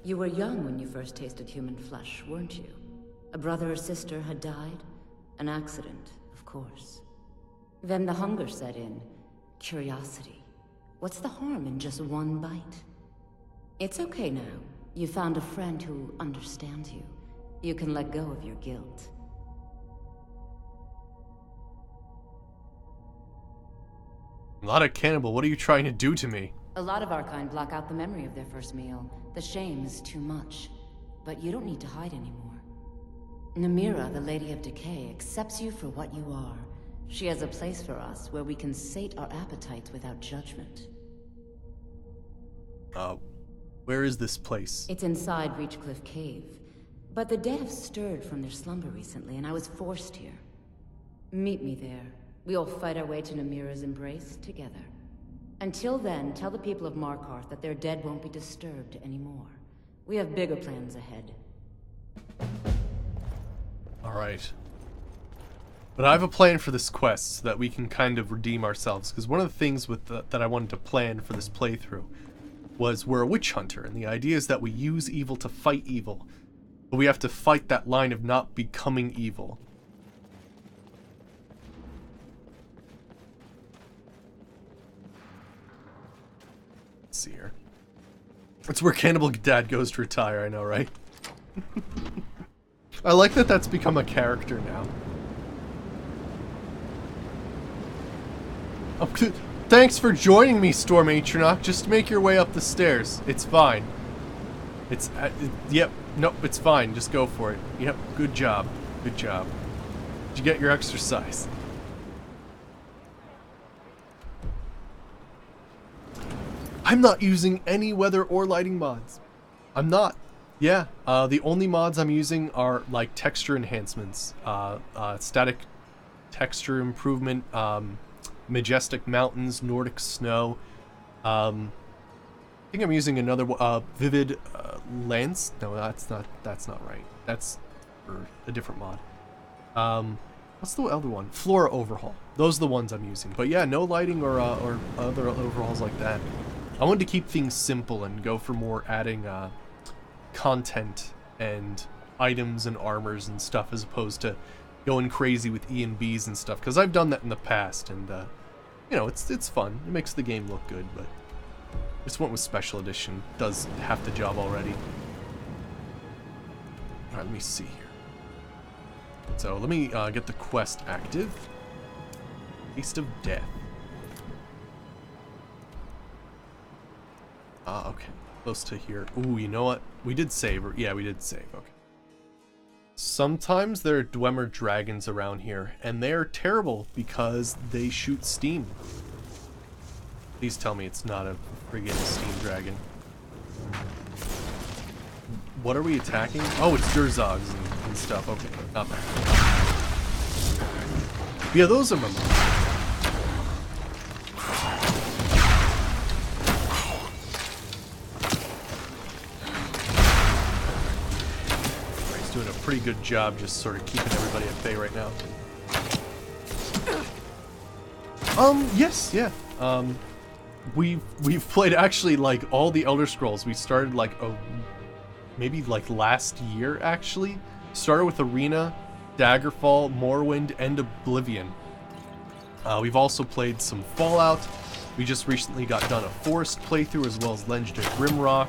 You were young when you first tasted human flesh, weren't you? A brother or sister had died? An accident, of course. Then the hunger set in. Curiosity. What's the harm in just one bite? It's okay now. You found a friend who understands you. You can let go of your guilt. Not a cannibal, what are you trying to do to me? A lot of our kind block out the memory of their first meal. The shame is too much. But you don't need to hide anymore. Namira, the Lady of Decay, accepts you for what you are. She has a place for us where we can sate our appetites without judgment. Where is this place? It's inside Reachcliff Cave. But the dead have stirred from their slumber recently, and I was forced here. Meet me there. We'll fight our way to Namira's embrace together. Until then, tell the people of Markarth that their dead won't be disturbed anymore. We have bigger plans ahead. Alright. But I have a plan for this quest so that we can kind of redeem ourselves. Because one of the things that I wanted to plan for this playthrough was we're a witch hunter. And the idea is that we use evil to fight evil. But we have to fight that line of not becoming evil. Let's see here. That's where Cannibal Dad goes to retire, I know, right? I like that that's become a character now. Oh, thanks for joining me, Storm Atronach. Just make your way up the stairs. It's fine. It's, yep, nope, it's fine. Just go for it. Yep, good job. Good job. Did you get your exercise? I'm not using any weather or lighting mods. I'm not. Yeah, the only mods I'm using are like texture enhancements, static texture improvement, majestic mountains, Nordic snow. I think I'm using another vivid lens. No, that's not right. That's for a different mod. What's the other one? Flora overhaul. Those are the ones I'm using. But yeah, no lighting or other overhauls like that. I wanted to keep things simple and go for more adding content and items and armors and stuff as opposed to going crazy with E and Bs and stuff. Because I've done that in the past, and you know, it's fun. It makes the game look good, but this one with Special Edition does half the job already. Alright, let me see here. So let me get the quest active. Taste of Death. Okay. Close to here. Ooh, you know what? We did save. Yeah, we did save. Okay. Sometimes there are Dwemer dragons around here, and they're terrible because they shoot steam. Please tell me it's not a friggin' steam dragon. What are we attacking? Oh, it's Durzogs and stuff. Okay, not bad. Yeah, those are my He's doing a pretty good job just sort of keeping everybody at bay right now. Yes, yeah. We've played actually like all the Elder Scrolls. We started like maybe like last year actually. Started with Arena, Daggerfall, Morrowind, and Oblivion. We've also played some Fallout. We just recently got done a Forest playthrough as well as Legend of Grimrock.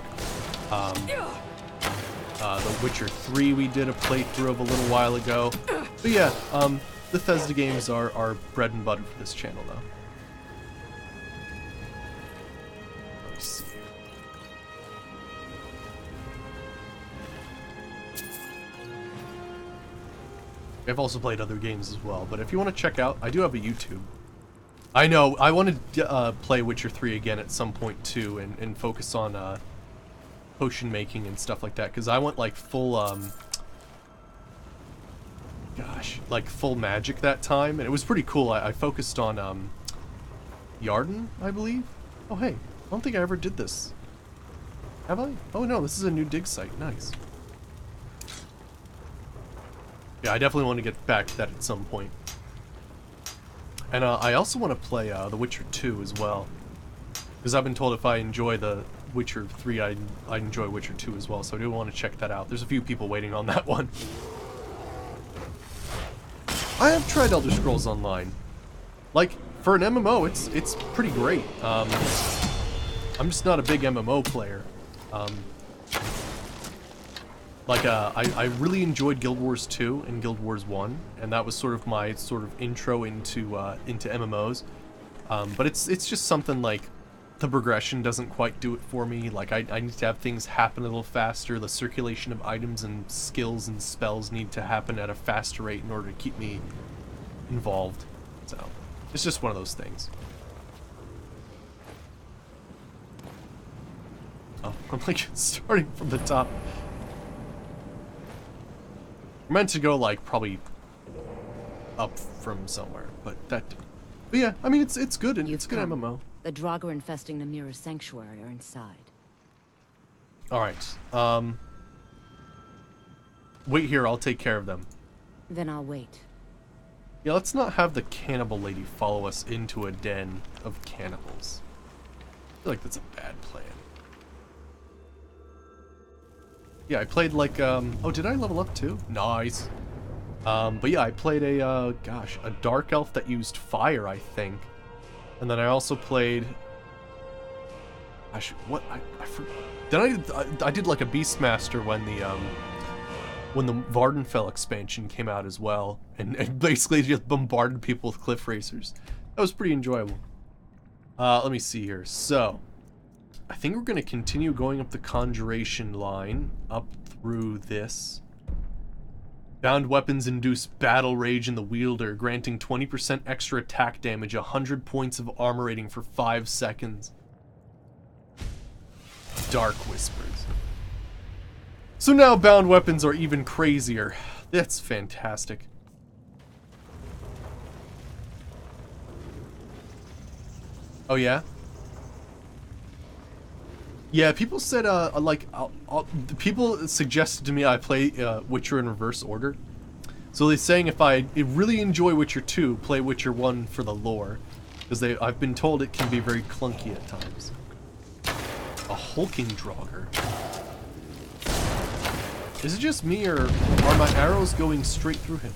The Witcher 3 we did a playthrough of a little while ago. But yeah, Bethesda games are bread and butter for this channel though. I've also played other games as well, but if you want to check out, I do have a YouTube. I know, I want to play Witcher 3 again at some point too, and focus on potion making and stuff like that, because I want like full, like full magic that time, and it was pretty cool. I focused on Yarden, I believe. Oh hey, I don't think I ever did this. Have I? Oh no, this is a new dig site. Nice. Yeah, I definitely want to get back to that at some point. And I also want to play The Witcher 2 as well. Because I've been told if I enjoy The Witcher 3, I enjoy Witcher 2 as well. So I do want to check that out. There's a few people waiting on that one. I have tried Elder Scrolls Online. Like, for an MMO, it's pretty great. I'm just not a big MMO player. I really enjoyed Guild Wars 2 and Guild Wars 1, and that was sort of my intro into MMOs. But it's just something like the progression doesn't quite do it for me. Like I need to have things happen a little faster. The circulation of items and skills and spells need to happen at a faster rate in order to keep me involved. So it's just one of those things. Oh, I'm like starting from the top. We're meant to go like probably up from somewhere, but yeah, I mean it's good and it's a good MMO. The Draugr infesting the Mirror Sanctuary are inside. All right. Wait here, I'll take care of them. Then I'll wait. Yeah, let's not have the cannibal lady follow us into a den of cannibals. I feel like that's a bad plan. Yeah, I played like, oh, did I level up too? Nice. But yeah, I played a dark elf that used fire, I think. And then I also played, I did like a Beastmaster when the Vardenfell expansion came out as well. And basically just bombarded people with cliff racers. That was pretty enjoyable. Let me see here. So, I think we're going to continue going up the Conjuration line, up through this. Bound weapons induce battle rage in the wielder, granting 20% extra attack damage, 100 points of armor rating for 5 seconds. Dark Whispers. So now bound weapons are even crazier. That's fantastic. Oh yeah? Yeah, people said, people suggested to me I play Witcher in reverse order. So they're saying if I really enjoy Witcher 2, play Witcher 1 for the lore. Because I've been told it can be very clunky at times. A hulking Draugr. Is it just me, or are my arrows going straight through him?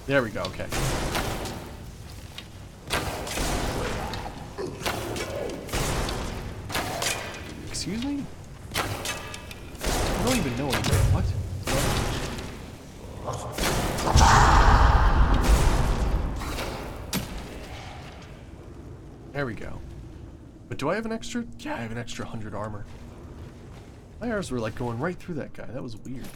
There we go, okay. Excuse me? I don't even know anything. What? There we go. But do I have an extra? Yeah, I have an extra 100 armor. My arrows were like going right through that guy. That was weird.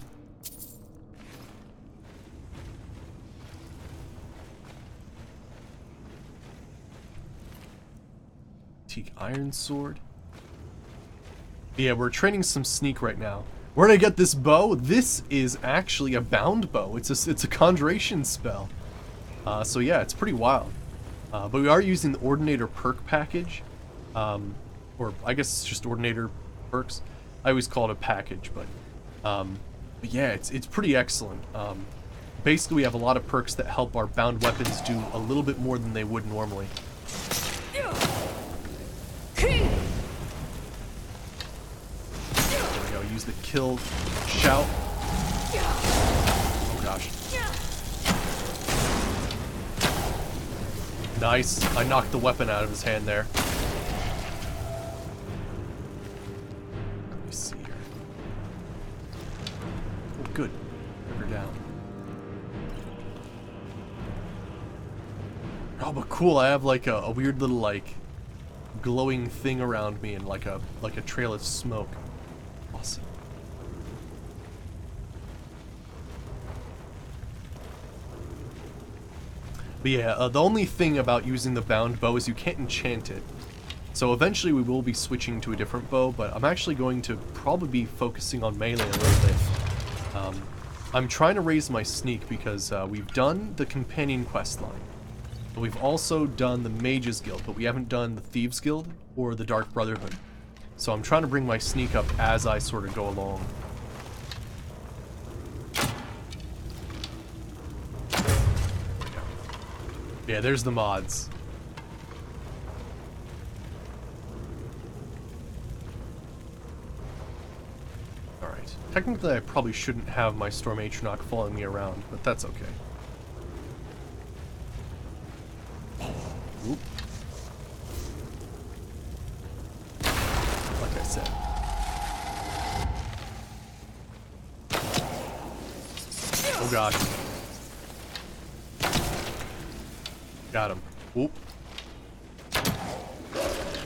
Teak iron sword. Yeah, we're training some sneak right now. Where did I get this bow? This is actually a bound bow. It's a conjuration spell. So yeah, it's pretty wild. But we are using the Ordinator perk package. Or I guess it's just Ordinator perks. I always call it a package, but yeah, it's pretty excellent. Basically, we have a lot of perks that help our bound weapons do a little bit more than they would normally. There we go, use the kill shout. Oh gosh. Nice. I knocked the weapon out of his hand there. Let me see here. Oh, good. Put her down. Oh, but cool. I have like a weird little like glowing thing around me and like a trail of smoke. Awesome. But yeah, the only thing about using the bound bow is you can't enchant it. So eventually we will be switching to a different bow, but I'm actually going to probably be focusing on melee a little bit. I'm trying to raise my sneak because we've done the companion quest line. We've also done the Mages Guild, but we haven't done the Thieves Guild or the Dark Brotherhood. So I'm trying to bring my sneak up as I sort of go along. Yeah, there's the mods. Alright. Technically, I probably shouldn't have my Storm Atronach following me around, but that's okay. Oop. Like I said. Oh gosh. Got him. Oop.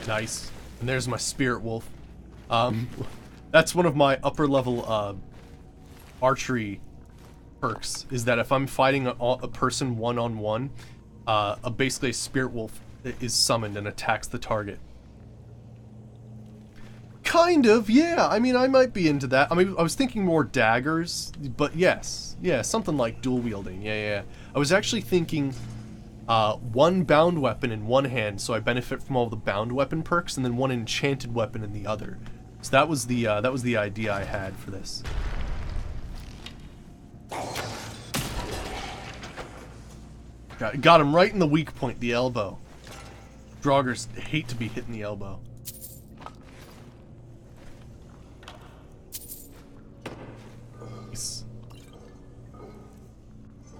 Nice. And there's my Spirit Wolf. That's one of my upper level archery perks, is that if I'm fighting a person one-on-one, basically a Spirit Wolf is summoned and attacks the target. Kind of, yeah. I mean, I might be into that. I mean, I was thinking more daggers, but yes. Yeah, something like dual wielding. Yeah. I was actually thinking one bound weapon in one hand, so I benefit from all the bound weapon perks, and then one enchanted weapon in the other. So that was the idea I had for this. Got him right in the weak point, the elbow. Draugrs hate to be hit in the elbow. Nice.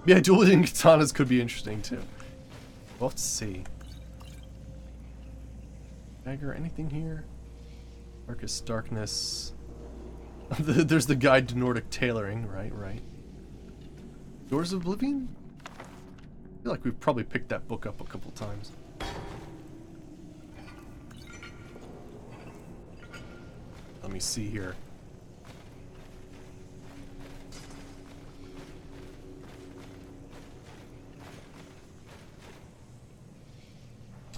Yeah, dueling katanas could be interesting too. We'll have to see. Dagger, anything here? Darkest Darkness. There's the Guide to Nordic Tailoring, right. Doors of Oblivion? I feel like we've probably picked that book up a couple times. Let me see here.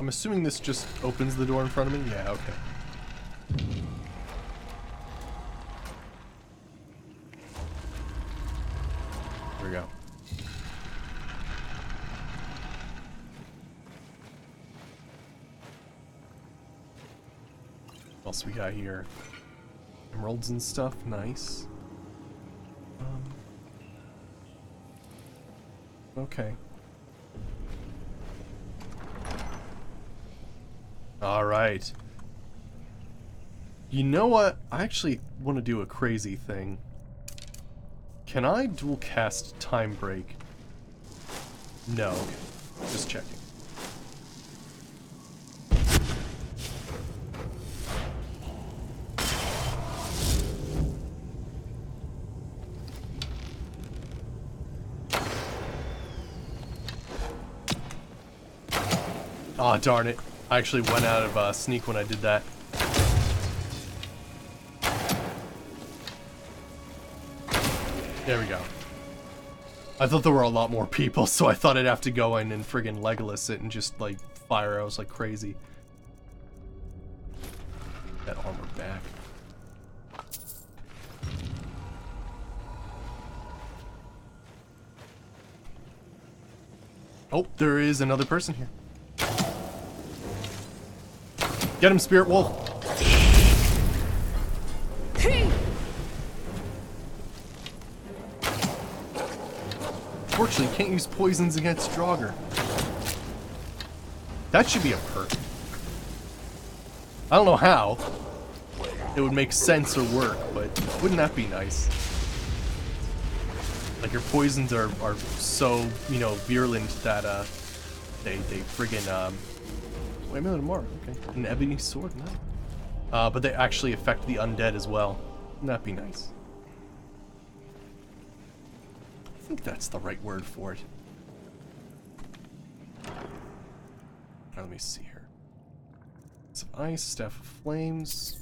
I'm assuming this just opens the door in front of me? Yeah, okay. There we go. What else we got here? Emeralds and stuff. Nice. Okay. Alright. You know what? I actually want to do a crazy thing. Can I dual cast Time Break? No. Okay. Just checking. Aw, oh, darn it. I actually went out of sneak when I did that. There we go. I thought there were a lot more people, so I thought I'd have to go in and friggin' Legolas it and just, like, fire arrows like crazy. That armor back. Oh, there is another person here. Get him, Spirit Wolf! Unfortunately, you can't use poisons against Draugr. That should be a perk. I don't know how it would make sense or work, but wouldn't that be nice? Like, your poisons are so, you know, virulent that, they friggin', wait a minute more, okay. An ebony sword, no. But they actually affect the undead as well. Wouldn't that be nice? I think that's the right word for it. Alright, let me see here. Some ice, staff of flames.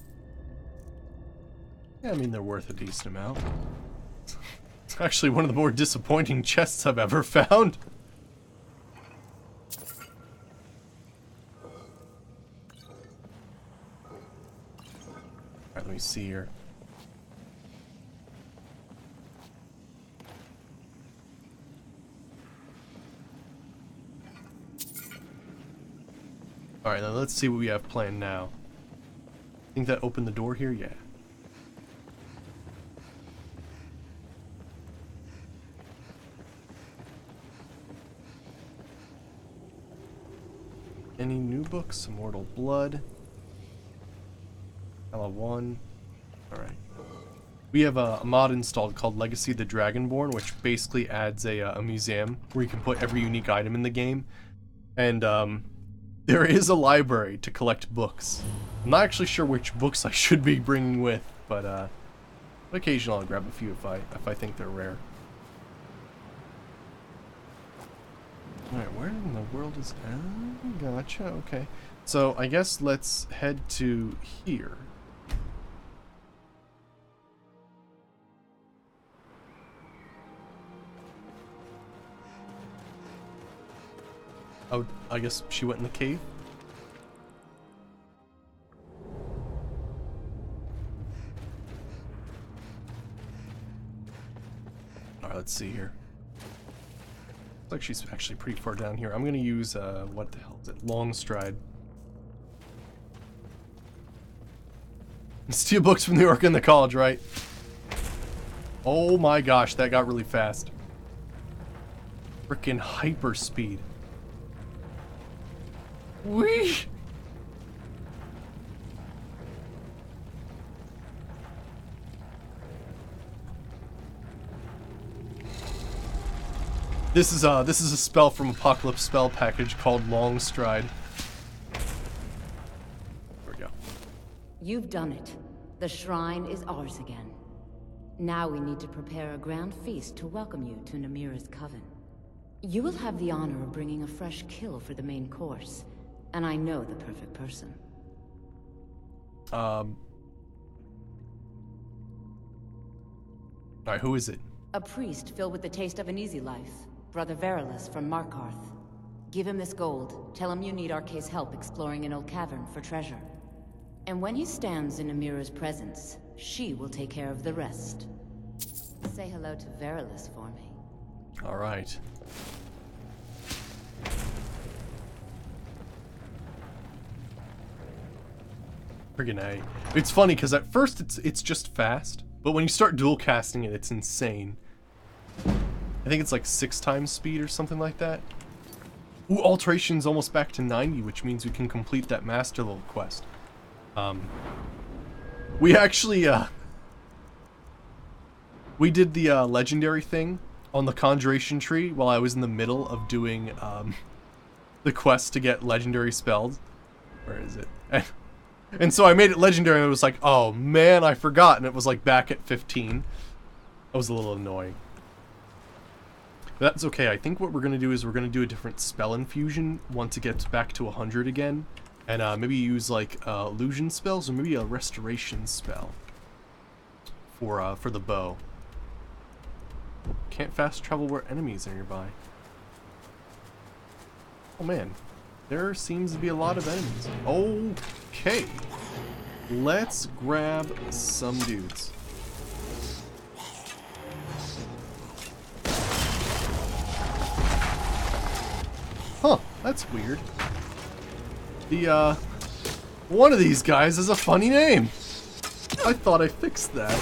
Yeah, I mean, they're worth a decent amount. It's actually one of the more disappointing chests I've ever found. Alright, let me see here. Alright, now let's see what we have planned now. Think that opened the door here? Yeah. Any new books? Immortal Blood. Ella 1. Alright. We have a mod installed called Legacy of the Dragonborn, which basically adds a museum where you can put every unique item in the game. And, there is a library to collect books. I'm not actually sure which books I should be bringing with, but occasionally I'll grab a few if I think they're rare. Alright, where in the world is... Oh, gotcha, okay. So, I guess let's head to here. Oh, I guess she went in the cave? Alright, let's see here. Looks like she's actually pretty far down here. I'm gonna use, what the hell is it? Long Stride. Steal books from the Orc in the college, right? Oh my gosh, that got really fast. Frickin' hyper speed. Whee! This is a spell from Apocalypse spell package called Long Stride. There we go. You've done it. The shrine is ours again. Now we need to prepare a grand feast to welcome you to Namira's coven. You will have the honor of bringing a fresh kill for the main course, and I know the perfect person. Alright, who is it? A priest filled with the taste of an easy life. Brother Verilus from Markarth. Give him this gold. Tell him you need Arcae's help exploring an old cavern for treasure. And when he stands in Amira's presence, she will take care of the rest. Say hello to Verilus for me. Alright. Friggin' A. It's funny because at first it's just fast, but when you start dual casting it, it's insane. I think it's like 6 times speed or something like that. Ooh, alteration's almost back to 90, which means we can complete that master level quest. We actually we did the legendary thing on the conjuration tree while I was in the middle of doing the quest to get legendary spells. Where is it? And so I made it legendary and it was like, oh man, I forgot, and it was like back at 15. That was a little annoying. But that's okay. I think what we're going to do is we're going to do a different spell infusion once it gets back to 100 again. And maybe use like illusion spells or maybe a restoration spell for the bow. Can't fast travel where enemies are nearby. Oh man, there seems to be a lot of enemies. Okay, let's grab some dudes. Huh, that's weird. The, one of these guys has a funny name. I thought I fixed that.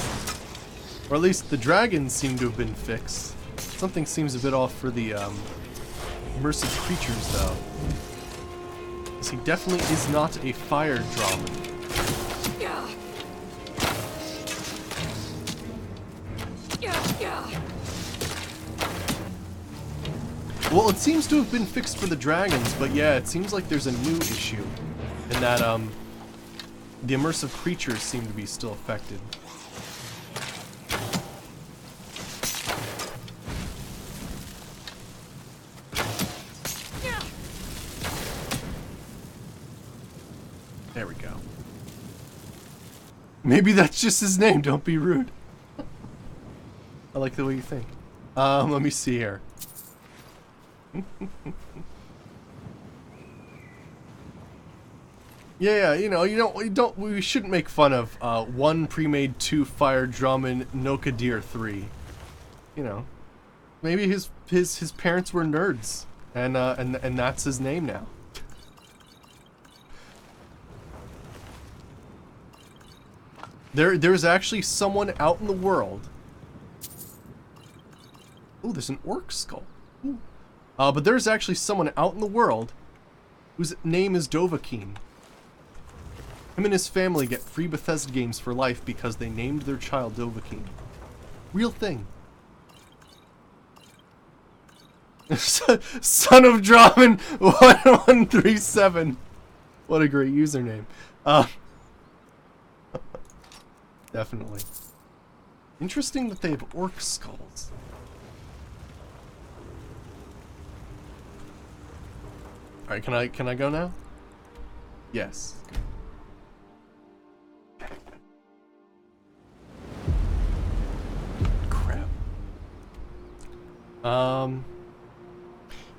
Or at least the dragons seem to have been fixed. Something seems a bit off for the, immersive creatures, though. Because he definitely is not a fire drama. Well, it seems to have been fixed for the dragons, but yeah, it seems like there's a new issue. In that, the immersive creatures seem to be still affected. There we go. Maybe that's just his name, don't be rude. I like the way you think. Let me see here. Yeah, you know, we shouldn't make fun of 1 pre-made 2 fire drumming Nokadir 3. You know, maybe his parents were nerds, and that's his name now. There's actually someone out in the world. Oh, there's an orc skull. Ooh. But there's actually someone out in the world whose name is Dovahkiin. Him and his family get free Bethesda games for life because they named their child Dovahkiin. Real thing. Son of Draman 1137. What a great username. Definitely. Interesting that they have orc skulls. Alright, can I go now? Yes. Crap.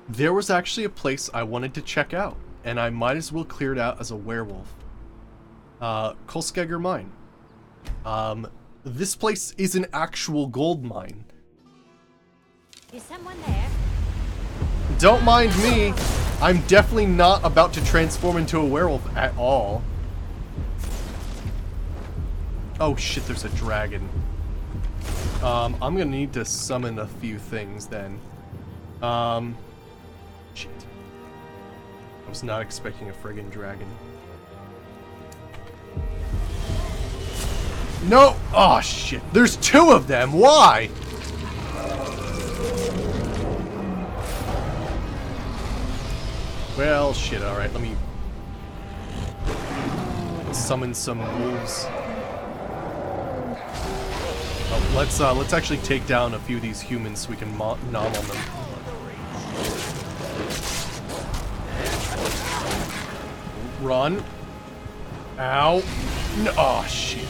There was actually a place I wanted to check out, and I might as well clear it out as a werewolf. Kolskegger Mine. This place is an actual gold mine. Is someone there? Don't mind me. I'm definitely not about to transform into a werewolf at all. Oh shit, there's a dragon. I'm gonna need to summon a few things then. Shit. I was not expecting a friggin' dragon. No! Oh shit, there's 2 of them, why? Well, shit, alright, let me summon some wolves. Oh, let's actually take down a few of these humans so we can nom on them. Run. Ow. No, oh, shit.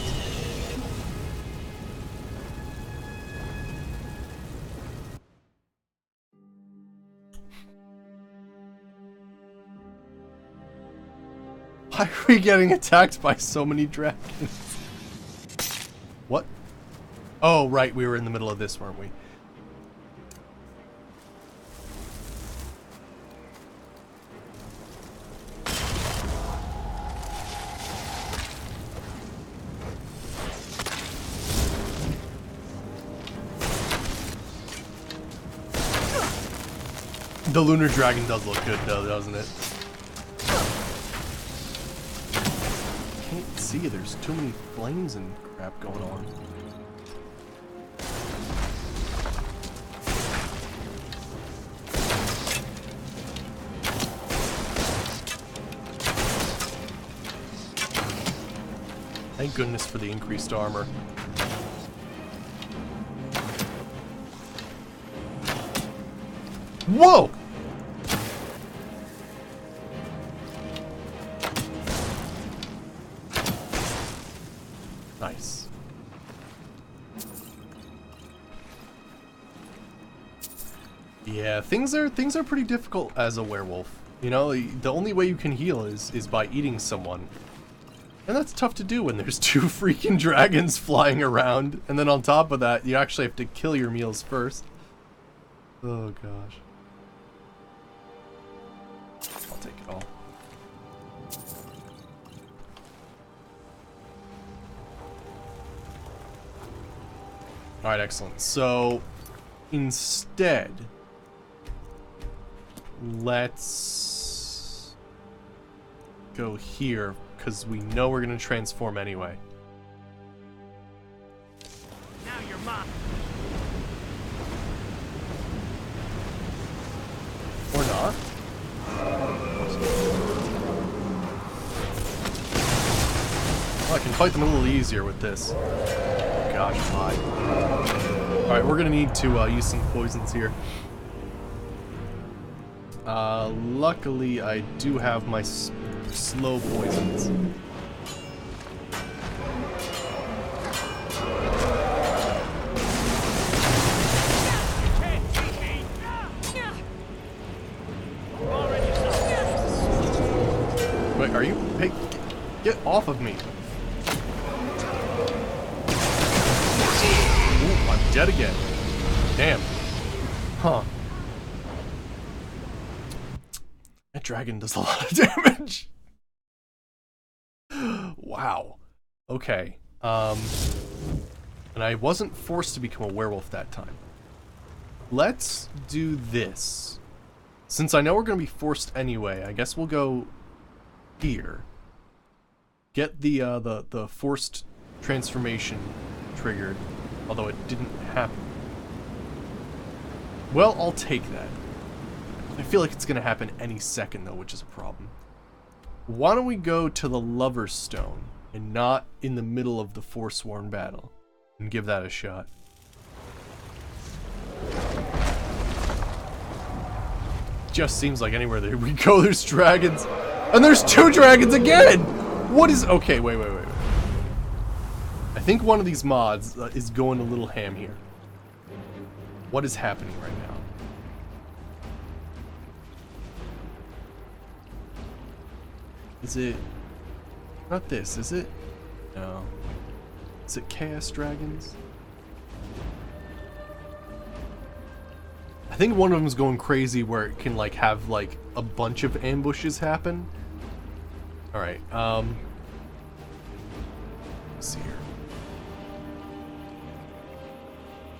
Why are we getting attacked by so many dragons? What? Oh, right, we were in the middle of this, weren't we? The lunar dragon does look good though, doesn't it? Can't see, there's too many flames and crap going on. Thank goodness for the increased armor. Whoa! Nice. Yeah, things are pretty difficult as a werewolf. You know, the only way you can heal is by eating someone. And that's tough to do when there's 2 freaking dragons flying around, and then on top of that, you actually have to kill your meals first. Oh gosh. I'll take it all. Alright, excellent. So, instead, let's go here, because we know we're going to transform anyway. Now you're mine. Or not. Well, I can fight them a little easier with this. Oh gosh, why? Alright, we're going to need to use some poisons here. Luckily, I do have my slow poisons. Wait, are you? Hey, get off of me! Ooh, I'm dead again. Damn. Huh. That dragon does a lot of damage. Wow. Okay. And I wasn't forced to become a werewolf that time. Let's do this. Since I know we're going to be forced anyway, I guess we'll go here. Get the forced transformation triggered, although it didn't happen. Well, I'll take that. I feel like it's going to happen any second, though, which is a problem. Why don't we go to the Lover's Stone and not in the middle of the Forsworn battle and give that a shot? Just seems like anywhere that we go, there's dragons. And there's 2 dragons again! What is... Okay, wait. I think one of these mods is going a little ham here. What is happening right now? Is it... Not this, is it? No. Is it Chaos Dragons? I think one of them is going crazy where it can, like, have, like, a bunch of ambushes happen. Alright, let's see here.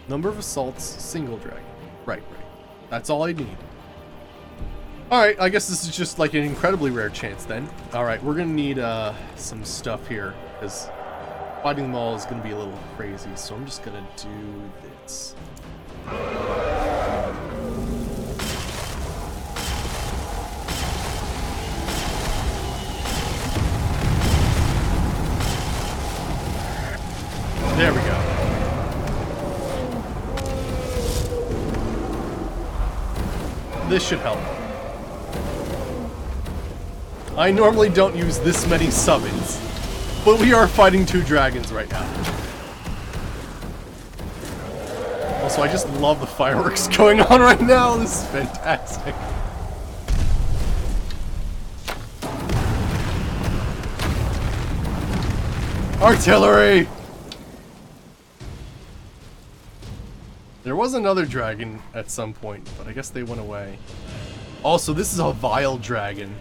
Number of assaults, single dragon. Right. That's all I need. Alright, I guess this is just like an incredibly rare chance then. Alright, we're gonna need some stuff here, because fighting them all is gonna be a little crazy, so I'm just gonna do this. There we go. This should help. I normally don't use this many summons, but we are fighting 2 dragons right now. Also, I just love the fireworks going on right now. This is fantastic. Artillery! There was another dragon at some point, but I guess they went away. Also, this is a vile dragon.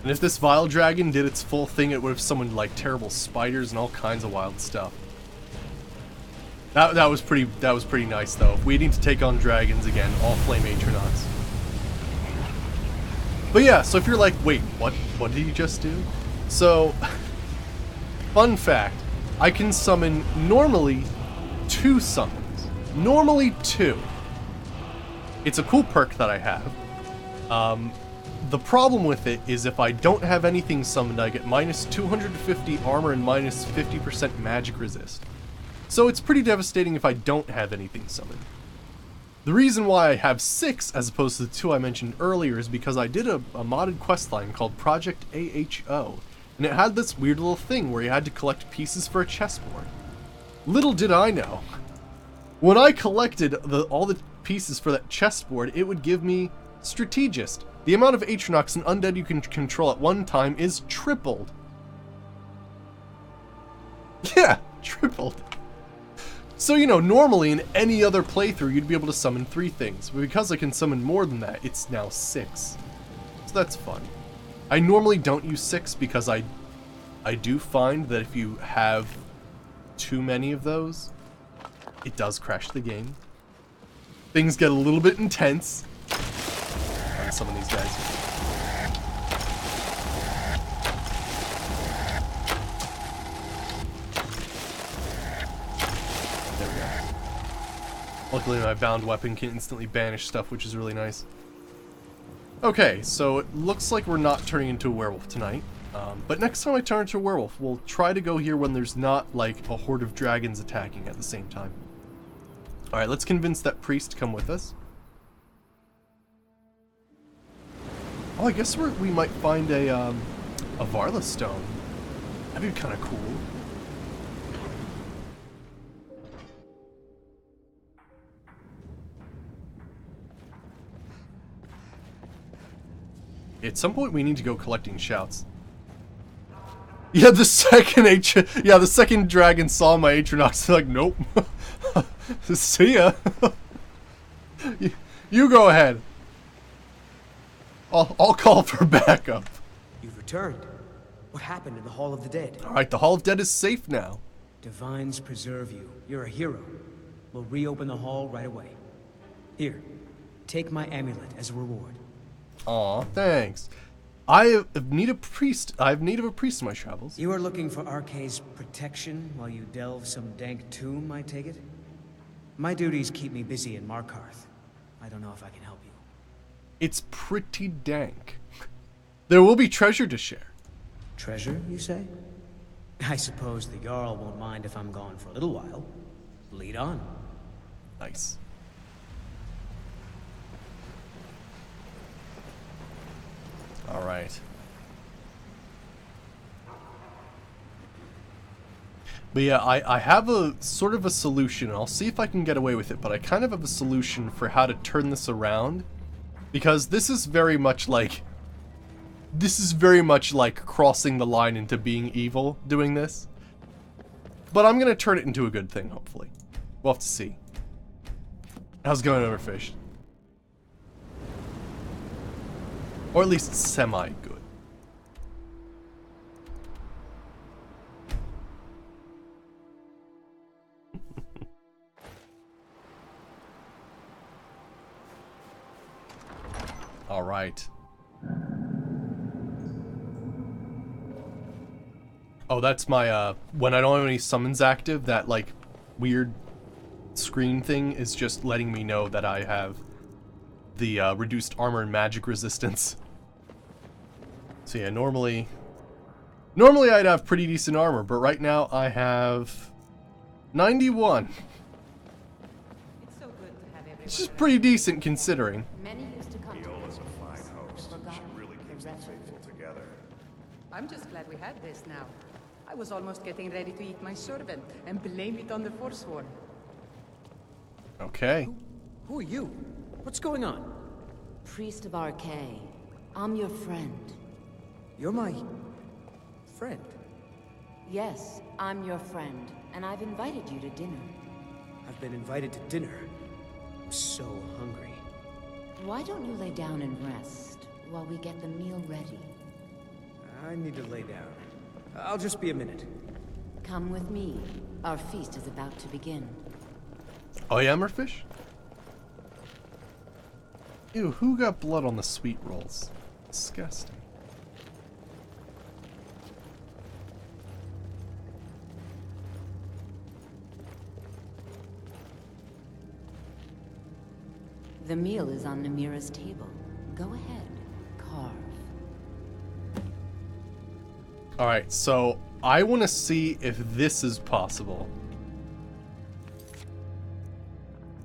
And if this vile dragon did its full thing, it would have summoned like terrible spiders and all kinds of wild stuff. That was pretty nice though. If we need to take on dragons again, all flame atronauts. But yeah, so if you're like, wait, what did you just do? So, fun fact, I can summon normally 2 summons. Normally 2. It's a cool perk that I have. The problem with it is if I don't have anything summoned, I get minus 250 armor and minus 50% magic resist. So it's pretty devastating if I don't have anything summoned. The reason why I have 6 as opposed to the 2 I mentioned earlier is because I did a modded questline called Project AHO, and it had this weird little thing where you had to collect pieces for a chessboard. Little did I know, when I collected all the pieces for that chessboard, it would give me Strategist. The amount of Atronox and undead you can control at one time is tripled. Yeah, tripled. So, you know, normally in any other playthrough, you'd be able to summon 3 things. But because I can summon more than that, it's now 6. So that's fun. I normally don't use 6 because I do find that if you have too many of those, it does crash the game. Things get a little bit intense on some of these guys. There we go. Luckily my bound weapon can instantly banish stuff, which is really nice. Okay, so it looks like we're not turning into a werewolf tonight. But next time I turn into a werewolf, we'll try to go here when there's not, like, a horde of dragons attacking at the same time. Alright, let's convince that priest to come with us. Oh, I guess we might find a Varla stone. That'd be kind of cool. At some point, we need to go collecting shouts. Yeah, the second dragon saw my Atronox, like, nope. See ya. You go ahead. I'll call for backup. You've returned. What happened in the Hall of the Dead? Alright, the Hall of Dead is safe now. Divines preserve you. You're a hero. We'll reopen the hall right away. Here, take my amulet as a reward. Aw, thanks. I have need of a priest in my travels. You are looking for Arkay's protection while you delve some dank tomb, I take it? My duties keep me busy in Markarth. I don't know if I can help you. It's pretty dank. There will be treasure to share. Treasure, you say? I suppose the Jarl won't mind if I'm gone for a little while. Lead on. Nice. All right. But yeah, I have a sort of a solution. I'll see if I can get away with it, but I kind of have a solution for how to turn this around. Because this is very much like crossing the line into being evil doing this. But I'm gonna turn it into a good thing, hopefully. We'll have to see. How's it going, Overfish? Or at least semi-good. All right. Oh, that's my, when I don't have any summons active, that, like, weird screen thing is just letting me know that I have the, reduced armor and magic resistance. So yeah, normally I'd have pretty decent armor, but right now I have 91. It's so good to have everyone. It's just pretty decent considering. Many used to come Viola's a fine host. She really keeps the faithful together. I'm just glad we had this now. I was almost getting ready to eat my servant and blame it on the Forsworn. Okay. Who are you? What's going on? Priest of Arkay. I'm your friend. You're my friend? Yes, I'm your friend, and I've invited you to dinner. I've been invited to dinner. I'm so hungry. Why don't you lay down and rest while we get the meal ready? I need to lay down. I'll just be a minute. Come with me. Our feast is about to begin. Oh yeah, Murfish? Ew, who got blood on the sweet rolls? Disgusting. The meal is on Namira's table. Go ahead, carve. Alright, so I want to see if this is possible.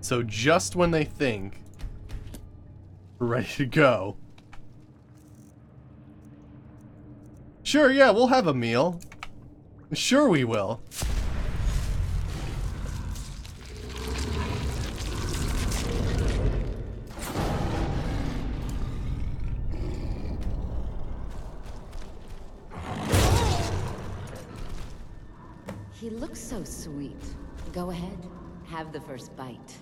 So just when they think we're ready to go. Sure, yeah, we'll have a meal. Sure we will. He looks so sweet. Go ahead, have the first bite.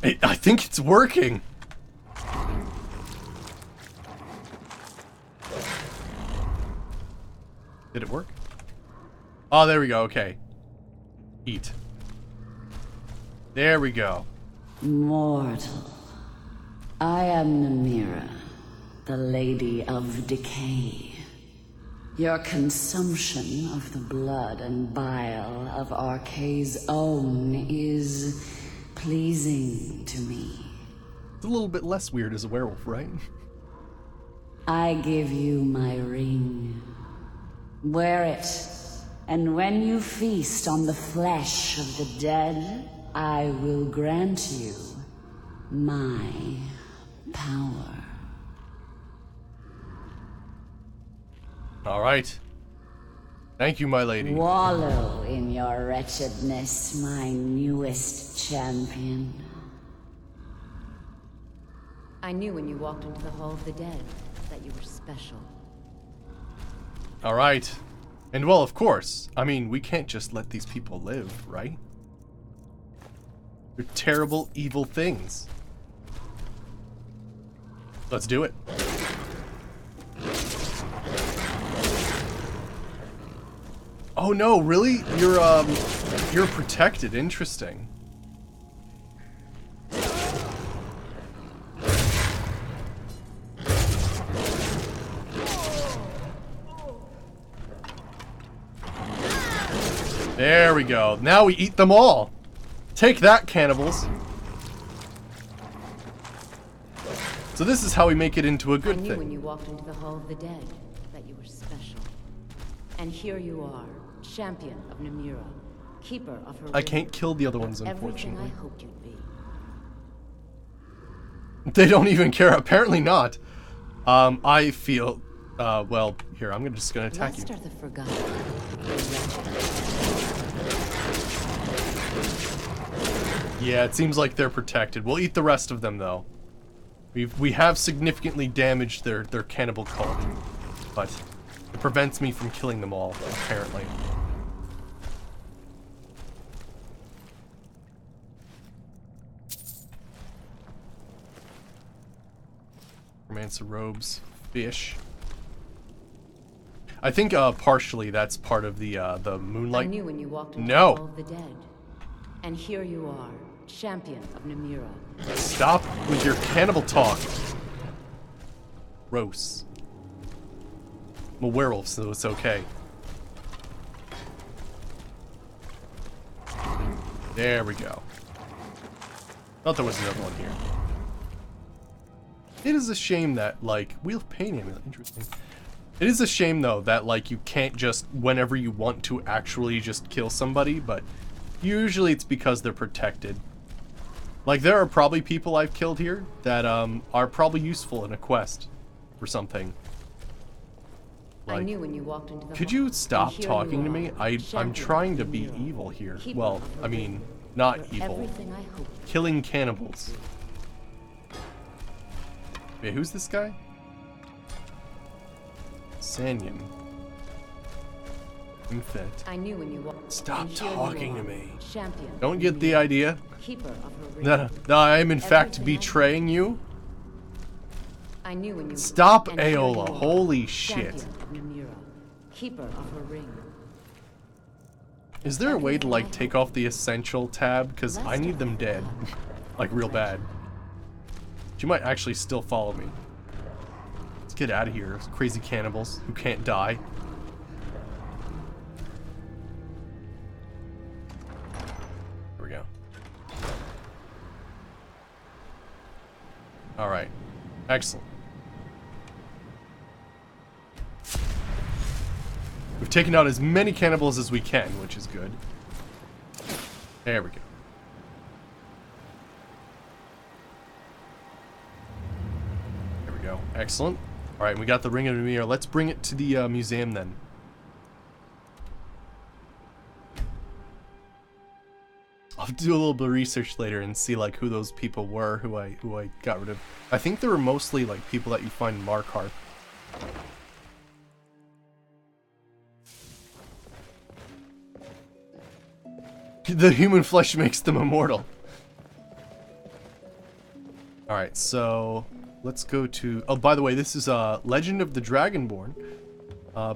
I think it's working. Did it work? Oh, there we go. Okay. Eat. There we go. Mortal, I am Namira, the Lady of Decay. Your consumption of the blood and bile of Arkay's own is pleasing to me. It's a little bit less weird as a werewolf, right? I give you my ring. Wear it, and when you feast on the flesh of the dead, I will grant you my power. All right. Thank you, my lady. Wallow in your wretchedness, my newest champion. I knew when you walked into the Hall of the Dead that you were special. All right. And well, of course. I mean, we can't just let these people live, right? They're terrible, evil things. Let's do it. Oh no, really? You're protected. Interesting. There we go. Now we eat them all. Take that, cannibals. So this is how we make it into a good I knew thing. when you walked into the Hall of the Dead that you were special. And here you are, champion of Namira, keeper of her I can't kill the other ones, everything unfortunately. I hoped you'd be. They don't even care. Apparently not. I feel... well, here, I'm just gonna attack you. Blessed are the forgotten. Yeah, it seems like they're protected. We'll eat the rest of them, though. We have significantly damaged their cannibal cult, but it prevents me from killing them all, apparently. Romancer robes, fish. I think partially that's part of the moonlight. I knew when you walked into No. the Hall of the Dead. And here you are, champion of Namira. Stop with your cannibal talk. Gross. I'm a werewolf, so it's okay. There we go. Thought there was another one here. It is a shame that, like, Wheel of Pain amulet, interesting. It is a shame, though, that, like, you can't just, whenever you want to, actually just kill somebody, but usually it's because they're protected. Like, there are probably people I've killed here that, are probably useful in a quest or something. I Like, knew when you walked into the could hall. you stop And here talking you to are, me? I'm champion trying to of be Namira, evil here. keeper Well, of her I mean, ring. not You're evil. everything I hoped. Killing cannibals. Wait, who's this guy? Sanyan. Infect. I knew when you walked. Stop and here you talking are, to me. Champion. Don't get the idea. Keeper of her ring. No, I am in fact Everything I betraying you. I knew when you Stop, and here Aola. you are, Holy shit. champion of Namira, keeper of her ring. Is there a way to, like, take off the essential tab? Because I need them dead. Like, real bad. She might actually still follow me. Let's get out of here. Crazy cannibals who can't die. Here we go. Alright. Excellent. We've taken out as many cannibals as we can, which is good. There we go. There we go. Excellent. Alright, we got the Ring of Ymir. Let's bring it to the museum then. I'll do a little bit of research later and see like who those people were who I got rid of. I think they were mostly like people that you find in Markarth. The human flesh makes them immortal. Alright, so let's go to... Oh, by the way, this is Legend of the Dragonborn.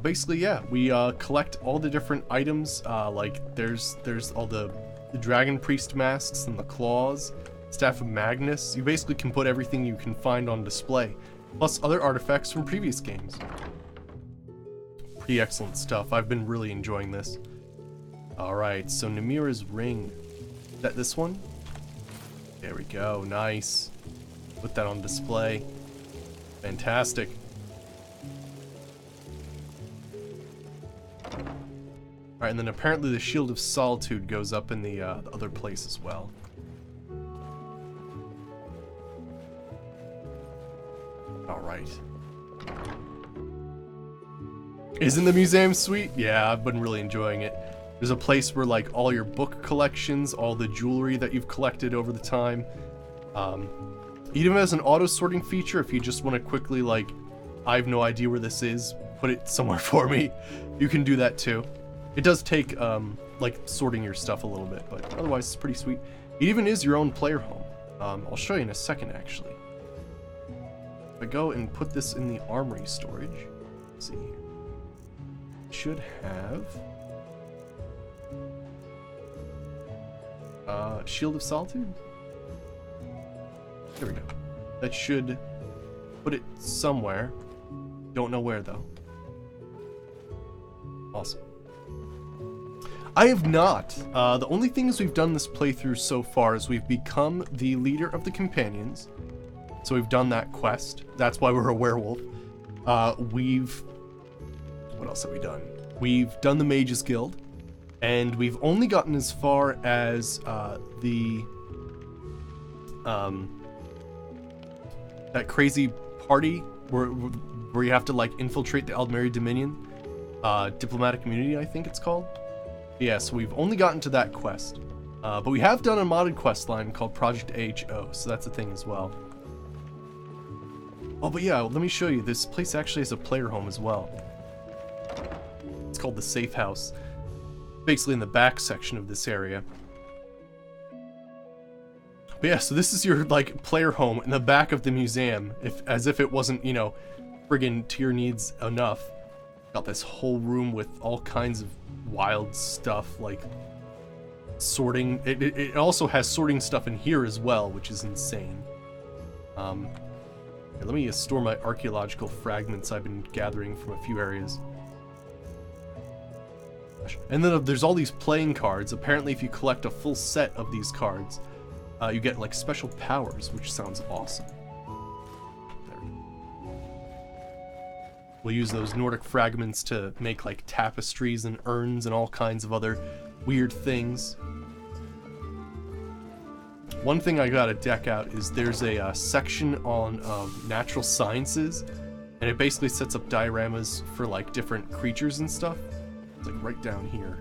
Basically, yeah, we collect all the different items. Like, there's all the Dragon Priest masks and the claws, Staff of Magnus. You basically can put everything you can find on display, plus other artifacts from previous games. Pretty excellent stuff. I've been really enjoying this. Alright, so Namira's ring. Is that this one? There we go, nice. Put that on display. Fantastic. Alright, and then apparently the Shield of Solitude goes up in the other place as well. Alright. Isn't the museum sweet? Yeah, I've been really enjoying it. There's a place where like all your book collections, all the jewelry that you've collected over the time. It even has an auto sorting feature if you just want to quickly like, I have no idea where this is, put it somewhere for me. You can do that too. It does take like sorting your stuff a little bit, but otherwise it's pretty sweet. It even is your own player home. I'll show you in a second actually. If I go and put this in the armory storage, let's see here. It should have Shield of Solitude? There we go. That should put it somewhere. Don't know where though. Awesome. I have not. The only things we've done this playthrough so far is we've become the leader of the companions. So we've done that quest. That's why we're a werewolf. What else have we done? We've done the Mages Guild. And we've only gotten as far as that crazy party where you have to like infiltrate the Aldmeri Dominion, diplomatic community, I think it's called. Yeah, so we've only gotten to that quest, but we have done a modded quest line called Project AHO, so that's a thing as well. Oh, but yeah, let me show you. This place actually has a player home as well. It's called the Safe House. Basically in the back section of this area. But yeah, so this is your like player home in the back of the museum, as if it wasn't, you know, friggin' tier needs enough. Got this whole room with all kinds of wild stuff like sorting. It also has sorting stuff in here as well, which is insane. Here, let me store my archaeological fragments I've been gathering from a few areas. And then there's all these playing cards. Apparently if you collect a full set of these cards, you get like special powers, which sounds awesome. There. We'll use those Nordic fragments to make like tapestries and urns and all kinds of other weird things. One thing I gotta deck out is there's a section on natural sciences, and it basically sets up dioramas for like different creatures and stuff. It's like right down here.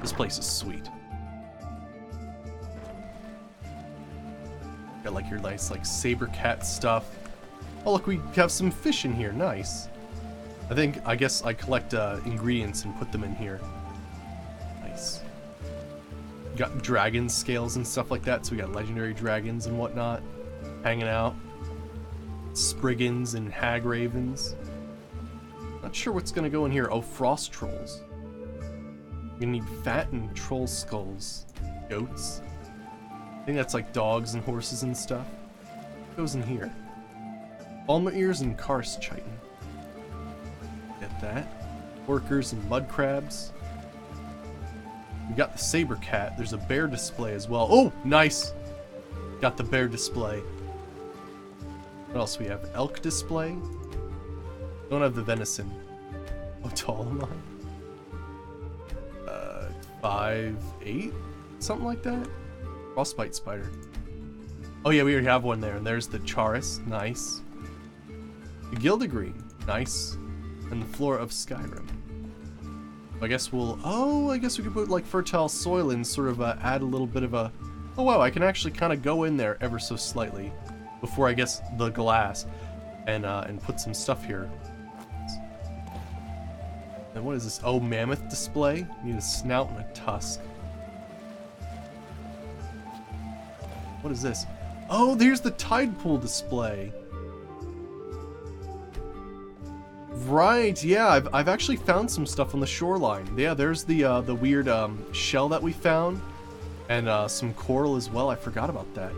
This place is sweet. Got like your nice like saber cat stuff. Oh look, we have some fish in here. Nice. I guess I collect ingredients and put them in here. Nice. Got dragon scales and stuff like that, so we got legendary dragons and whatnot hanging out. Spriggans and hag ravens. Not sure what's gonna go in here. Oh, frost trolls. You're gonna need fat and troll skulls. Goats. I think that's like dogs and horses and stuff. What goes in here? Alma ears and Karst chitin. Get that. Workers and mud crabs. We got the saber cat. There's a bear display as well. Oh, nice. Got the bear display. What else we have? Elk display. Don't have the venison. How tall am I? 5'8"? Something like that? Frostbite spider. Oh yeah, we already have one there. And there's the Charis. Nice. The Gildegreen. Nice. And the Flora of Skyrim. I guess we'll... Oh, I guess we could put like fertile soil and sort of add a little bit of a... Oh wow, I can actually kind of go in there ever so slightly before I guess the glass and put some stuff here. And what is this? Oh, mammoth display. Need a snout and a tusk. What is this? Oh, there's the tide pool display. Right, yeah, I've actually found some stuff on the shoreline. Yeah, there's the weird shell that we found, and some coral as well. I forgot about that.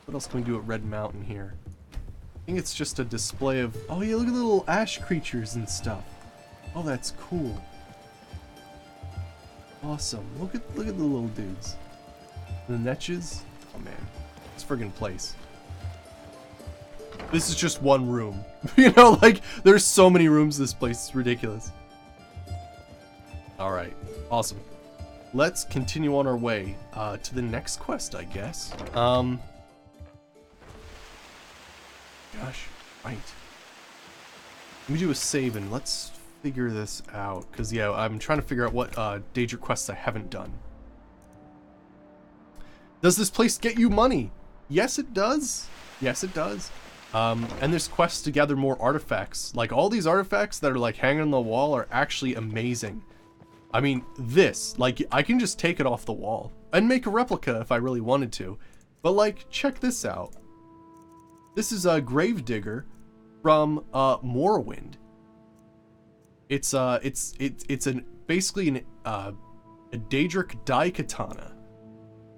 What else can we do at Red Mountain here? I think it's just a display of... Oh yeah, look at the little ash creatures and stuff. Oh, that's cool. Awesome. Look at the little dudes. The netches. Oh man, this friggin' place. This is just one room. You know, like, there's so many rooms in this place, it's ridiculous. Alright, awesome. Let's continue on our way to the next quest, I guess. Gosh, right. Let me do a save and let's figure this out. Because, yeah, I'm trying to figure out what Daedric quests I haven't done. Does this place get you money? Yes, it does. Yes, it does. And there's quests to gather more artifacts. Like, all these artifacts that are, like, hanging on the wall are actually amazing. I mean, this, like, I can just take it off the wall and make a replica if I really wanted to. But, like, check this out. This is a Gravedigger from, Morrowind. It's basically a Daedric Daikatana.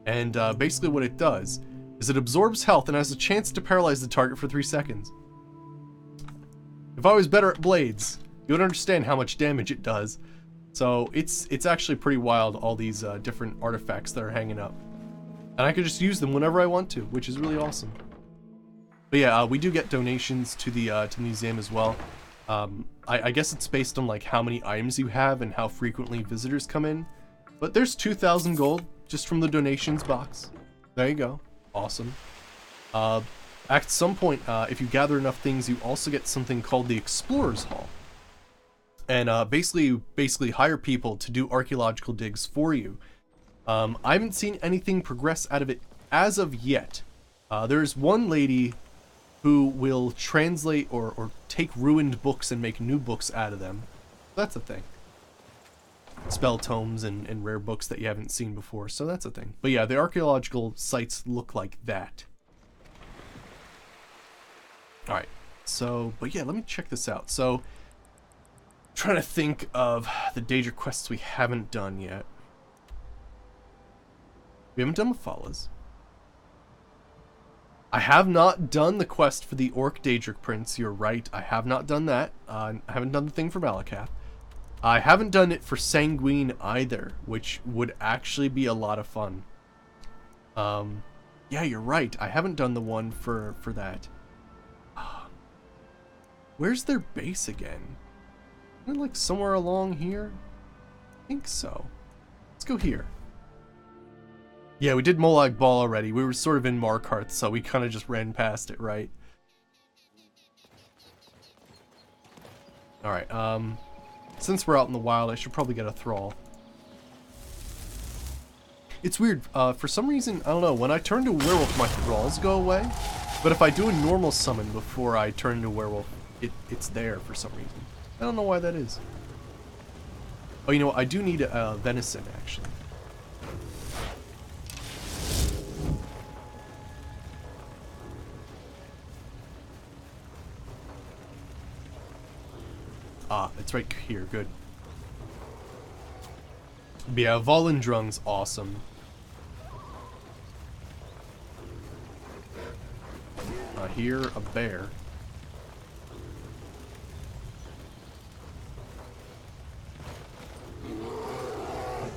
And, basically what it does is it absorbs health and has a chance to paralyze the target for 3 seconds. If I was better at blades, you would understand how much damage it does. So it's actually pretty wild, all these different artifacts that are hanging up. And I could just use them whenever I want to, which is really awesome. But yeah, we do get donations to the museum as well. I guess it's based on like how many items you have and how frequently visitors come in. But there's 2,000 gold just from the donations box. There you go. Awesome. At some point, if you gather enough things, you also get something called the Explorer's Hall. And basically hire people to do archaeological digs for you. I haven't seen anything progress out of it as of yet. There's one lady who will translate or take ruined books and make new books out of them. That's a thing. Spell tomes and rare books that you haven't seen before, so that's a thing. But yeah, the archaeological sites look like that. Alright, so, but yeah, let me check this out. So, trying to think of the Daedric quests we haven't done yet. We haven't done Mephalas. I have not done the quest for the Orc Daedric Prince, you're right, I have not done that. I haven't done the thing for Malakath. I haven't done it for Sanguine either, which would actually be a lot of fun. Yeah, you're right. I haven't done the one for that. Where's their base again? Isn't it like somewhere along here? I think so. Let's go here. Yeah, we did Molag Bal already. We were sort of in Markarth, so we kind of just ran past it, right? Alright, since we're out in the wild, I should probably get a thrall. It's weird, for some reason, I don't know, when I turn to werewolf, my thralls go away. But if I do a normal summon before I turn to werewolf, it's there for some reason. I don't know why that is. Oh, you know what, I do need a venison, actually. Ah, it's right here, good. But yeah, Volendrung's awesome. I hear a bear.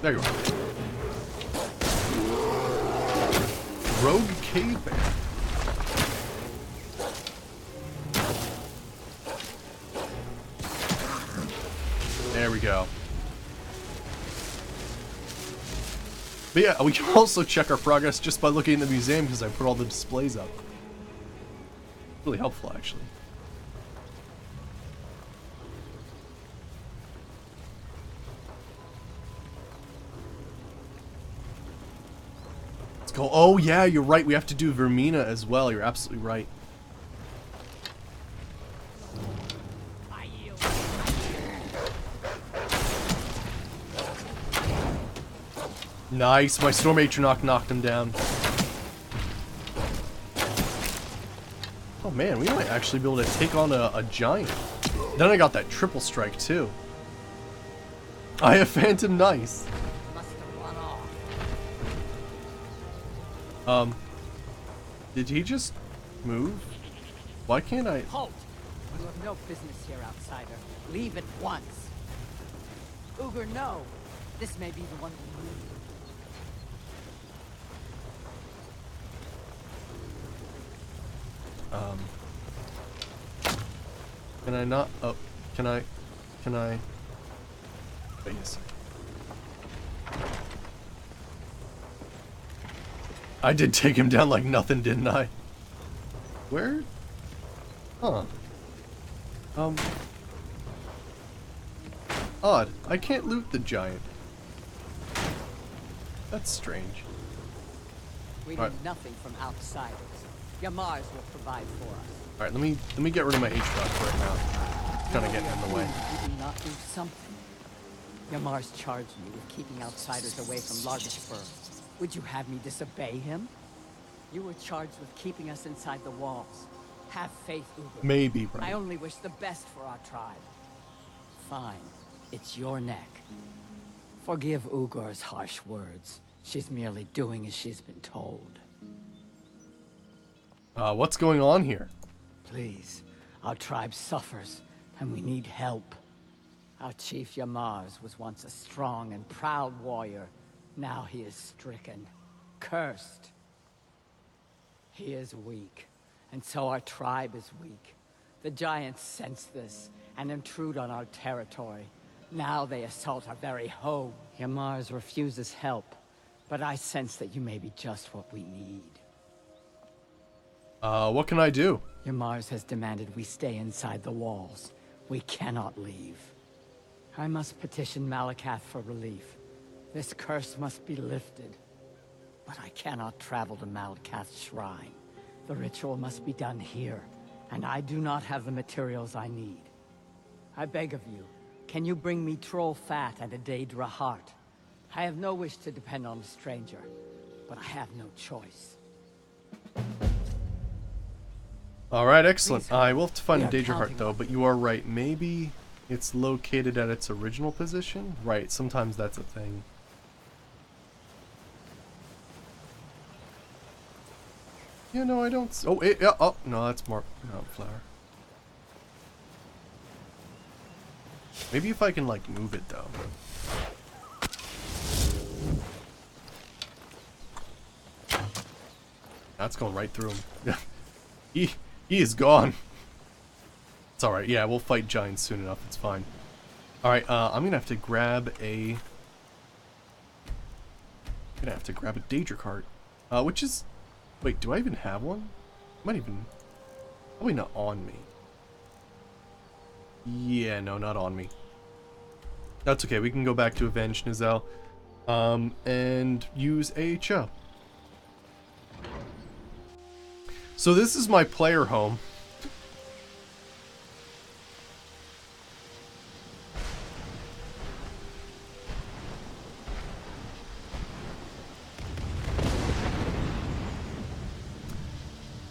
There you are. Rogue cave bear. There we go. But yeah, we can also check our progress just by looking in the museum because I put all the displays up. Really helpful, actually. Let's go. Oh yeah, you're right. We have to do Vermina as well. You're absolutely right. Nice, my Storm Atronach knocked him down. Oh man, we might actually be able to take on a giant. Then I got that triple strike too. I have Phantom Nice. Did he just move? Why can't I? Halt! You have no business here, outsider. Leave at once. Ugur, no. This may be the one we need. Can I not? Oh, can I? Wait a second. I did take him down like nothing, didn't I? Where? Huh. Odd. I can't loot the giant. That's strange. We need nothing from outsiders. Yamars will provide for us. Alright, let me get rid of my H-Rock for right now. It's kinda getting in the way. You do not do something. Yamars charged me with keeping outsiders away from Largishburg. Would you have me disobey him? You were charged with keeping us inside the walls. Have faith, Ugur. Maybe, right. I only wish the best for our tribe. Fine. It's your neck. Forgive Ugur's harsh words. She's merely doing as she's been told. What's going on here? Please. Our tribe suffers, and we need help. Our chief Yamars was once a strong and proud warrior. Now he is stricken, cursed. He is weak, and so our tribe is weak. The giants sense this and intrude on our territory. Now they assault our very home. Yamars refuses help, but I sense that you may be just what we need. What can I do? Yamars has demanded we stay inside the walls. We cannot leave. I must petition Malakath for relief. This curse must be lifted. But I cannot travel to Malakath's shrine. The ritual must be done here, and I do not have the materials I need. I beg of you, can you bring me troll fat and a Daedra heart? I have no wish to depend on a stranger, but I have no choice. Alright, excellent. I will have to find a Daedra heart though, but you are right. Maybe it's located at its original position? Right, sometimes that's a thing. Yeah, no, I don't. Oh, oh, no, that's more. No, flower. Maybe if I can, like, move it though. That's going right through him. He is gone. It's alright, yeah, we'll fight giants soon enough, it's fine. Alright, I'm gonna have to grab a Daedra cart. Which is... Wait, do I even have one? Might even... Probably not on me. Yeah, no, not on me. That's okay, we can go back to Avenge Nizel. And use AHO. So this is my player home.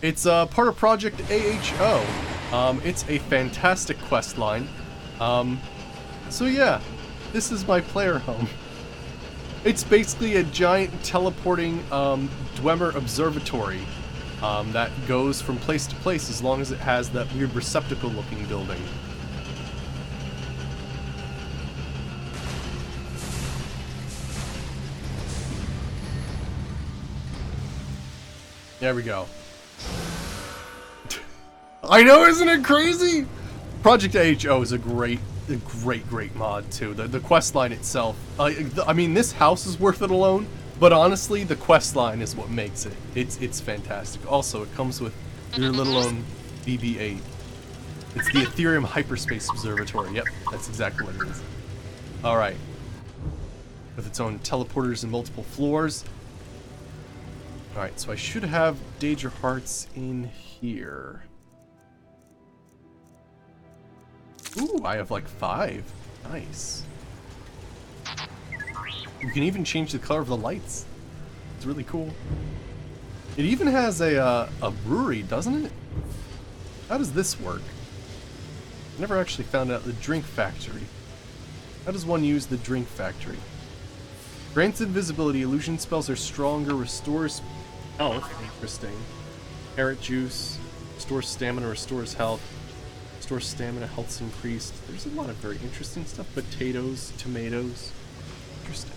It's part of Project AHO. It's a fantastic quest line. So yeah, this is my player home. It's basically a giant teleporting Dwemer observatory that goes from place to place as long as it has that weird receptacle-looking building. There we go. I know, isn't it crazy? Project AHO is a great mod too. The quest line itself. I mean, this house is worth it alone, but honestly, the quest line is what makes it. It's fantastic. Also, it comes with your little own BB-8. It's the Ethereum Hyperspace Observatory. Yep, that's exactly what it is. All right. With its own teleporters and multiple floors. All right, so I should have Danger Hearts in here. Ooh, I have like 5. Nice. You can even change the color of the lights. It's really cool. It even has a brewery, doesn't it? How does this work? I never actually found out the drink factory. How does one use the drink factory? Grants invisibility, illusion spells are stronger, restores health. Interesting. Carrot juice, restores stamina, restores health. Restores stamina, health's increased. There's a lot of very interesting stuff. Potatoes, tomatoes. Interesting.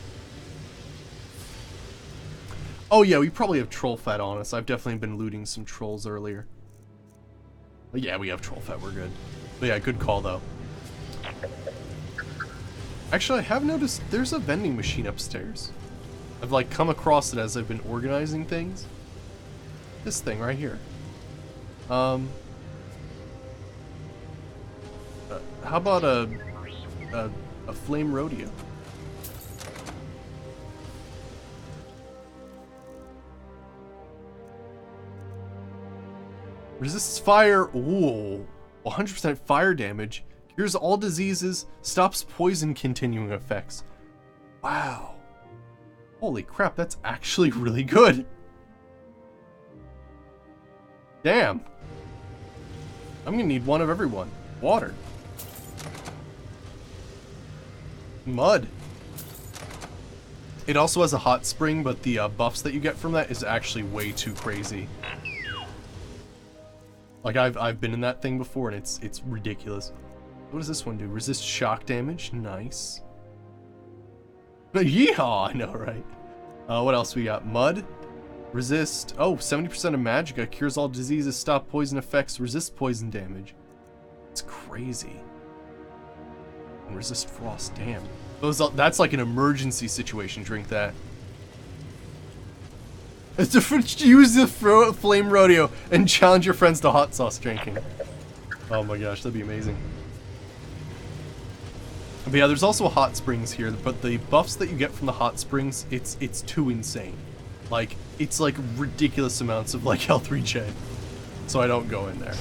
Oh yeah, we probably have troll fat on us. I've definitely been looting some trolls earlier. But yeah, we have troll fat, we're good. But yeah, good call though. Actually, I have noticed there's a vending machine upstairs. I've like come across it as I've been organizing things. This thing right here. How about a flame rodeo? Resists fire. Ooh, 100% fire damage. Cures all diseases. Stops poison continuing effects. Wow. Holy crap, that's actually really good. Damn. I'm gonna need one of everyone. Water. Mud. It also has a hot spring, but the buffs that you get from that is actually way too crazy. Like I've been in that thing before, and it's ridiculous. What does this one do? Resist shock damage. Nice. Yeehaw! I know, right? What else we got? Mud. Resist. Oh, 70% of magicka. Cures all diseases. Stop poison effects. Resist poison damage. It's crazy. And resist frost. Damn. That's like an emergency situation. Drink that. It's different. Use the flame rodeo and challenge your friends to hot sauce drinking. Oh my gosh, that'd be amazing. But yeah, there's also hot springs here, but the buffs that you get from the hot springs, it's too insane. Like, it's like ridiculous amounts of like health regen. So I don't go in there.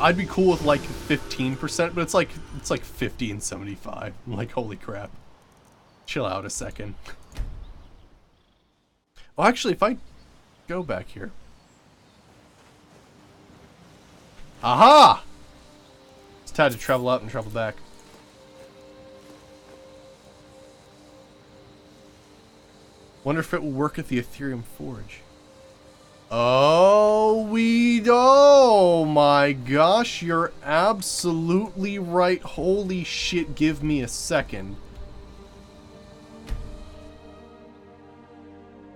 I'd be cool with like 15%, but it's like 50 and 75. I'm like, holy crap. Chill out a second. Well, actually, if I go back here. Aha! Just had to travel out and travel back. Wonder if it will work at the Ethereum Forge. Oh my gosh, you're absolutely right. Holy shit, give me a second.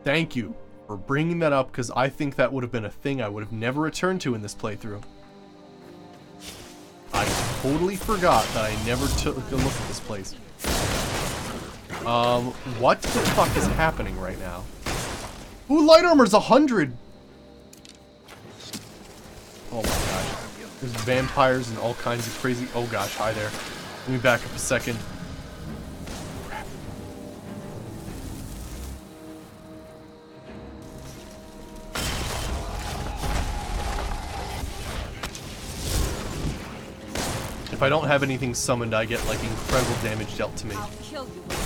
Thank you for bringing that up, because I think that would have been a thing I would have never returned to in this playthrough. I totally forgot that I never took a look at this place. What the fuck is happening right now? Ooh, light armor's 100! Oh my gosh. There's vampires and all kinds of crazy... Oh gosh, hi there. Let me back up a second. If I don't have anything summoned, I get like incredible damage dealt to me. I'll kill you when you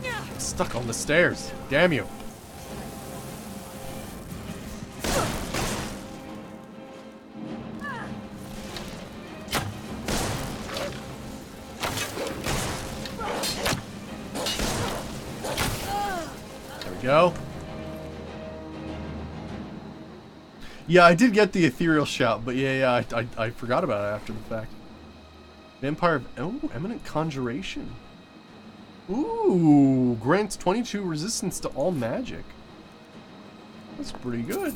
stand. I'm stuck on the stairs. Damn you. Go. Yeah, I did get the ethereal shout, but yeah, I forgot about it after the fact. Vampire of... Oh, Eminent Conjuration. Ooh, grants 22 resistance to all magic. That's pretty good.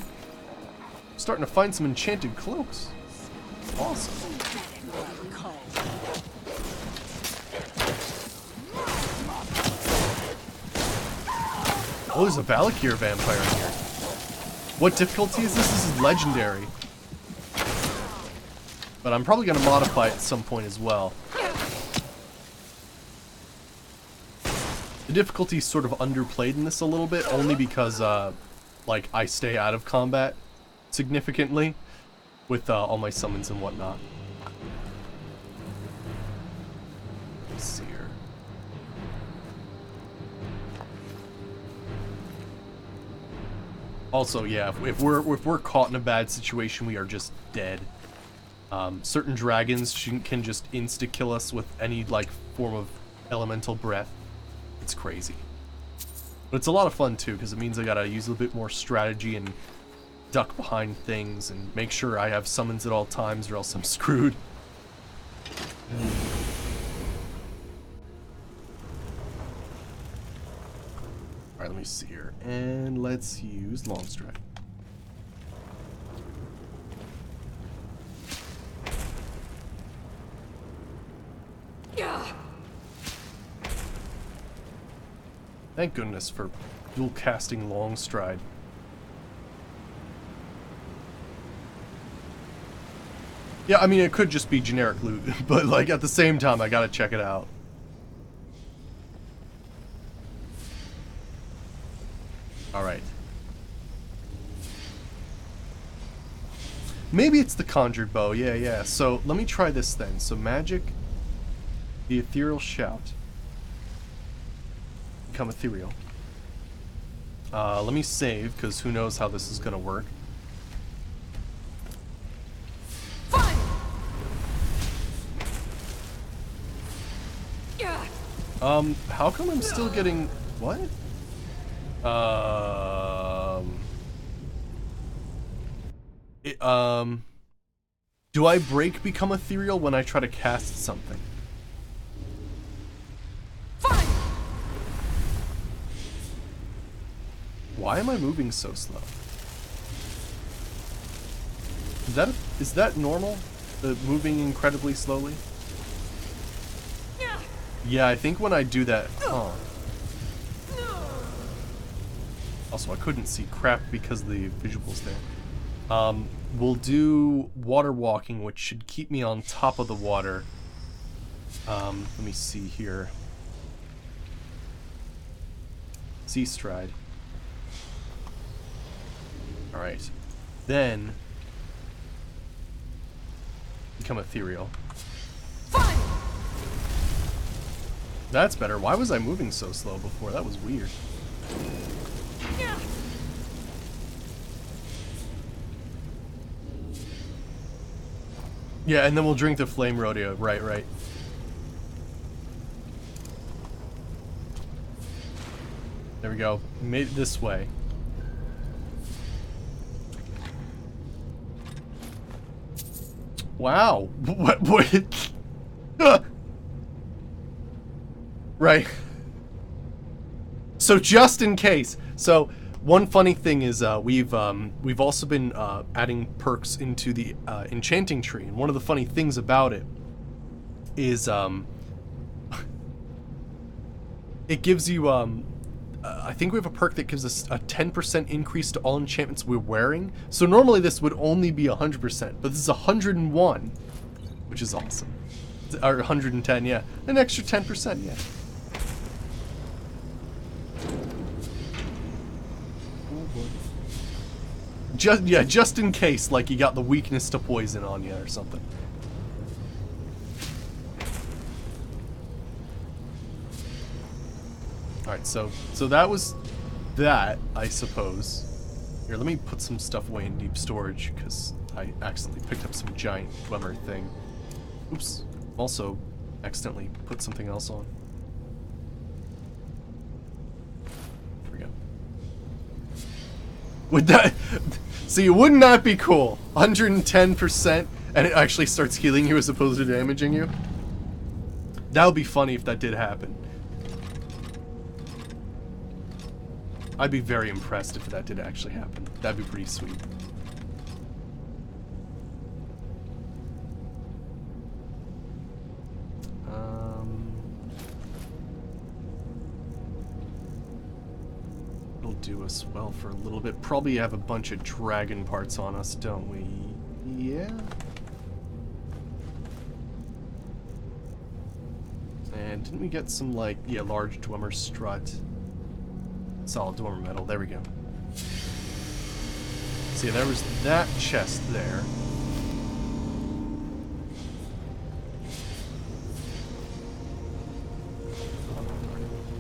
Starting to find some enchanted cloaks. Awesome. Oh, there's a Valakir vampire in here. What difficulty is this? This is legendary. But I'm probably going to modify it at some point as well. The difficulty is sort of underplayed in this a little bit, only because, like, I stay out of combat significantly with all my summons and whatnot. Let's see here. Also, yeah, if we're caught in a bad situation, we are just dead. Certain dragons can just insta-kill us with any, like, form of elemental breath. It's crazy. But it's a lot of fun, too, because it means I gotta use a little bit more strategy and duck behind things and make sure I have summons at all times or else I'm screwed. Alright, let me see here. And let's use Longstride. Thank goodness for dual casting Longstride. Yeah, I mean, it could just be generic loot, but, like, at the same time, I gotta check it out. Alright. Maybe it's the conjured bow, yeah. So, let me try this then. So, magic, the ethereal shout. Become ethereal. Let me save, because who knows how this is gonna work. How come I'm still getting... What? Do I break become ethereal when I try to cast something? Why am I moving so slow? Is that normal? The moving incredibly slowly? Yeah, I think when I do that... Huh. Also, I couldn't see crap because of the visuals there. We'll do water walking, which should keep me on top of the water. Let me see here. Sea stride. Alright. Then... become ethereal. That's better. Why was I moving so slow before? That was weird. Yeah, and then we'll drink the flame rodeo. Right. There we go. Made it this way. Wow. What? Right. So just in case. So one funny thing is we've also been adding perks into the enchanting tree, and one of the funny things about it is it gives you I think we have a perk that gives us a 10% increase to all enchantments we're wearing. So normally this would only be 100%, but this is 101, which is awesome. Or 110, yeah. An extra 10%, yeah. Just in case, like, you got the weakness to poison on you or something. Alright, so that was that, I suppose. Here, let me put some stuff away in deep storage, because I accidentally picked up some giant Dwemer thing. Oops. Also, accidentally put something else on. There we go. Would that... See, wouldn't that be cool? 110%, and it actually starts healing you as opposed to damaging you? That would be funny if that did happen. I'd be very impressed if that did actually happen. That'd be pretty sweet. It'll do us well for a little bit. Probably have a bunch of dragon parts on us, don't we? Yeah. And didn't we get some, like, yeah, large Dwemer strut? Solid Dwemer metal. There we go. See, there was that chest there.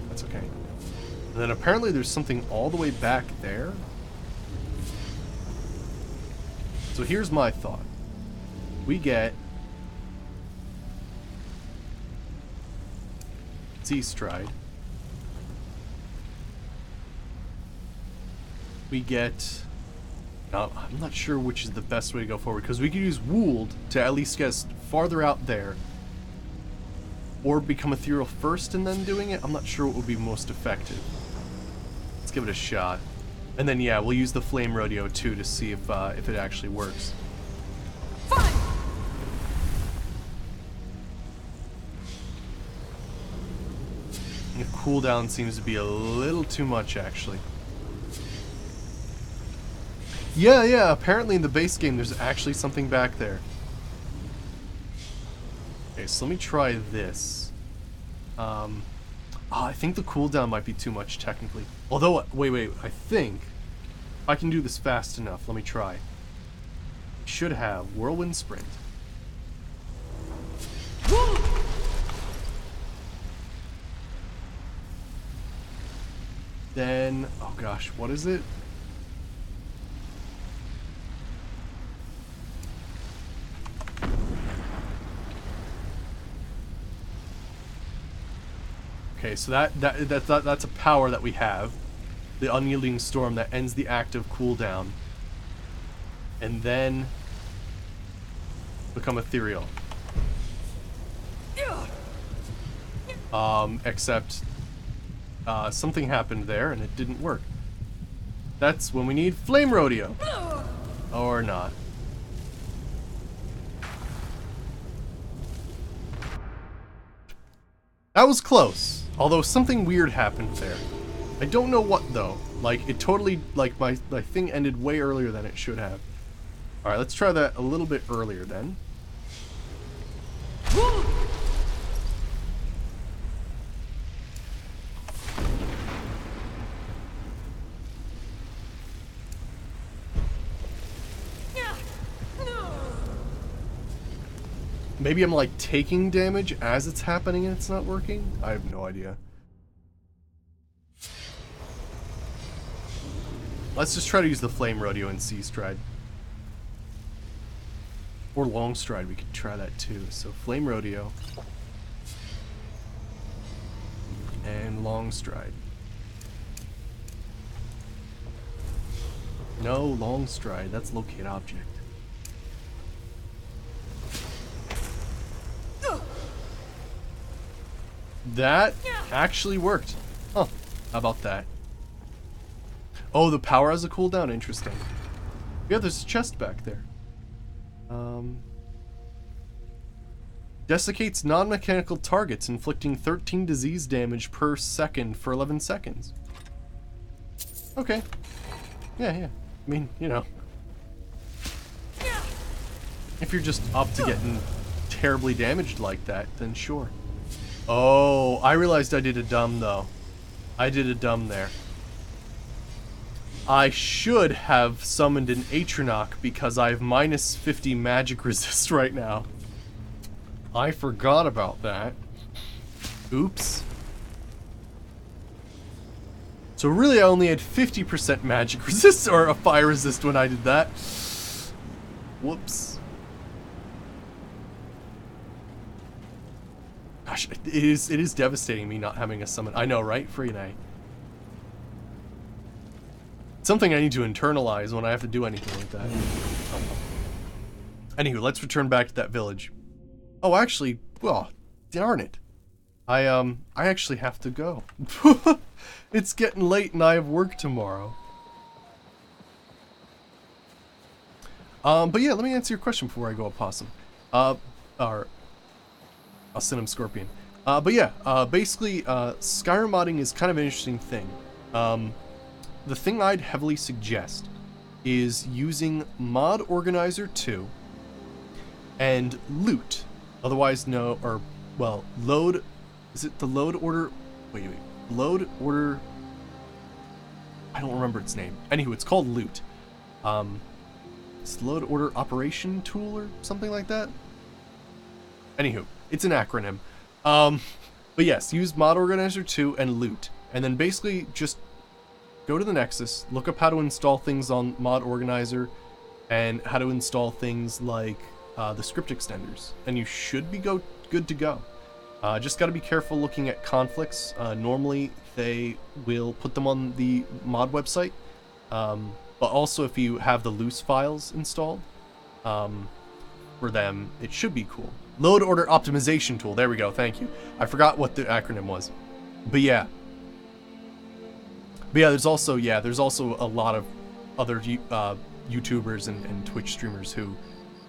That's okay. And then apparently there's something all the way back there. So here's my thought. We get Sea Stride. We get... I'm not sure which is the best way to go forward, because we could use Would to at least get us farther out there. Or become ethereal first and then doing it. I'm not sure what would be most effective. Let's give it a shot. And then, yeah, we'll use the Flame Rodeo too to see if it actually works. The cooldown seems to be a little too much, actually. Yeah, apparently in the base game there's actually something back there. Okay, so let me try this. I think the cooldown might be too much technically. Although, wait, I think I can do this fast enough. Let me try. Should have Whirlwind Sprint. Then, oh gosh, what is it? Okay, so that's a power that we have. The Unyielding Storm that ends the active cooldown. And then become ethereal. Except something happened there and it didn't work. That's when we need Flame Rodeo. Or not. That was close. Although something weird happened there. I don't know what though. Like it totally, like my thing ended way earlier than it should have. Alright, let's try that a little bit earlier then. Maybe I'm like taking damage as it's happening and it's not working? I have no idea. Let's just try to use the Flame Rodeo and Sea Stride. Or Long Stride, we could try that too. So Flame Rodeo. And Long Stride. No, Long Stride, that's Locate Object. That actually worked. Huh. How about that? Oh, the power has a cooldown? Interesting. Yeah, there's a chest back there. Desiccates non-mechanical targets, inflicting 13 disease damage per second for 11 seconds. Okay. Yeah. I mean, you know. If you're just up to getting terribly damaged like that, then sure. Oh, I realized I did a dumb, though. I did a dumb there. I should have summoned an Atronach because I have minus 50 magic resist right now. I forgot about that. Oops. So really I only had 50% magic resist or a fire resist when I did that. Whoops. Gosh, it is devastating me not having a summon. I know, right? Freenay. It's something I need to internalize when I have to do anything like that. Anywho, let's return back to that village. Oh, actually, well, darn it. I actually have to go. It's getting late and I have work tomorrow. But yeah, let me answer your question before I go, Opossum. Or I'll send him Scorpion. But yeah, basically, Skyrim modding is kind of an interesting thing. The thing I'd heavily suggest is using Mod Organizer 2 and Loot, otherwise known, or, well, Load, is it the Load Order, wait, Load Order, I don't remember its name. Anywho, it's called Loot. It's Load Order Operation Tool or something like that. Anywho, it's an acronym. But yes, use Mod Organizer 2 and Loot. And then basically just go to the Nexus, look up how to install things on Mod Organizer, and how to install things like the script extenders. And you should be good to go. Just got to be careful looking at conflicts. Normally, they will put them on the mod website. But also, if you have the loose files installed, for them, it should be cool. Load Order Optimization Tool. There we go. Thank you. I forgot what the acronym was. But yeah. There's also a lot of other YouTubers and Twitch streamers who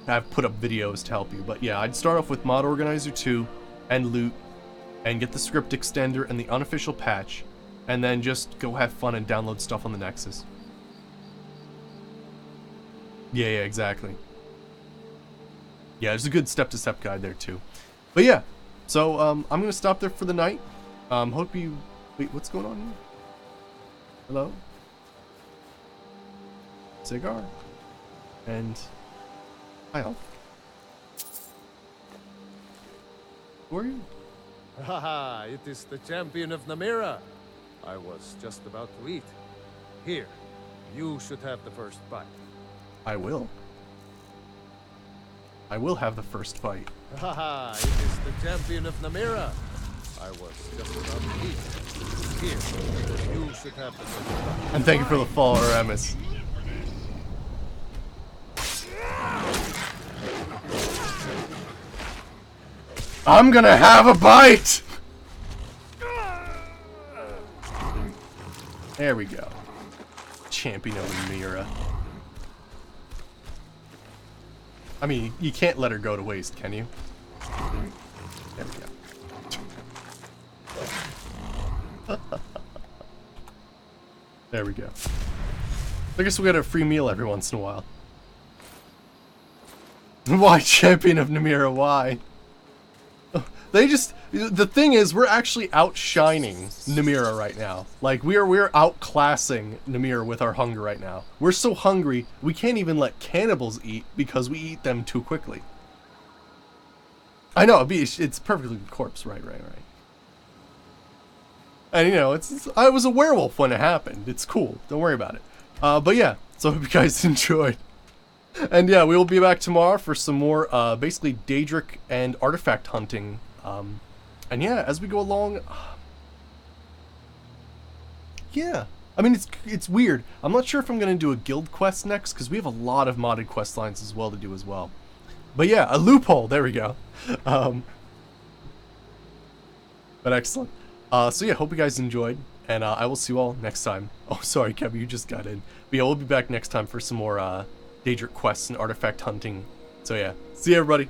have put up videos to help you. But yeah, I'd start off with Mod Organizer 2 and Loot, and get the script extender and the unofficial patch, and then just go have fun and download stuff on the Nexus. Yeah, exactly. Yeah, there's a good step-to-step guide there too. But yeah, so I'm gonna stop there for the night. Hope you. Wait, what's going on here? Hello? Cigar. And hi, Elf. Who are you? Haha, it is the champion of Namira. I was just about to eat. Here, you should have the first bite. I will. I will have the first fight. Haha, it is the champion of Namira. I was just about to eat. Here, you should have the first bite. And thank you for the follow, Aramis. I'm gonna have a bite! There we go. Champion of Namira. I mean, you can't let her go to waste, can you? There we go. There we go. I guess we get a free meal every once in a while. Why Champion of Namira? Why? They just... The thing is, we're actually outshining Namira right now. Like, we're outclassing Namira with our hunger right now. We're so hungry, we can't even let cannibals eat because we eat them too quickly. I know, it's perfectly corpse, right. And, you know, I was a werewolf when it happened. It's cool. Don't worry about it. But yeah, so I hope you guys enjoyed. And yeah, we will be back tomorrow for some more, basically, Daedric and artifact hunting. And yeah, as we go along, yeah. I mean, it's weird. I'm not sure if I'm going to do a guild quest next, because we have a lot of modded quest lines as well to do as well. But yeah, a loophole. There we go. But excellent. So yeah, hope you guys enjoyed, and I will see you all next time. Oh, sorry, Kevin, you just got in. But yeah, we'll be back next time for some more Daedric quests and artifact hunting. So yeah, see you everybody.